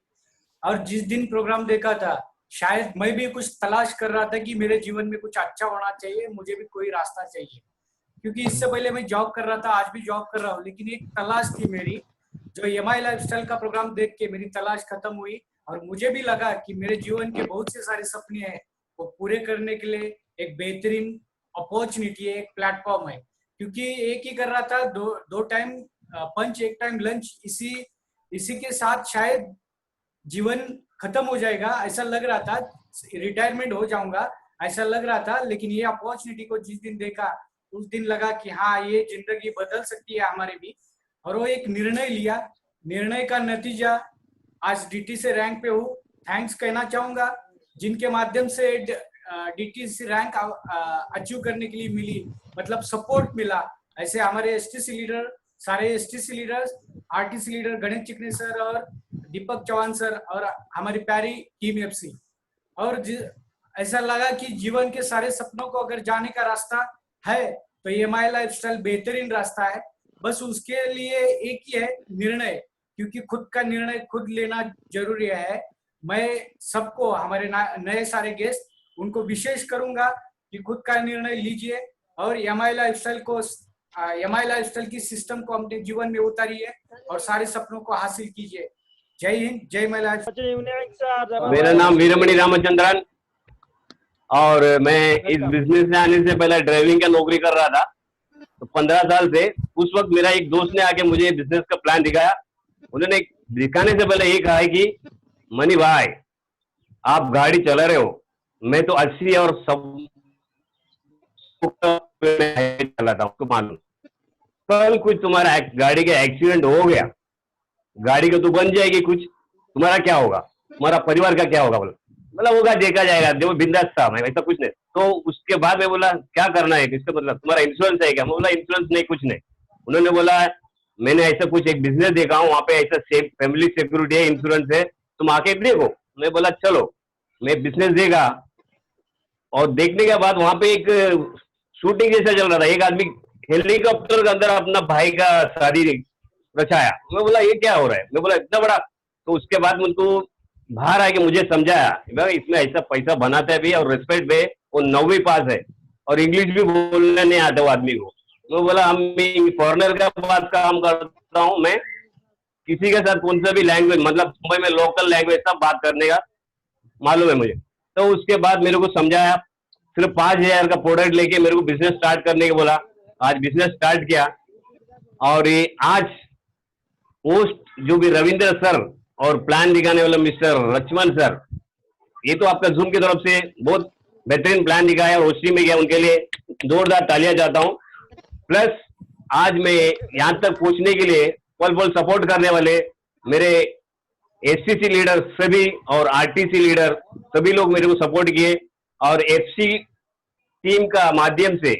और जिस दिन प्रोग्राम देखा था, शायद मैं भी कुछ तलाश कर रहा था कि मेरे जीवन में कुछ अच्छा होना चाहिए, मुझे भी कोई रास्ता चाहिए। क्योंकि इससे पहले मैं जॉब कर रहा था, आज भी जॉब कर रहा हूँ, लेकिन एक तलाश थी मेरी। जो MI लाइफस्टाइल का प्रोग्राम देख के मेरी तलाश खत्म हुई और मुझे भी लगा कि मेरे जीवन के बहुत से सारे सपने हैं, वो पूरे करने के लिए एक बेहतरीन अपॉर्चुनिटी है, एक प्लेटफॉर्म है। क्योंकि एक ही कर रहा था, दो टाइम पंच, एक टाइम लंच, इसी के साथ शायद जीवन खत्म हो जाएगा ऐसा लग रहा था, रिटायरमेंट हो जाऊंगा ऐसा लग रहा था। लेकिन ये अपॉर्चुनिटी को जिस दिन देखा, उस दिन लगा कि हाँ, ये जिंदगी बदल सकती है हमारे भी। और वो एक निर्णय लिया, निर्णय का नतीजा आज DT से रैंक पे हूँ। थैंक्स कहना चाहूंगा जिनके माध्यम से DT से रैंक अचीव करने के लिए मिली, मतलब सपोर्ट मिला। ऐसे हमारे STC लीडर, सारे STC leaders, RTC leader Ganesh चिकने सर और दीपक चौहान सर और हमारी प्यारी टीम FC। और ऐसा लगा कि जीवन के सारे सपनों को अगर जाने का रास्ता है तो MI लाइफस्टाइल बेहतरीन रास्ता है। बस उसके लिए एक ही है, निर्णय। क्योंकि खुद का निर्णय खुद लेना जरूरी है। मैं सबको, हमारे नए सारे गेस्ट, उनको विशेष करूंगा कि खुद का निर्णय लीजिए और MI लाइफस्टाइल की सिस्टम को अपने जीवन में उतारिए और सारे सपनों को हासिल कीजिए। जय हिंद, जय महिला। मेरा नाम वीरमणि रामचंद्रन और मैं इस बिजनेस में आने से पहले ड्राइविंग का नौकरी कर रहा था, तो 15 साल से। उस वक्त मेरा एक दोस्त ने आके मुझे बिजनेस का प्लान दिखाया। उन्होंने दिखाने से पहले ये कहा है कि मनी भाई, आप गाड़ी चला रहे हो, मैं तो 80 और सब चलाता हूँ, मालूम। कल कुछ तुम्हारा गाड़ी का एक्सीडेंट हो गया, गाड़ी का तो बन जाएगी, कुछ तुम्हारा क्या होगा, तुम्हारा परिवार का क्या होगा? बोला होगा, देखा जाएगा। देखो बिंदास था मैं, ऐसा कुछ नहीं। तो उसके बाद मैं बोला क्या करना है, इसका मतलब तुम्हारा इंश्योरेंस है क्या? मैं बोला इंश्योरेंस नहीं, कुछ नहीं। उन्होंने बोला मैंने ऐसा कुछ एक बिजनेस देखा हूँ, वहाँ पे ऐसा फैमिली सिक्योरिटी है, इंश्योरेंस है, तुम आके देखो। मैं बोला चलो, मैं बिजनेस देखा। और देखने के बाद वहाँ पे एक शूटिंग जैसा चल रहा था, एक आदमी हेलीकॉप्टर के अंदर अपना भाई का शादी रचाया। मैं बोला ये क्या हो रहा है? मैं बोला इतना बड़ा। तो उसके बाद उनको बाहर आके मुझे समझाया भाई इसमें ऐसा पैसा बनाता है भी और रिस्पेक्ट भी। वो 9वीं पास है और इंग्लिश भी बोलने नहीं आता वो आदमी को। मैं बोला हम फॉरनर का बात काम करता हूँ, मैं किसी के साथ कौन सा भी लैंग्वेज, मतलब मुंबई में लोकल लैंग्वेज सब बात करने का मालूम है मुझे। तो उसके बाद मेरे को समझाया, सिर्फ 5,000 का प्रोडक्ट लेके मेरे को बिजनेस स्टार्ट करने के बोला। आज बिजनेस स्टार्ट किया और ये आज होस्ट जो भी रविंद्र सर और प्लान दिखाने वाला मिस्टर लक्ष्मण सर, ये तो आपका जूम की तरफ से बहुत बेहतरीन प्लान दिखाया और होस्टिंग में गया, उनके लिए जोरदार तालियां चाहता हूं। प्लस आज मैं यहाँ तक पहुंचने के लिए पल पल सपोर्ट करने वाले मेरे एसटीसी लीडर सभी और आरटीसी लीडर सभी लोग मेरे को सपोर्ट किए, और एफसी टीम का माध्यम से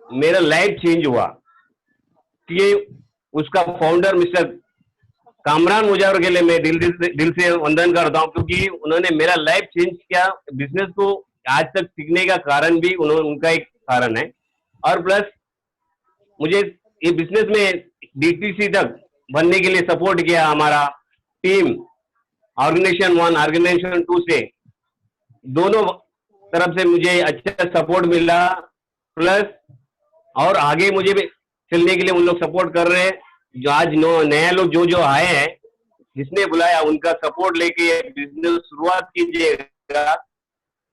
मेरा लाइफ चेंज हुआ। ये उसका फाउंडर मिस्टर कामरान मुजावर के लिए मैं दिल से वंदन करता हूं, क्योंकि उन्होंने मेरा लाइफ चेंज किया। बिजनेस को आज तक सीखने का कारण भी उनका एक कारण है, और प्लस मुझे ये बिजनेस में डीटीसी तक बनने के लिए सपोर्ट किया हमारा टीम, ऑर्गेनाइजेशन 1 ऑर्गेनाइजेशन 2 से दोनों तरफ से मुझे अच्छा सपोर्ट मिला। प्लस और आगे मुझे भी चलने के लिए उन लोग सपोर्ट कर रहे हैं। जो आज नया लोग जो आए हैं, जिसने बुलाया उनका सपोर्ट लेके बिजनेस शुरुआत कीजिएगा।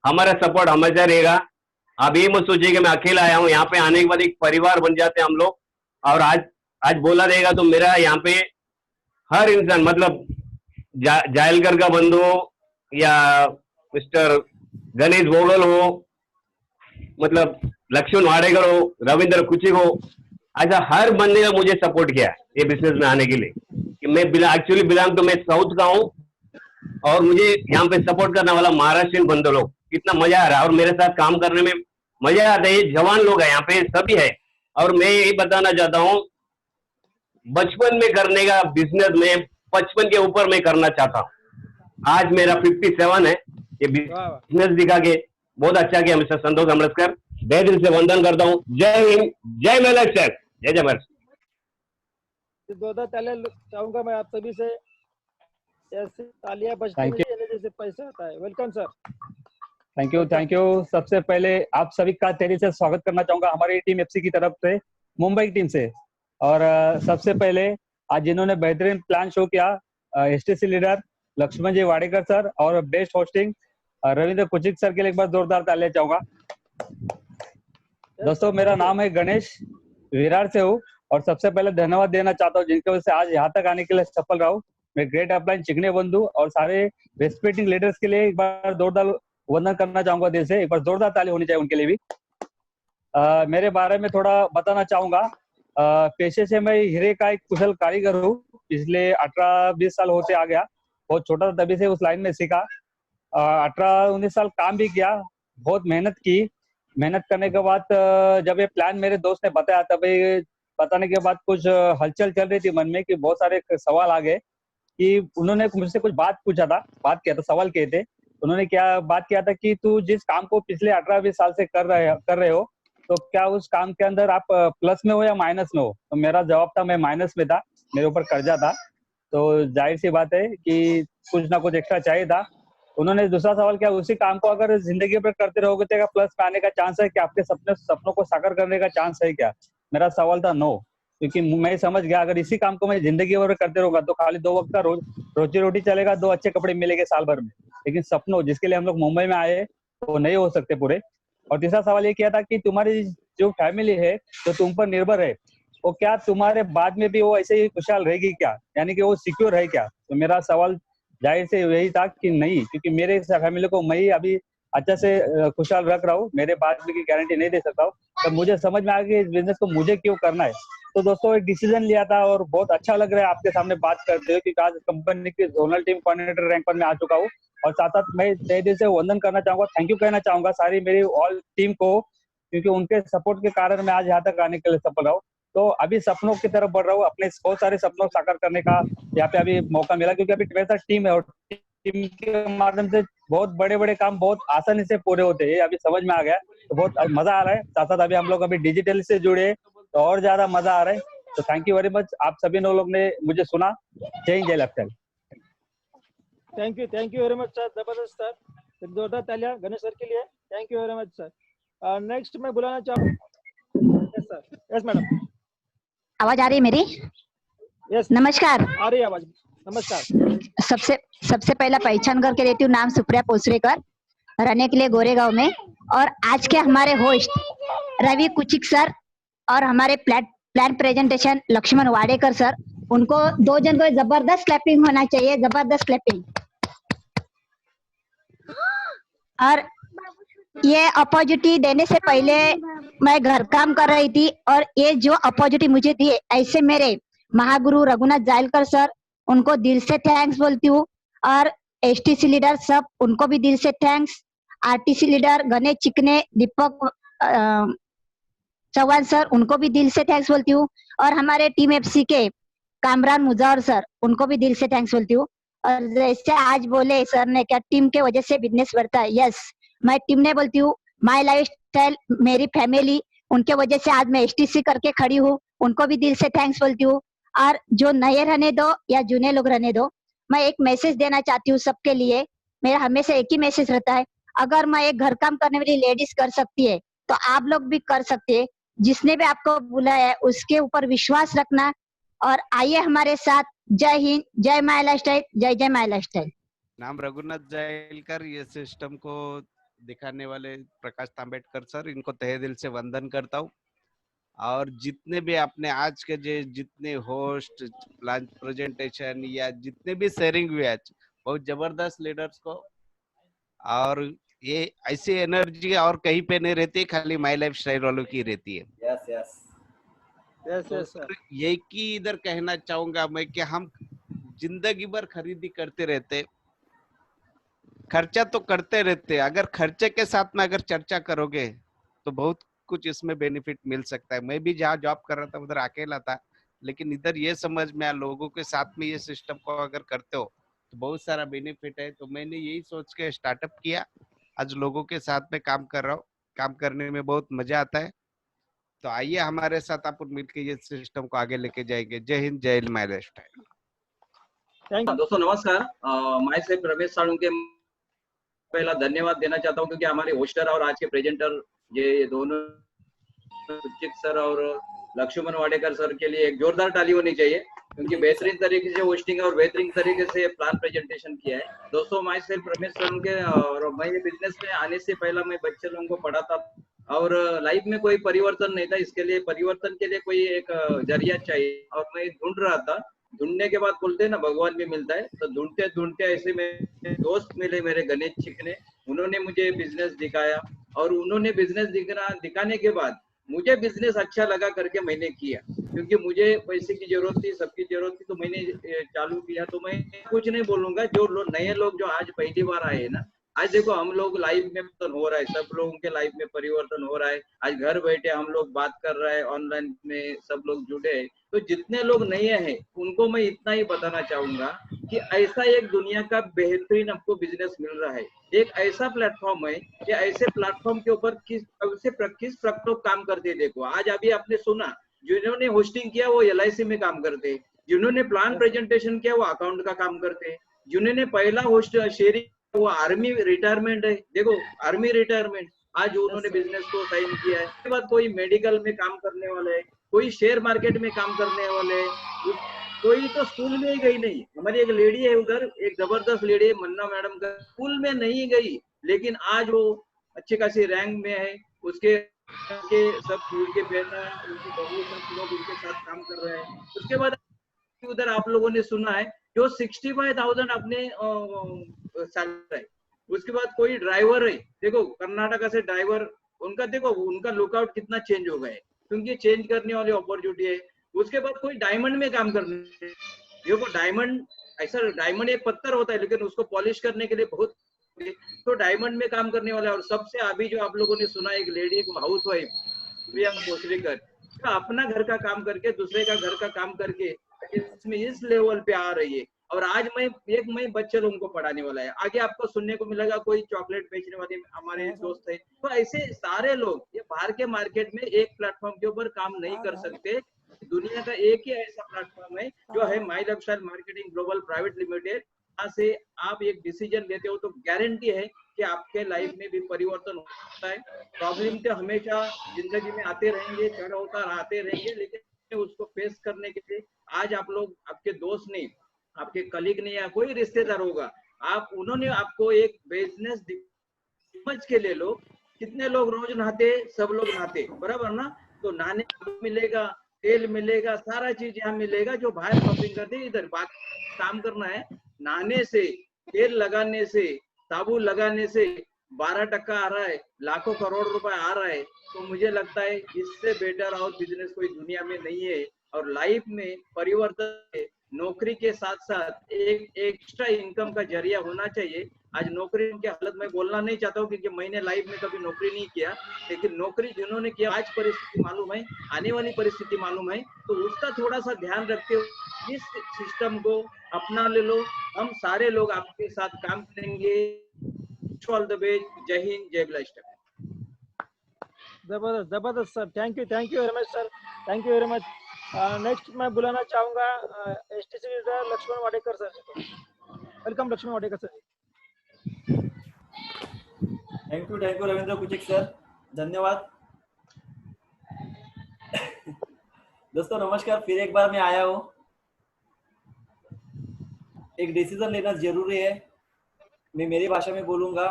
हमारा सपोर्ट हमेशा रहेगा। आप ये मत सोचिए कि मैं अकेला आया हूँ, यहाँ पे आने के बाद एक परिवार बन जाते हैं हम लोग। और आज बोला रहेगा तो मेरा यहाँ पे हर इंसान, मतलब जायलकर का बंधु या मिस्टर गणेश भोगल हो, मतलब लक्ष्मण वाडेकर हो, रविंद्र कुचिक हो, ऐसा हर बंदे ने मुझे सपोर्ट किया ये बिजनेस में आने के लिए। कि मैं एक्चुअली बिलोंग तो मैं साउथ का हूँ, और मुझे यहाँ पे सपोर्ट करने वाला महाराष्ट्रियन बंधु लोग, कितना मजा आ रहा है और मेरे साथ काम करने में मजा आता है। जवान लोग है यहाँ पे, सभी है। और मैं यही बताना चाहता हूँ, बचपन में करने का बिजनेस में 55 के ऊपर मैं करना चाहता हूँ। आज मेरा 57 है। ये बिजनेस दिखा के बहुत अच्छा किया मिस्टर संतोष अमृतकर, तहे दिल से वंदन करता हूँ। जय हिंद, जय महाराष्ट्र, जय महाराष्ट्र। जोरदार तालियां चाहूंगा मैं आप सभी से। ऐसे तालियां बजती हैं जैसे पैसा आता है। Welcome sir. Thank you. सबसे पहले आप सभी का तेजी से स्वागत करना चाहूंगा हमारी टीम एफसी की तरफ से, मुंबई की टीम से। और सबसे पहले आज जिन्होंने बेहतरीन प्लान शो किया, एसटीसी लीडर लक्ष्मण जी वाडेकर सर और best hosting Ravindra Kuchik sir के लिए एक बार जोरदार तालियां चाहूंगा। दोस्तों, मेरा नाम है गणेश, विरार से हूँ, और सबसे पहले धन्यवाद देना चाहता हूँ जिनकी वजह से आज यहाँ तक आने के लिए सफल रहा हूँ। मैं ग्रेट अपलाइन चिकने बंधु और सारे रेस्पेक्टिंग लीडर्स के लिए एक बार जोरदार वंदन करना चाहूंगा दिल से। एक बार जोरदार ताली होनी चाहिए उनके लिए भी। मेरे बारे में थोड़ा बताना चाहूंगा। पेशे से मैं हीरे का एक कुशल कारीगर हूँ। पिछले 18-20 साल होते आ गया। बहुत छोटा था तभी से उस लाइन में सीखा। 18-19 साल काम भी किया, बहुत मेहनत की। मेहनत करने के बाद जब ये प्लान मेरे दोस्त ने बताया, तभी बताने के बाद कुछ हलचल चल रही थी मन में कि बहुत सारे सवाल आ गए कि उन्होंने मुझसे कुछ बात किया था, सवाल किए थे। उन्होंने क्या बात किया था कि तू जिस काम को पिछले 18-20 साल से कर रहे हो, तो क्या उस काम के अंदर आप प्लस में हो या माइनस में हो? तो मेरा जवाब था मैं माइनस में था, मेरे ऊपर कर्जा था, तो जाहिर सी बात है कि कुछ ना कुछ एक्स्ट्रा चाहिए था। उन्होंने दूसरा सवाल किया, उसी काम को अगर जिंदगी भर करते रहोगे तो क्या प्लस में आने का चांस है क्या? आपके सपनों को साकार करने का चांस है क्या? मेरा सवाल था नो, क्योंकि मैं समझ गया अगर इसी काम को मैं जिंदगी भर करते रहूंगा तो खाली 2 वक्त का रोजी रोटी चलेगा, 2 अच्छे कपड़े मिलेंगे साल भर में, लेकिन सपनों जिसके लिए हम लोग मुंबई में आए वो नहीं हो सकते पूरे। और तीसरा सवाल ये किया था कि तुम्हारी जो फैमिली है जो तुम पर निर्भर है, वो क्या तुम्हारे बाद में भी वो ऐसे ही खुशहाल रहेगी क्या, यानी कि वो सिक्योर है क्या? तो मेरा सवाल जाहिर से यही था कि नहीं, क्योंकि मेरे फैमिली को मैं ही अभी अच्छा से खुशहाल रख रहा हूँ, मेरे बाद में की गारंटी नहीं दे सकता हूँ। तो मुझे समझ में आ गया इस बिजनेस को मुझे क्यों करना है। तो दोस्तों एक डिसीजन लिया था और बहुत अच्छा लग रहा है आपके सामने बात करते हुए, क्योंकि आज कंपनी की जोनल टीम कोऑर्डिनेटर रैंक पर मैं आ चुका हूँ। और साथ साथ मैं तहे दिल से वंदन करना चाहूंगा, थैंक यू कहना चाहूंगा सारी मेरी ऑल टीम को, क्योंकि उनके सपोर्ट के कारण मैं आज यहाँ तक आने के लिए सफल रहा हूँ। तो अभी सपनों की तरफ बढ़ रहा हूँ, अपने बहुत सारे सपनों को साकार करने का यहाँ पे अभी मौका मिला, क्योंकि अभी मेरे साथ टीम है और टीम के माध्यम से बहुत बड़े बड़े काम बहुत आसानी से पूरे होते हैं, अभी समझ में आ गया। तो बहुत मजा आ रहा है। साथ साथ अभी हम लोग अभी डिजिटल से जुड़े तो और ज्यादा मजा आ रहा है। तो थैंक यू वेरी मच, आप सभी लोग ने मुझे सुना। जय हिंद, जय laptop. Thank you very much sir, जबरदस्त सर, एक जोरदार तालियां गणेश सर के लिए। Thank you very much sir. Next मैं बुलाना चाहूँ सर। यस मैडम, आवाज आ रही है मेरी? यस नमस्कार। आ रही है आवाज। नमस्कार। सबसे पहला पहचान करके देती हूँ, नाम सुप्रिया पोसरेकर, रहने के लिए गोरेगांव में। और आज के हमारे होस्ट रवि कुचिक सर और हमारे plan presentation Laxman Wadekar sir, उनको 2 जन को जबरदस्त क्लैपिंग होना चाहिए, जबरदस्त क्लैपिंग। और ये अपॉर्चुनिटी देने से पहले मैं घर काम कर रही थी, और ये जो अपॉर्चुनिटी मुझे दी, ऐसे मेरे महागुरु रघुनाथ जायलकर सर, उनको दिल से थैंक्स बोलती हूँ। और एसटीसी लीडर सब, उनको भी दिल से थैंक्स। आरटीसी लीडर गणेश चिकने, दीपक चौहान सर, उनको भी दिल से थैंक्स बोलती हूँ। और हमारे टीम एफसी के कामरान मुजावर सर, उनको भी दिल से थैंक्स बोलती हूँ। और जैसे आज बोले सर ने, क्या टीम के वजह से बिजनेस बढ़ता है, यस, मैं टीम ने बोलती हूँ, माई लाइफ स्टाइल, मेरी फैमिली, उनके वजह से आज मैं एसटीसी करके खड़ी हूँ, उनको भी दिल से थैंक्स बोलती हूँ। और जो नए रहने दो या जूने लोग रहने दो, मैं एक मैसेज देना चाहती हूँ सबके लिए। मेरा हमेशा एक ही मैसेज रहता है, अगर मैं एक घर काम करने वाली लेडीज कर सकती है, तो आप लोग भी कर सकते हैं। जिसने भी आपको बुलाया है उसके ऊपर विश्वास रखना, और आइए हमारे साथ। जय हिंद, जय माय लाइफस्टाइल, जय जय माय लाइफस्टाइल। नाम रघुनाथ जायलकर, ये सिस्टम को दिखाने वाले प्रकाश तांबेडकर सर, इनको तहे दिल से वंदन करता हूँ। और जितने भी अपने आज के जितने होस्ट, प्लान प्रेजेंटेशन या जितने भी शेयरिंग हुए आज, बहुत जबरदस्त लीडर्स को। और ये ऐसी एनर्जी और कहीं पे नहीं रहती, खाली माय लाइफ स्टाइल वालों की रहती है। यस यस तो सर यही की इधर कहना चाहूंगा मैं कि हम जिंदगी भर खरीदी करते रहते, खर्चा तो करते रहते, अगर खर्चे के साथ में अगर चर्चा करोगे तो बहुत कुछ इसमें बेनिफिट मिल सकता है। मैं भी जहाँ जॉब कर रहा था उधर अकेला था, लेकिन इधर ये समझ में आया, लोगों के साथ में ये सिस्टम को अगर करते हो तो बहुत सारा बेनिफिट है। तो मैंने यही सोच के स्टार्टअप किया, आज लोगों के साथ में काम कर रहा हूँ, काम करने में बहुत मजा आता है। तो आइए हमारे साथ अपन मिलकर ये सिस्टम को आगे लेके जाएंगे। जय हिंद, जय माय लाइफस्टाइल। दोस्तों नमस्कार, मैं से प्रवेश साळुंके पहला धन्यवाद देना चाहता हूं, क्योंकि हमारे होस्टर और आज के प्रेजेंटर ये दोनों कुचिक सर और लक्ष्मण वाडेकर सर के लिए एक जोरदार ताली होनी चाहिए, क्योंकि बेहतरीन तरीके से होस्टिंग और बेहतरीन तरीके से प्लान प्रेजेंटेशन किया है। दोस्तों मैं सेल्फ प्रवेश साळुंके, और मैं बिजनेस में आने से पहला मैं बच्चे लोगों को पढ़ाता और लाइफ में कोई परिवर्तन नहीं था, इसके लिए परिवर्तन के लिए कोई एक जरिया चाहिए, और मैं ढूंढ रहा था। ढूंढने के बाद बोलते हैं ना भगवान भी मिलता है, तो ढूंढते ढूंढते ऐसे मेरे दोस्त मिले, मेरे गणेश चिकने, उन्होंने मुझे बिजनेस दिखाया, और उन्होंने बिजनेस दिखाने के बाद मुझे बिजनेस अच्छा लगा करके मैंने किया, क्योंकि मुझे पैसे की जरूरत थी, सबकी जरूरत थी, तो मैंने चालू किया। तो मैं कुछ नहीं बोलूंगा, जो नए लोग जो आज पहली बार आए हैं ना, आज देखो हम लोग लाइफ में परिवर्तन हो रहा है, सब लोगों के लाइफ में परिवर्तन हो रहा है। आज घर बैठे हम लोग बात कर रहे हैं, ऑनलाइन में सब लोग जुड़े हैं। तो जितने लोग नए हैं उनको मैं इतना ही बताना चाहूंगा कि ऐसा एक दुनिया का बेहतरीन आपको बिजनेस मिल रहा है, एक ऐसा प्लेटफॉर्म है कि ऐसे प्लेटफॉर्म के ऊपर किस प्रकार काम करते हैं। देखो आज अभी आपने सुना, जिन्होंने होस्टिंग किया वो LIC में काम करते, जिन्होंने प्लान प्रेजेंटेशन किया वो अकाउंट का काम करते, जिन्होंने पहला होस्ट शेयरिंग वो आर्मी रिटायरमेंट है। देखो आर्मी रिटायरमेंट, आज उन्होंने बिजनेस को साइन किया है। उसके बाद कोई मेडिकल में काम करने वाले है, कोई शेयर मार्केट में काम करने वाले है, कोई तो स्कूल में ही गई नहीं। हमारी एक लेडी है उधर, एक जबरदस्त लेडी है मन्ना मैडम का, स्कूल में नहीं गई, लेकिन आज वो अच्छी खासी रैंक में है। उसके सब स्कूल के बहना, उनकी बहू, सब लोग उनके साथ काम कर रहे हैं। उसके बाद उधर आप लोगों ने सुना है जो 65,000 अपने सैलरी है। उसके बाद कोई ड्राइवर है, देखो कर्नाटका से ड्राइवर, उनका देखो उनका लुकआउट कितना चेंज हो गया है, क्योंकि चेंज करने वाली अपॉर्चुनिटी है। उसके बाद कोई डायमंड में काम करने, देखो डायमंड ऐसा, डायमंड एक पत्थर होता है लेकिन उसको पॉलिश करने के लिए बहुत, तो डायमंड में काम करने वाला। और सबसे अभी जो आप लोगों ने सुना, एक लेडी, एक हाउस वाइफ प्रियंका पोसरेकर, अपना घर का काम करके दूसरे का घर का काम करके इसमें इस लेवल पे आ रही है। और आज मैं बच्चे लोगों को पढ़ाने वाला है। आगे आपको सुनने को मिलेगा कोई चॉकलेट बेचने वाले हमारे दोस्त है। तो ऐसे सारे लोग ये बाहर के मार्केट में एक प्लेटफॉर्म के ऊपर काम नहीं कर सकते। दुनिया का एक ही ऐसा प्लेटफॉर्म है जो है My Lifestyle Marketing Global Private Limited. यहाँ से आप एक डिसीजन लेते हो तो गारंटी है कि आपके लाइफ में भी परिवर्तन होता है। प्रॉब्लम तो हमेशा जिंदगी में आते रहेंगे, चढ़ उतार आते रहेंगे, लेकिन उसको फेस करने के लिए आज आप लोग, आपके दोस्त नहीं, आपके कलीग नहीं, या कोई रिश्तेदार होगा, आप उन्होंने आपको एक बिजनेस समझ के ले लो। कितने लोग रोज नहाते, सब लोग नहाते, बराबर ना, तो नहाने को मिलेगा, तेल मिलेगा, सारा चीज यहाँ मिलेगा। जो बाहर शॉपिंग करते हैं इधर बाकी काम करना है। नहाने से, तेल लगाने से, साबुन लगाने से 12% आ रहा है, लाखों करोड़ रुपए आ रहा है। तो मुझे लगता है इससे बेटर और बिजनेस कोई दुनिया में नहीं है। और लाइफ में परिवर्तन नौकरी के साथ साथ एक एक्स्ट्रा इनकम का जरिया होना चाहिए। आज नौकरी की हालत में बोलना नहीं चाहता हूँ क्योंकि मैंने लाइफ में कभी नौकरी नहीं किया, लेकिन नौकरी जिन्होंने किया आज परिस्थिति मालूम है, आने वाली परिस्थिति मालूम है, तो उसका थोड़ा सा ध्यान रखते हुए इस सिस्टम को अपना ले लो। हम सारे लोग आपके साथ काम करेंगे। All the best. जय हिंद, जय ब्लास्टर। जबरदस्त जबरदस्त sir, thank you very much sir, thank you very much. Next मैं बुलाना चाहूंगा STC leader Laxman Wadekar sir ji को। Welcome Laxman Wadekar sir ji. Thank you Ravindra Kuchik sir, धन्यवाद। दोस्तों नमस्कार, फिर एक बार मैं आया हूँ। एक डिसीजन लेना जरूरी है। मैं मेरी भाषा में बोलूंगा।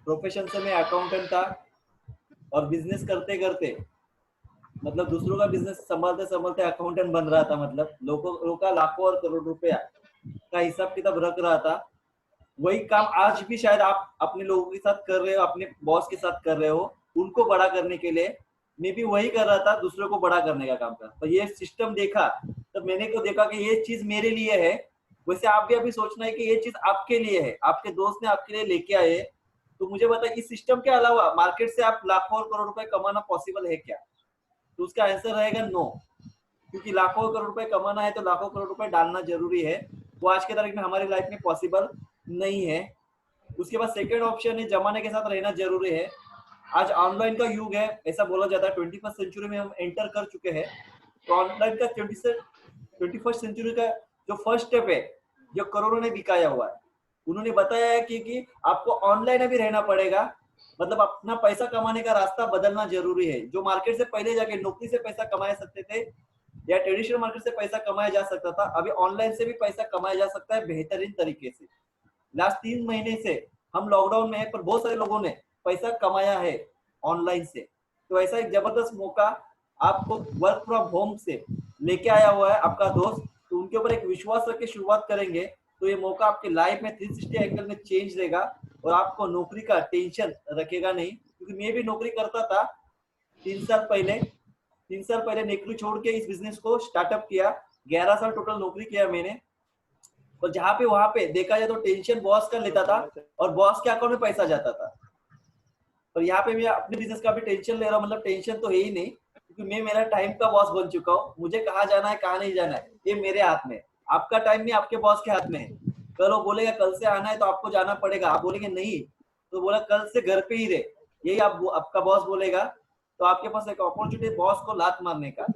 प्रोफेशन से मैं अकाउंटेंट था और बिजनेस करते करते मतलब दूसरों का बिजनेस संभालते संभालते अकाउंटेंट बन रहा था। मतलब लोगों का लाखों और करोड़ रुपया का हिसाब किताब रख रहा था। वही काम आज भी शायद आप अपने लोगों के साथ कर रहे हो, अपने बॉस के साथ कर रहे हो, उनको बड़ा करने के लिए। मैं भी वही कर रहा था, दूसरों को बड़ा करने का काम था। तो ये सिस्टम देखा तब मैंने को देखा कि ये चीज मेरे लिए है। वैसे आप भी अभी सोचना है कि ये चीज आपके लिए है, आपके दोस्त ने आपके लिए लेके आए। तो मुझे बता, इस सिस्टम के अलावा मार्केट से आप लाखों और करोड़ रुपए कमाना पॉसिबल है क्या? तो उसका आंसर रहेगा नो। क्योंकि लाखों करोड़ रुपए कमाना है तो लाखों करोड़ रुपए डालना जरूरी है। वो आज के तारीख में हमारी लाइफ में पॉसिबल नहीं है। उसके बाद सेकेंड ऑप्शन है जमाने के साथ रहना जरूरी है। आज ऑनलाइन का युग है, ऐसा बोला जाता है। 21st सेंचुरी में हम एंटर कर चुके हैं। तो ऑनलाइन का 21st सेंचुरी का जो फर्स्ट स्टेप है, जो करोड़ों ने दिखाया हुआ है, उन्होंने बताया है कि आपको ऑनलाइन अभी रहना पड़ेगा। मतलब अपना पैसा कमाने का रास्ता बदलना जरूरी है। जो मार्केट से पहले जाके नौकरी से पैसा कमा सकते थे या ट्रेडिशनल मार्केट से पैसा कमाया जा सकता था, अभी ऑनलाइन से भी पैसा कमाया जा सकता है बेहतरीन तरीके से। लास्ट 3 महीने से हम लॉकडाउन में है, पर बहुत सारे लोगों ने पैसा कमाया है ऑनलाइन से। तो ऐसा एक जबरदस्त मौका आपको वर्क फ्रॉम होम से लेके आया हुआ है आपका दोस्त। तो उनके ऊपर एक विश्वास रख के शुरुआत करेंगे तो ये मौका आपके लाइफ में 360 एंगल में चेंज देगा और आपको नौकरी का टेंशन रखेगा नहीं। क्योंकि मैं भी नौकरी करता था 3 साल पहले। 3 साल पहले नौकरी छोड़ के इस बिजनेस को स्टार्टअप किया। 11 साल टोटल नौकरी किया मैंने। और जहाँ पे वहां पे देखा जाए तो टेंशन बॉस का लेता था और बॉस के अकाउंट में पैसा जाता था। और यहाँ पे मैं अपने बिजनेस का भी टेंशन ले रहा हूँ। मतलब टेंशन तो है ही नहीं, क्योंकि मैं मेरा टाइम का बॉस बन चुका हूँ। मुझे कहाँ जाना है कहाँ नहीं जाना है ये मेरे हाथ में। आपका टाइम नहीं आपके बॉस के हाथ में है। कल वो बोलेगा कल से आना है तो आपको जाना पड़ेगा। आप बोलेंगे नहीं तो बोला कल से घर पे ही रहे, यही आपका बॉस बोलेगा। तो आपके पास एक अपॉर्चुनिटी बॉस को लात मारने का।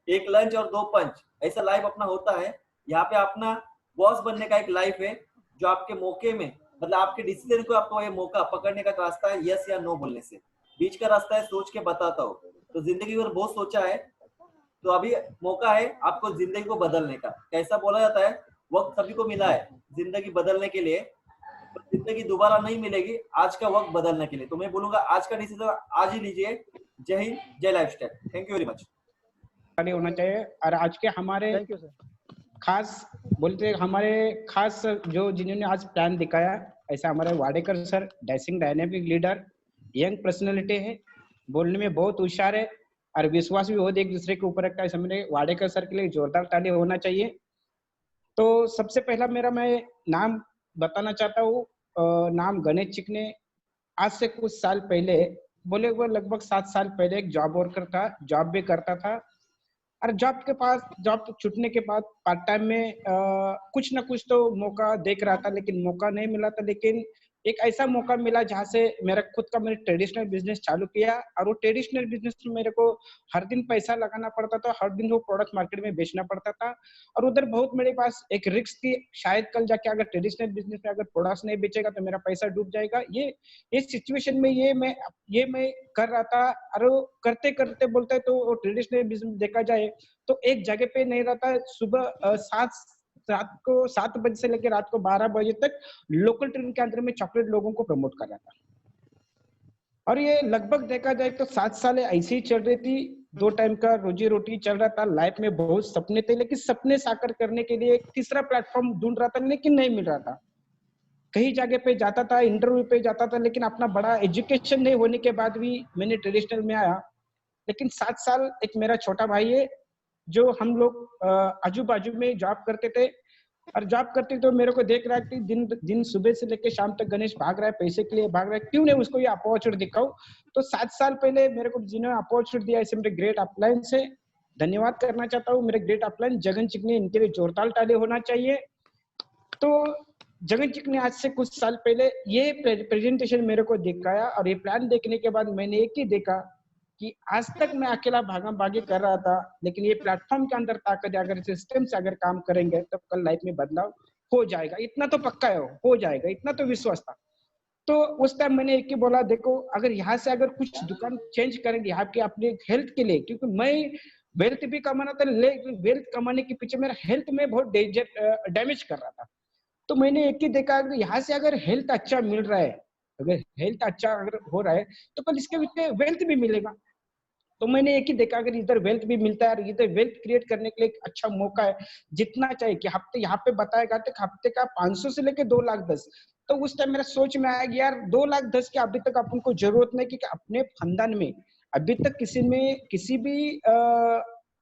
एक लंच और 2 पंच, ऐसा लाइफ अपना होता है। यहाँ पे अपना बॉस बनने का एक लाइफ है जो आपके मौके में, मतलब आपके डिसीजन को आपको ये मौका पकड़ने का रास्ता है यस या नो बोलने से। बीच का रास्ता है सोच के बताता हूँ। तो जिंदगी में बहुत सोचा है तो अभी मौका है आपको जिंदगी को बदलने का। कैसा बोला जाता है, वक्त सभी को मिला है जिंदगी बदलने के लिए, तो जिंदगी दोबारा नहीं मिलेगी। आज का वक्त बदलने के लिए तो मैं बोलूंगा आज का डिसीजन आज ही लीजिए। जय हिंद, जय Lifestyle. Thank you very much. होना चाहिए। और आज के हमारे खास बोलते हमारे खास जो जिन्होंने आज प्लान दिखाया, ऐसा हमारे Wadekar sir dashing dynamic leader, young personality है, बोलने में बहुत होशियार है और विश्वास भी बहुत एक दूसरे के ऊपर रखता है। समझे वाडेकर सर के लिए जोरदार ताली होना चाहिए। तो सबसे पहला मैं नाम बताना चाहता हूँ। नाम गणेश चिकने। आज से कुछ साल पहले बोले वो लगभग 7 साल पहले एक जॉब वर्कर था, जॉब भी करता था। और जॉब छूटने के बाद पार्ट टाइम में कुछ ना कुछ तो मौका देख रहा था, लेकिन मौका नहीं मिला था। लेकिन एक ऐसा मौका मिला जहाँ से मेरा खुद का मैंने ट्रेडिशनल बिजनेस चालू किया। और वो ट्रेडिशनल बिजनेस में मेरे को हर दिन पैसा लगाना पड़ता था, हर दिन वो प्रोडक्ट मार्केट में बेचना पड़ता था। और उधर बहुत मेरे पास एक रिस्क थी, शायद कल जाके अगर ट्रेडिशनल बिजनेस में अगर प्रोडक्ट्स नहीं बेचेगा तो मेरा पैसा डूब जाएगा। ये सिचुएशन में ये मैं कर रहा था। और करते करते बोलते तो ट्रेडिशनल बिजनेस देखा जाए तो एक जगह पे नहीं रहता। सुबह रात को 7 बजे से लेकर रात को 12 बजे तक लोकल ट्रेन के अंदर में चॉकलेट लोगों को प्रमोट कर रहा था। और ये लगभग देखा जाए तो 7 साल ऐसे ही चल रही थी। 2 टाइम का रोजी रोटी चल रहा था, लाइफ में बहुत सपने थे, लेकिन सपने साकार करने के लिए एक तीसरा प्लेटफॉर्म ढूंढ रहा था, लेकिन नहीं मिल रहा था। कई जगह पे जाता था, इंटरव्यू पे जाता था, लेकिन अपना बड़ा एजुकेशन नहीं होने के बाद भी मैंने ट्रेडिशनल में आया। लेकिन 7 साल एक मेरा छोटा भाई है, जो हम लोग आजू बाजू में जॉब करते थे, और जॉब करते तो मेरे को देख रहा है कि दिन सुबह से लेकर शाम तक गणेश भाग रहा है, पैसे के लिए भाग रहा है, क्यों नहीं उसको ये अपॉर्चुनिटी दिखाऊं। तो 7 साल पहले मेरे को जिन्होंने अपॉर्चुनिटी दिया, ऐसे मेरे ग्रेट अपलाइन से धन्यवाद करना चाहता हूँ। मेरे ग्रेट अपलाइन जगन चिकनी, इनके लिए जोरदार ताली होना चाहिए। तो जगन चिकनी आज से कुछ साल पहले ये प्रेजेंटेशन मेरे को दिखाया, और ये प्लान देखने के बाद मैंने एक ही देखा कि आज तक मैं अकेला भागा भागी कर रहा था, लेकिन ये प्लेटफॉर्म के अंदर ताकत, अगर सिस्टम से अगर काम करेंगे तो कल लाइफ में बदलाव हो जाएगा। इतना तो पक्का है, हो जाएगा, इतना तो विश्वास था। तो उस टाइम मैंने एक ही बोला, देखो अगर यहाँ से अगर कुछ दुकान चेंज करेंगे यहाँ के अपने हेल्थ के लिए, क्योंकि मैं वेल्थ भी कमाना था, लेकिन वेल्थ कमाने के पीछे मेरा हेल्थ में बहुत डैमेज कर रहा था। तो मैंने एक ही देखा, अगर यहाँ से अगर हेल्थ अच्छा मिल रहा है, अगर हेल्थ अच्छा अगर हो रहा है, तो कल इसके पीछे वेल्थ भी मिलेगा। तो मैंने एक ही देखा, अगर इधर वेल्थ भी मिलता है और इधर वेल्थ क्रिएट करने के लिए एक अच्छा मौका है, जितना चाहिए कि हफ्ते यहाँ पे बताएगा तो हफ्ते का 500 से लेके 2,10,000। तो उस टाइम मेरा सोच में आया कि यार 2,10,000 की अभी तक अपन को जरूरत नहीं, क्योंकि अपने खानदान में अभी तक किसी भी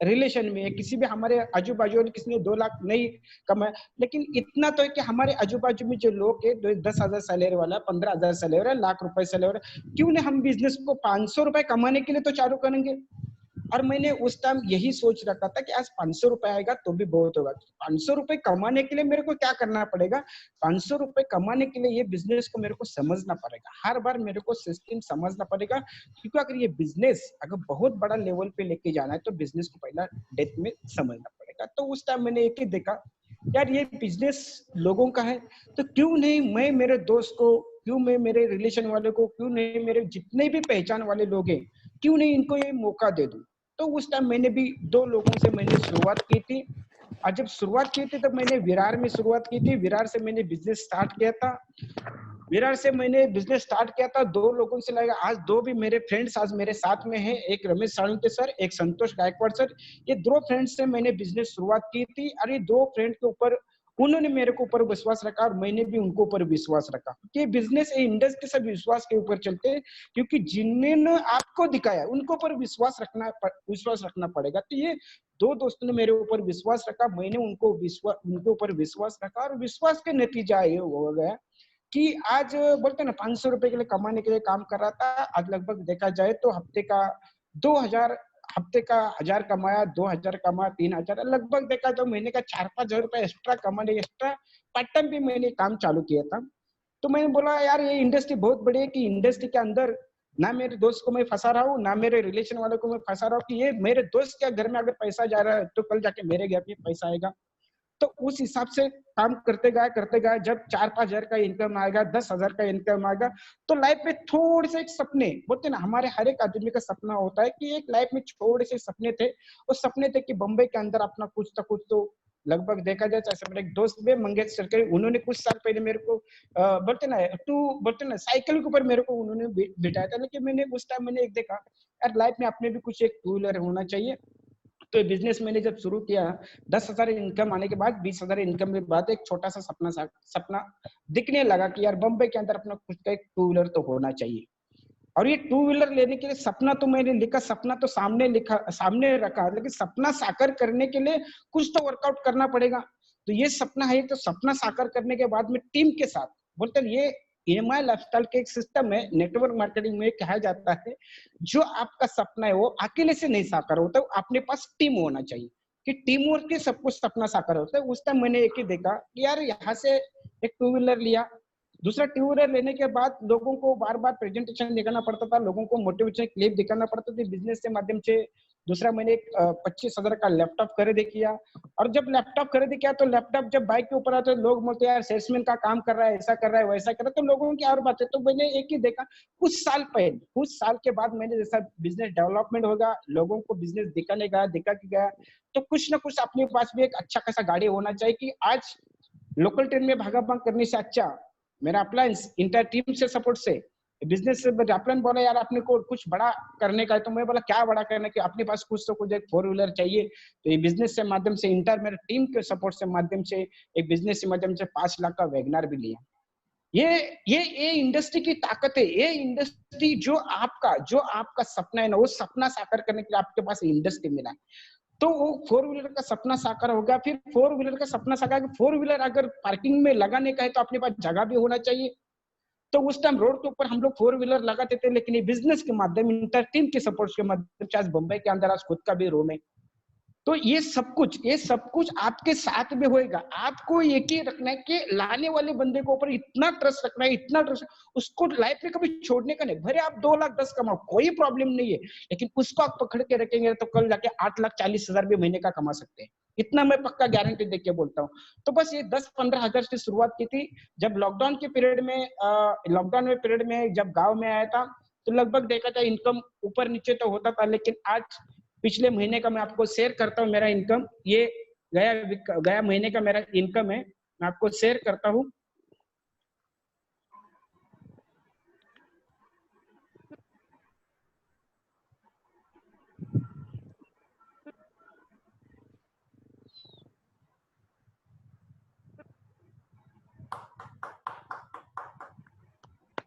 रिलेशन में, किसी भी हमारे आजू बाजू में किसी ने 2 लाख नहीं कमाया। लेकिन इतना तो है कि हमारे आजू बाजू में जो लोग है 10,000 सैलरी वाला, 15,000 सैलरी वाला, लाख रुपए सैलरी वाला, क्यों नहीं हम बिजनेस को 500 रुपए कमाने के लिए तो चालू करेंगे। और मैंने उस टाइम यही सोच रखा था कि आज 500 रुपए आएगा तो भी बहुत होगा। 500 रुपए कमाने के लिए मेरे को क्या करना पड़ेगा? 500 रुपए कमाने के लिए ये बिजनेस को मेरे को समझना पड़ेगा, हर बार मेरे को सिस्टम समझना पड़ेगा। क्योंकि अगर ये बिजनेस अगर बहुत बड़ा लेवल पे लेके जाना है तो बिजनेस को पहला डेप्थ में समझना पड़ेगा। तो उस टाइम मैंने एक ही देखा, यार ये बिजनेस लोगों का है, तो क्यों नहीं मैं मेरे दोस्त को, क्यों मैं मेरे रिलेशन वाले को, क्यों नहीं मेरे जितने भी पहचान वाले लोग हैं, क्यों नहीं इनको ये मौका दे दूं। तो उस टाइम मैंने भी 2 लोगों से मैंने शुरुआत की थी, और जब शुरुआत की थी तब मैंने विरार में शुरुआत की थी। विरार से मैंने बिजनेस स्टार्ट किया था। विरार से मैंने बिजनेस स्टार्ट किया था, 2 लोगों से लगा। आज 2 भी मेरे फ्रेंड्स आज मेरे साथ में हैं, एक रमेश साळुंके सर, एक संतोष गायकवाड़ सर। ये 2 फ्रेंड्स से मैंने बिजनेस शुरुआत की थी, और ये 2 फ्रेंड के ऊपर उन्होंने मेरे को ऊपर विश्वास रखा और मैंने भी उनको ऊपर विश्वास रखा। कि बिजनेस इंडस्ट्री सब विश्वास के ऊपर चलते हैं, क्योंकि जिन्होंने आपको दिखाया उनको ऊपर विश्वास रखना पड़ेगा। तो ये 2 दोस्तों ने मेरे ऊपर विश्वास रखा, मैंने उनके ऊपर विश्वास रखा, और विश्वास के नतीजा ये हो गया कि आज बोलते ना 500 रुपए के लिए कमाने के लिए काम कर रहा था, आज लगभग देखा जाए तो हफ्ते का 1,000 कमाया, 2,000 कमाया, 3,000, लगभग देखा तो महीने का 4-5 हजार रुपए एक्स्ट्रा कमाने, एक्स्ट्रा पार्ट टाइम भी मैंने काम चालू किया था। तो मैंने बोला यार ये इंडस्ट्री बहुत बड़ी है, कि इंडस्ट्री के अंदर ना मेरे दोस्त को मैं फंसा रहा हूँ, ना मेरे रिलेशन वालों को मैं फंसा रहा हूँ, कि ये मेरे दोस्त के घर में अगर पैसा जा रहा है तो कल जाके मेरे घर में पैसा आएगा। तो उस हिसाब से काम करते गए। जब 4-5 हजार का इनकम आएगा, 10,000 का इनकम आएगा, तो लाइफ में थोड़े से एक सपने बोलते ना, हमारे हर एक आदमी का सपना होता है कि एक लाइफ में थोड़े से सपने थे। वो सपने थे कि बम्बई के अंदर अपना कुछ तो लगभग देखा जाए, जैसे मेरे एक दोस्त भी मंगेश सरकारी, उन्होंने कुछ साल पहले मेरे को बोलते ना साइकिल के ऊपर मेरे को उन्होंने बिठाया था। लेकिन मैंने उस टाइम मैंने एक देखा, यार लाइफ में अपने भी कुछ एक 2 व्हीलर होना चाहिए। तो बिजनेस मैंने जब शुरू किया, 10,000 इनकम आने के बाद, 20,000 इनकम के बाद एक छोटा सा सपना दिखने लगा कि यार बम्बई के अंदर अपना खुद का एक 2 व्हीलर तो होना चाहिए। और ये 2 व्हीलर लेने के लिए सपना तो मैंने लिखा, सपना तो सामने रखा, लेकिन सपना साकार करने के लिए कुछ तो वर्कआउट करना पड़ेगा। तो ये सपना है, तो सपना साकार करने के बाद में टीम के साथ बोलते हैं, ये EMI लाइफस्टाइल के एक सिस्टम है, नेटवर्क मार्केटिंग में कहा जाता है, जो आपका सपना है वो अकेले से नहीं साकार होता, अपने पास टीम होना चाहिए, कि टीम वर्क के सब कुछ सपना साकार होता है। उस टाइम मैंने एक ही देखा कि यार यहाँ से एक 2 व्हीलर लिया, दूसरा 2 व्हीलर लेने के बाद लोगों को बार बार प्रेजेंटेशन दिखाना पड़ता था, लोगों को मोटिवेशन क्लिप दिखाना पड़ता था बिजनेस के माध्यम से। दूसरा मैंने एक 25,000 का लैपटॉप खरीद किया, और जब लैपटॉप खरीद किया तो लैपटॉप जब बाइक के ऊपर आता है, लोग बोलते हैं यार सेल्समैन का काम कर रहा है, ऐसा कर रहा है, वैसा कर रहा है, तो लोगों की और बात है। तो मैंने एक ही देखा, कुछ साल के बाद मैंने जैसा बिजनेस डेवलपमेंट होगा, लोगों को बिजनेस दिखा के गया, तो कुछ ना कुछ अपने पास भी एक अच्छा खासा गाड़ी होना चाहिए, कि आज लोकल ट्रेन में भागा भाग करने से अच्छा मेरा अप्लायंस इंटर टीम से सपोर्ट से बिजनेस से अपने बोला यार अपने को कुछ बड़ा करने का है, तो मैं बोला क्या बड़ा करने का, अपने पास कुछ तो कुछ एक 4 व्हीलर चाहिए। तो ये बिजनेस से माध्यम से मेरे टीम के सपोर्ट से माध्यम से एक बिजनेस के माध्यम से 5 लाख का वैगनर भी लिया। ये इंडस्ट्री की ताकत है। ये इंडस्ट्री जो आपका सपना है ना, वो सपना साकार करने के लिए आपके पास इंडस्ट्री मिला है। तो वो 4 व्हीलर का सपना साकार होगा। फिर 4 व्हीलर का सपना साकार, 4 व्हीलर अगर पार्किंग में लगाने का है तो अपने पास जगह भी होना चाहिए। तो उस टाइम रोड के ऊपर हम लोग 4 व्हीलर लगाते थे, लेकिन ये बिजनेस के माध्यम, इंटर टीम के सपोर्ट के माध्यम से आज बम्बई के अंदर आज खुद का भी रूम है। तो ये सब कुछ आपके साथ में होएगा। आपको एक ही रखना है कि लाने वाले बंदे के ऊपर इतना ट्रस्ट रखना है, इतना ट्रस्ट, उसको लाइफ में कभी छोड़ने का नहीं। भले आप 2 लाख 10 कमाओ, कोई प्रॉब्लम नहीं है, लेकिन उसको आप पकड़ के रखेंगे तो कल जाके 8,40,000 भी महीने का कमा सकते हैं। इतना मैं पक्का गारंटी दे के बोलता हूँ। तो बस ये 10-15 हजार से शुरुआत की थी। जब लॉकडाउन के पीरियड में जब गाँव में आया था तो लगभग देखा था इनकम ऊपर नीचे तो होता था, लेकिन आज पिछले महीने का मैं आपको शेयर करता हूँ। मेरा इनकम ये गया महीने का मेरा इनकम है, मैं आपको शेयर करता हूँ।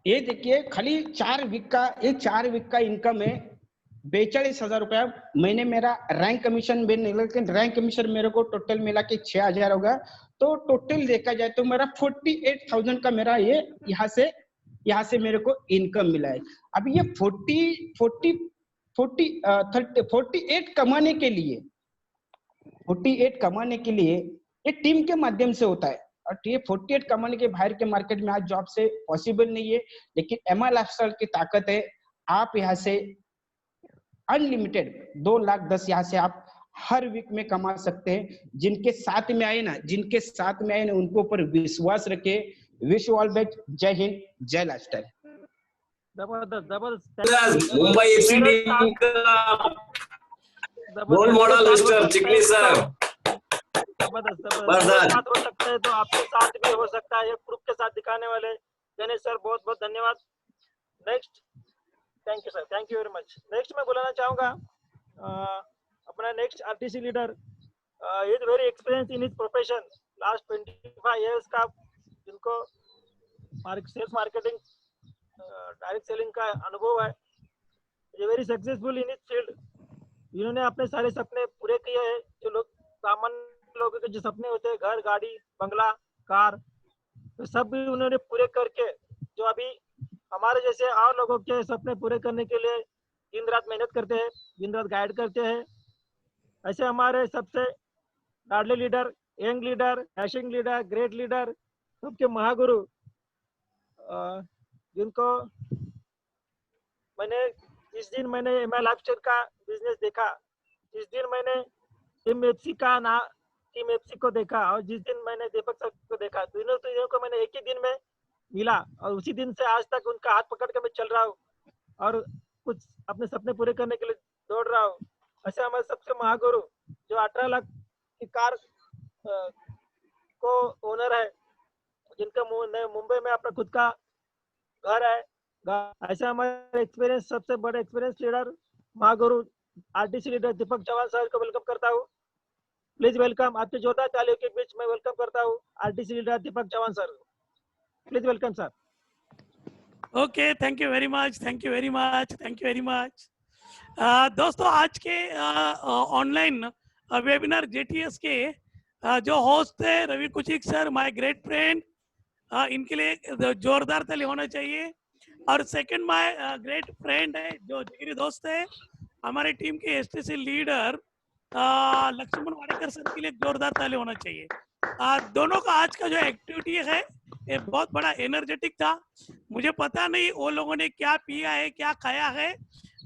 ये देखिए खाली 4 वीक का इनकम है 42,000 रुपया महीने। मेरा रैंक कमीशन भी नहीं, लेकिन रैंक कमीशन मेरे को टोटल मिला के 6,000 होगा। तो टोटल देखा जाए तो मेरा 48,000 का मेरा ये यहाँ से मेरे को इनकम मिला है। अब ये 48 कमाने के लिए ये टीम के माध्यम से होता है। और ये 48 कमाने के बाहर के मार्केट में आज जॉब से पॉसिबल नहीं है, लेकिन एमआई लाइफस्टाइल की ताकत है। आप यहाँ से अनलिमिटेड 2,10,000 यहाँ से आप हर वीक में कमा सकते हैं। जिनके साथ में आए ना उनके ऊपर विश्वास रखे। Wish all best. जय हिंद, जय लाइफस्टाइल। जबरदस्त। मुंबई एफसी टीम का रोल मॉडल मिस्टर चिकनी सर। जबरदस्त बात हो सकता है तो आपके साथ भी हो सकता है। प्रूफ के साथ दिखाने वाले गणेश सर, बहुत बहुत धन्यवाद। Next. Thank you sir, thank you very much. Next मैं बुलाना चाहूंगा अपना next RTC leader. Is very experience in his profession, last 25 years का जिनको सेल्स मार्केटिंग डायरेक्ट सेलिंग का अनुभव है। ये very successful in his field. इन्होंने अपने सारे सपने पूरे किए हैं। जो लोग सामान्य लोगों के जो सपने होते हैं, घर, गाड़ी, बंगला, कार, तो सब भी उन्होंने पूरे करके जो अभी हमारे जैसे और लोगों के सपने पूरे करने के लिए दिन रात मेहनत करते हैं, दिन रात गाइड करते हैं। ऐसे हमारे सबसे लाडले leader, young leader, dashing leader, great leader, सबके महागुरु, जिनको जिस दिन मैंने एमआई लाइफस्टाइल का बिजनेस देखा, जिस दिन मैंने टीम एफसी को देखा और जिस दिन मैंने दीपक सर को देखा, दोनों को मैंने एक ही दिन में मिला और उसी दिन से आज तक उनका हाथ पकड़ के मैं चल रहा हूँ और कुछ अपने सपने पूरे करने के लिए दौड़ रहा हूँ। ऐसे हमारे सबसे महागुरु जो 18 लाख की कार को ओनर है, जिनका मुंबई में अपना खुद का घर है। ऐसे हमारे एक्सपीरियंस सबसे बड़े एक्सपीरियंस लीडर महागुरु RTC leader Deepak Chauhan sir को वेलकम करता हूँ। Please welcome. आपके जोरदार तालियों के बीच में वेलकम करता हूँ RTC leader Deepak Chauhan sir. Please welcome sir. Okay, thank you very much, thank you very much, thank you very much. दोस्तों, आज के ऑनलाइन वेबिनार जेटीएस के जो होस्ट है Ravi Kuchik sir, my great friend, इनके लिए जोरदार ताली होना चाहिए। और सेकंड माय ग्रेट फ्रेंड है, जो जिगरी दोस्त है, हमारे टीम के STC leader Laxman Wadekar sir के लिए जोरदार ताली होना चाहिए। दोनों का आज का जो एक्टिविटी है ये बहुत बड़ा एनर्जेटिक था। मुझे पता नहीं वो लोगों ने क्या पिया है, क्या खाया है,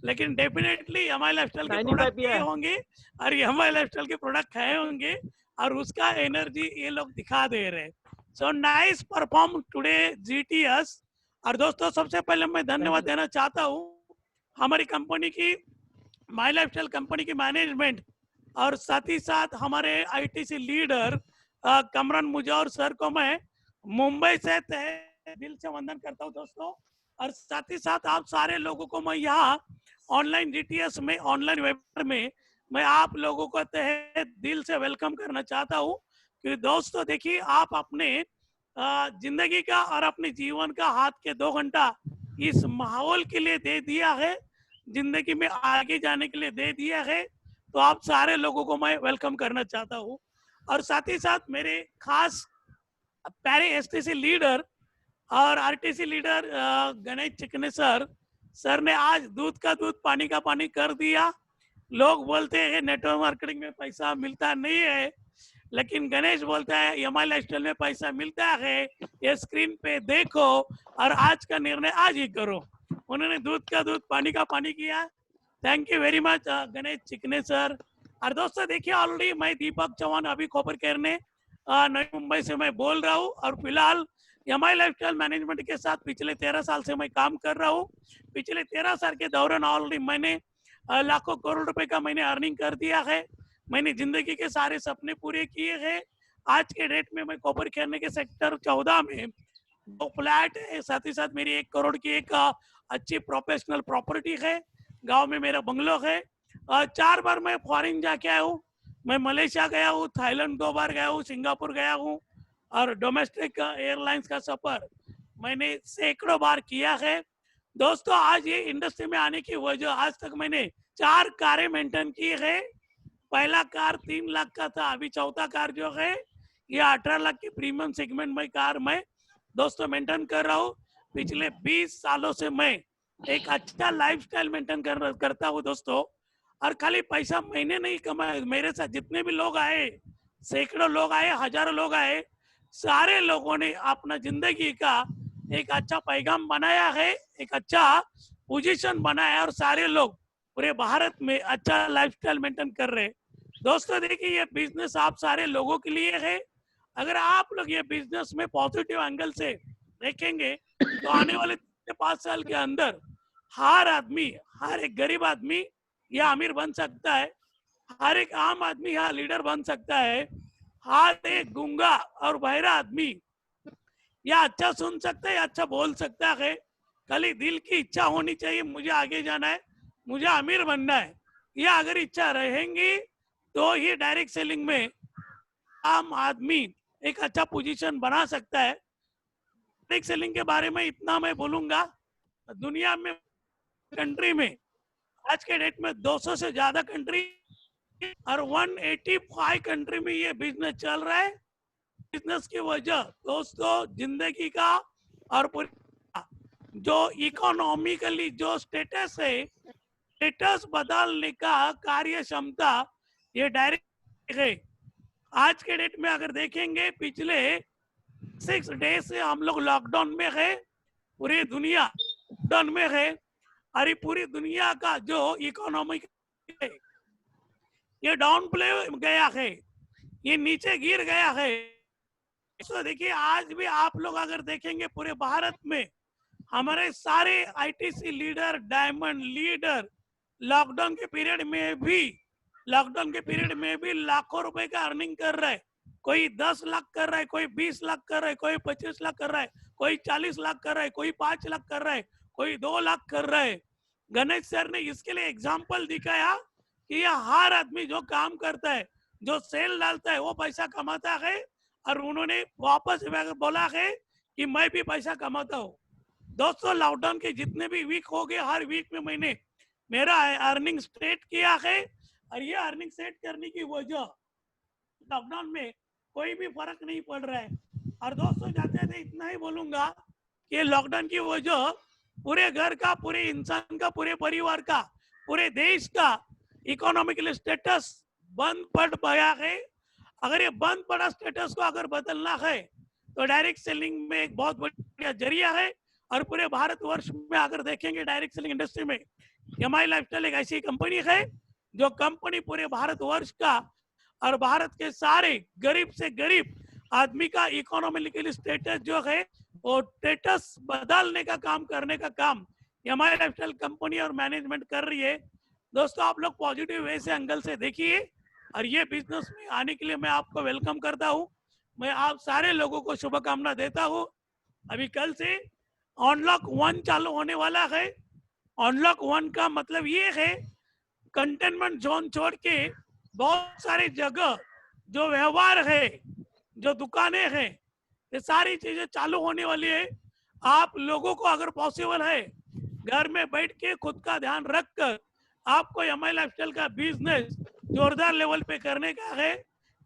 लेकिन डेफिनेटली हमारे लाइफस्टाइल के प्रोडक्ट पिए होंगे और ये हमारे लाइफस्टाइल के प्रोडक्ट खाए होंगे और उसका एनर्जी ये लोग दिखा दे रहे हैं। So nice perform today GTS. और दोस्तों, सबसे पहले मैं धन्यवाद देना चाहता हूँ हमारी कंपनी की, माय लाइफस्टाइल कंपनी की मैनेजमेंट और साथ ही साथ हमारे आईटीसी लीडर कमरान मुजौर सर को मैं मुंबई से दिल से वंदन करता हूँ। दोस्तों, और साथ ही साथ आप सारे लोगों को मैं यहाँ ऑनलाइन GTS में, ऑनलाइन वेबिनार में मैं आप लोगों को तहे दिल से वेलकम करना चाहता हूँ। क्योंकि दोस्तों देखिए, आप अपने जिंदगी का और अपने जीवन का हाथ के 2 घंटा इस माहौल के लिए दे दिया है, जिंदगी में आगे जाने के लिए दे दिया है, तो आप सारे लोगों को मैं वेलकम करना चाहता हूँ। और साथ ही साथ मेरे खास प्यारे STC लीडर और RTC लीडर गणेश चिकने सर ने आज दूध का दूध पानी का पानी कर दिया। लोग बोलते हैं नेटवर्क मार्केटिंग में पैसा मिलता नहीं है, लेकिन गणेश बोलता है EMI लाइफस्टाइल में पैसा मिलता है, ये स्क्रीन पे देखो और आज का निर्णय आज ही करो। उन्होंने दूध का दूध पानी का पानी किया। Thank you very much Ganesh चिकने सर। और दोस्तों देखिए, ऑलरेडी मैं दीपक चौहान अभी खोपरकेर ने नई मुंबई से मैं बोल रहा हूँ और फिलहाल EMI लाइफस्टाइल मैनेजमेंट के साथ पिछले 13 साल से मैं काम कर रहा हूँ। पिछले 13 साल के दौरान ऑलरेडी मैंने लाखों करोड़ रुपए का मैंने अर्निंग कर दिया है। मैंने जिंदगी के सारे सपने पूरे किए हैं। आज के डेट में मैं खोपरखेरने के सेक्टर 14 में 2 फ्लैट है, साथ ही साथ मेरी 1 करोड़ की एक अच्छी प्रोफेशनल प्रॉपर्टी है। गांव में मेरा बंगलो है। 4 बार मैं फॉरेन जाके आया हूँ। मैं मलेशिया गया हूँ, थाईलैंड 2 बार गया हूँ, सिंगापुर गया हूँ और डोमेस्टिक एयरलाइंस का सफर मैंने सैकड़ों बार किया है। दोस्तों आज ये इंडस्ट्री में आने की वजह, आज तक मैंने 4 कारें मेंटेन की है। पहला कार 3 लाख का था, अभी चौथा कार जो है ये 18 लाख की प्रीमियम सेगमेंट में कार मैं दोस्तों मेंटेन कर रहा हूँ। पिछले 20 सालों से मैं एक अच्छा लाइफस्टाइल मेंटेन करता हूँ दोस्तों। और खाली पैसा मैंने नहीं कमाया, मेरे साथ जितने भी लोग आए, सैकड़ों लोग आए, हजारों लोग आए, सारे लोगों ने अपना जिंदगी का एक अच्छा पैगाम बनाया है, एक अच्छा पोजीशन बनाया है और सारे लोग पूरे भारत में अच्छा लाइफस्टाइल मेंटेन कर रहे हैं। दोस्तों देखिए, ये बिजनेस आप सारे लोगों के लिए है। अगर आप लोग ये बिजनेस में पॉजिटिव एंगल से देखेंगे तो आने वाले 5 साल के अंदर हर आदमी, हर एक गरीब आदमी या अमीर बन सकता है, हर एक आम आदमी यहाँ लीडर बन सकता है, हर एक गूंगा और बहरा आदमी या अच्छा सुन सकता है या अच्छा बोल सकता है। खाली दिल की इच्छा होनी चाहिए, मुझे आगे जाना है, मुझे अमीर बनना है। या अगर इच्छा रहेंगी तो ये डायरेक्ट सेलिंग में आम आदमी एक अच्छा पोजीशन बना सकता है। डायरेक्ट सेलिंग के बारे में इतना मैं बोलूंगा, दुनिया में कंट्री में आज के डेट में 200 से ज्यादा कंट्री और 185 कंट्री में ये बिजनेस चल रहा है। बिजनेस की वजह दोस्तों जिंदगी का और पूरी जो इकोनॉमिकली जो स्टेटस है, स्टेटस बदलने का कार्य क्षमता ये डायरेक्ट है। आज के डेट में अगर देखेंगे, पिछले 6 डेज से हम लोग लॉकडाउन में है, पूरी दुनिया लॉकडाउन में है और ये पूरी दुनिया का जो इकोनॉमिक है ये डाउन प्ले गया है, ये नीचे गिर गया है। तो देखिए, आज भी आप लोग अगर देखेंगे पूरे भारत में हमारे सारे ITC leader, diamond leader lockdown के पीरियड में भी लाखों रुपए का अर्निंग कर रहा है। कोई 10 लाख कर रहा है, कोई 20 लाख कर रहा है, कोई 25 लाख कर रहा है, कोई 40 लाख कर रहा है, कोई 5 लाख कर रहा है, कोई 2 लाख कर रहा है। गणेश सर ने इसके लिए एग्जाम्पल दिखाया कि यह हर आदमी जो काम करता है, जो सेल डालता है, वो पैसा कमाता है और उन्होंने वापस बोला है कि मैं भी पैसा कमाता हूँ। दोस्तों लॉकडाउन के जितने भी वीक हो गए, हर वीक में मैंने मेरा अर्निंग सेट किया है और ये अर्निंग सेट करने की वजह लॉकडाउन में कोई भी फर्क नहीं पड़ रहा है। और दोस्तों जाते थे इतना ही बोलूंगा कि लॉकडाउन की वजह पूरे घर का, पूरे इंसान का, पूरे परिवार का, पूरे देश का इकोनॉमिकल स्टेटस बंद पड़ गया है। अगर ये बंद पड़ा स्टेटस को अगर बदलना है तो डायरेक्ट सेलिंग में एक बहुत बढ़िया जरिया है। और पूरे भारतवर्ष में अगर देखेंगे डायरेक्ट सेलिंग इंडस्ट्री में EMI लाइफस्टाइल एक ऐसी कंपनी है जो कंपनी पूरे भारतवर्ष का और भारत के सारे गरीब से गरीब आदमी का इकोनॉमिकली स्टेटस जो है वो स्टेटस बदलने का काम करने का काम EMI लाइफस्टाइल कंपनी और मैनेजमेंट कर रही है। दोस्तों आप लोग पॉजिटिव वे से एंगल से देखिए और ये बिजनेस में आने के लिए मैं आपको वेलकम करता हूँ। मैं आप सारे लोगों को शुभकामना देता हूँ। अभी कल से अनलॉक 1 चालू होने वाला है। अनलॉक 1 का मतलब ये है कंटेनमेंट जोन छोड़ के बहुत सारी जगह जो व्यवहार है, जो दुकानें हैं, ये सारी चीजें चालू होने वाली है। आप लोगों को अगर पॉसिबल है घर में बैठ के खुद का ध्यान रखकर आपको एमआई लाइफस्टाइल का बिजनेस जोरदार लेवल पे करने का है।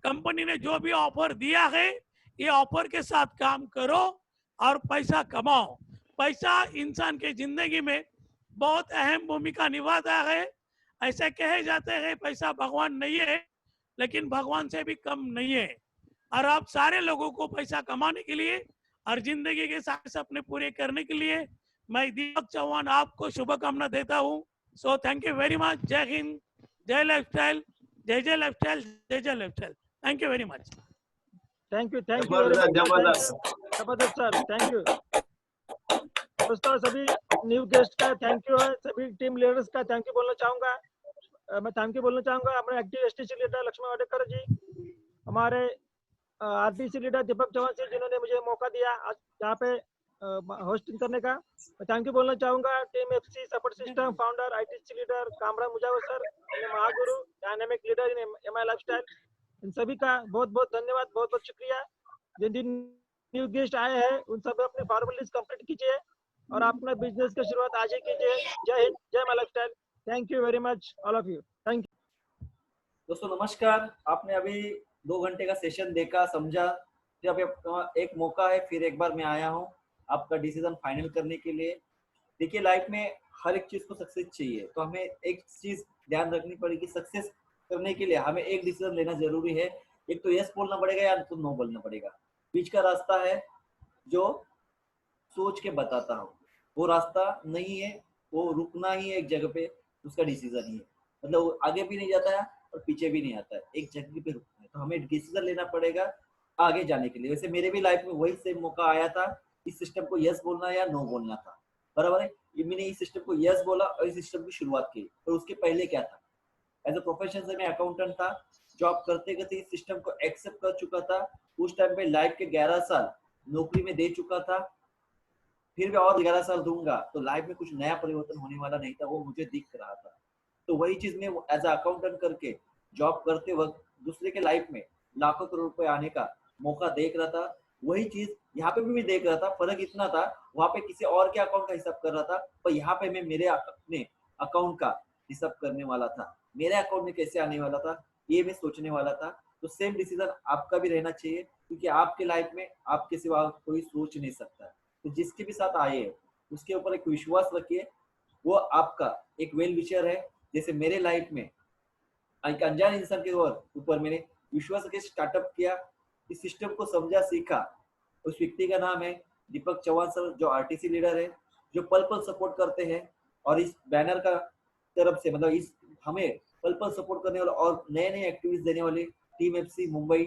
कंपनी ने जो भी ऑफर दिया है ये ऑफर के साथ काम करो और पैसा कमाओ। पैसा इंसान के जिंदगी में बहुत अहम भूमिका निभाता है। ऐसे कहे जाते हैं पैसा भगवान नहीं है, लेकिन भगवान से भी कम नहीं है। और आप सारे लोगों को पैसा कमाने के लिए और जिंदगी के सारे सपने पूरे करने के लिए मैं दीपक चौहान आपको शुभकामना देता हूँ। So thank you very much. जय हिंद, जय लाइफस्टाइल, जय जय लाइफस्टाइल, जय जय Lifestyle. Thank you very much. Thank you जबरदस्त जबरदस्त सर, थैंक यू दोस्तों। सभी न्यू गेस्ट का थैंक यू है, सभी टीम लीडर्स का थैंक यू बोलना चाहूंगा। मैं थैंक यू बोलना चाहूंगा अपने active STC leader Laxman Wadekar ji, हमारे आरटीसी लीडर दीपक चौहान जी जिन्होंने मुझे मौका दिया आज यहाँ पे होस्टिंग करने का। मैं थैंक यू बोलना चाहूंगा team FC support system founder ITC leader Kamran Mujawar sir, महागुरु dynamic leader in MI Lifestyle, इन सभी का बहुत बहुत धन्यवाद, बहुत बहुत शुक्रिया। जिन दिन न्यू गेस्ट आए हैं उन सब अपने फॉर्मेलिटीज कंप्लीट कीजिए और अपना बिजनेस की शुरुआत आज ही कीजिए। जय हिंद, जय MI lifestyle. Thank you very much all of you. Thank you दोस्तों नमस्कार। आपने अभी 2 घंटे का सेशन देखा, समझा। जब एक मौका है फिर एक बार मैं आया हूँ आपका डिसीजन फाइनल करने के लिए। देखिए लाइफ में हर एक चीज को सक्सेस चाहिए, तो हमें एक चीज ध्यान रखनी पड़ेगी, सक्सेस करने के लिए हमें एक डिसीजन लेना जरूरी है। एक तो यस बोलना पड़ेगा या तो नो बोलना पड़ेगा। बीच का रास्ता है जो सोच के बताता हूँ, वो रास्ता नहीं है, वो रुकना ही है एक जगह पे, उसका डिसीजन ही है। मतलब वो आगे भी नहीं जाता है और पीछे भी नहीं आता है, एक जगह पे रुकना है। तो हमें डिसीजन लेना पड़ेगा आगे जाने के लिए। वैसे मेरे भी लाइफ में वही सेम मौका आया था, इस सिस्टम को यस बोलना या नो बोलना था, बराबर है। मैंने इस सिस्टम को यस बोला और इस सिस्टम की शुरुआत की। और उसके पहले क्या था, एज अ प्रोफेशन से मैं अकाउंटेंट था, जॉब करते करते इस सिस्टम को एक्सेप्ट कर चुका था। उस टाइम पे लाइफ के 11 साल नौकरी में दे चुका था, फिर भी और 11 साल दूंगा तो लाइफ में कुछ नया परिवर्तन होने वाला नहीं था, वो मुझे दिख रहा था। तो वही चीज में एज अ अकाउंटेंट करके जॉब करते वक्त दूसरे के लाइफ में लाखों करोड़ रुपए आने का मौका देख रहा था। वही चीज यहाँ पे भी मैं देख रहा था। फर्क इतना था, वहां पे किसी और के अकाउंट का हिसाब कर रहा था, पर यहाँ पे मैं मेरे अपने अकाउंट का हिसाब करने वाला था। मेरे अकाउंट में कैसे आने वाला था ये मैं सोचने वाला था। तो सेम डिसीजन आपका भी रहना चाहिए, क्योंकि आपके लाइफ में आपके सिवा कोई सोच नहीं सकता। तो जिसके भी साथ आए उसके ऊपर एक विश्वास रखिए, वो आपका एक वेल विशर है। जैसे मेरे लाइफ में एक अनजान इंसान के ऊपर मैंने विश्वास करके स्टार्टअप किया, इस सिस्टम को समझा, सीखा। उस व्यक्ति का नाम है दीपक चौहान सर, जो आरटीसी लीडर है, जो पल पल सपोर्ट करते हैं। और इस बैनर का तरफ से मतलब इस हमें पल पल सपोर्ट करने वाला और नए नए एक्टिविटीज देने वाली टीम एफसी मुंबई,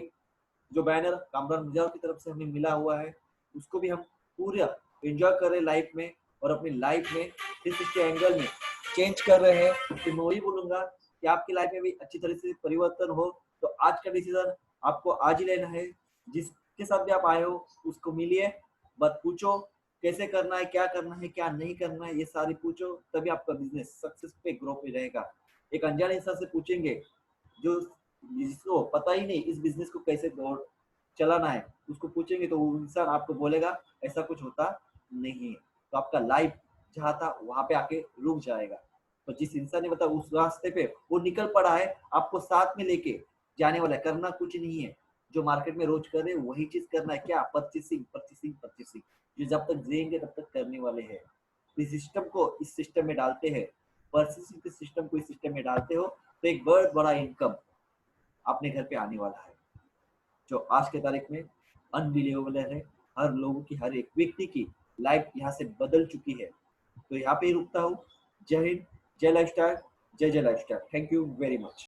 जो बैनर कामरान मुजावर की तरफ से हमें मिला हुआ है, उसको भी हम पूरा एंजॉय कर रहे हैं लाइफ में, और अपनी लाइफ में 360 एंगल में चेंज कर रहे हैं। तो मैं वही बोलूंगा कि आपकी लाइफ में भी अच्छी तरह से परिवर्तन हो। तो आज का डिसीजन आपको आज ही लेना है। जिसके साथ भी आप आए हो उसको मिलिए, बात पूछो कैसे करना है, क्या करना है, क्या नहीं करना है, ये सारी पूछो, तभी आपका बिजनेस सक्सेस पे ग्रो पे रहेगा। एक अनजान इंसान से पूछेंगे जो जिसको पता ही नहीं इस बिजनेस को कैसे चलाना है, उसको पूछेंगे तो वो इंसान आपको बोलेगा ऐसा कुछ होता नहीं है। तो आपका लाइफ जहाँ था वहां पे आके रुक जाएगा। तो जिस इंसान ने बताया उस रास्ते पे वो निकल पड़ा है, आपको साथ में लेके जाने वाला है। करना कुछ नहीं है, जो मार्केट में रोज कर रहे हैं वही चीज करना है। क्या परचेसिंग परचेसिंग परचेसिंग, जो जब तक जिएंगे तब तक करने वाले हैं। इस सिस्टम को इस सिस्टम में डालते हैं, परचेसिंग के सिस्टम को इस सिस्टम में डालते हो तो एक बहुत बड़ा इनकम अपने घर पे आने वाला है, जो आज के तारीख में अनबिलीवेबल है। हर लोगों की, हर एक व्यक्ति की लाइफ यहाँ से बदल चुकी है। तो यहाँ पे ही रुकता हूँ। जय हिंद, जय लाइफस्टाइल, जय जय Lifestyle. Thank you very much.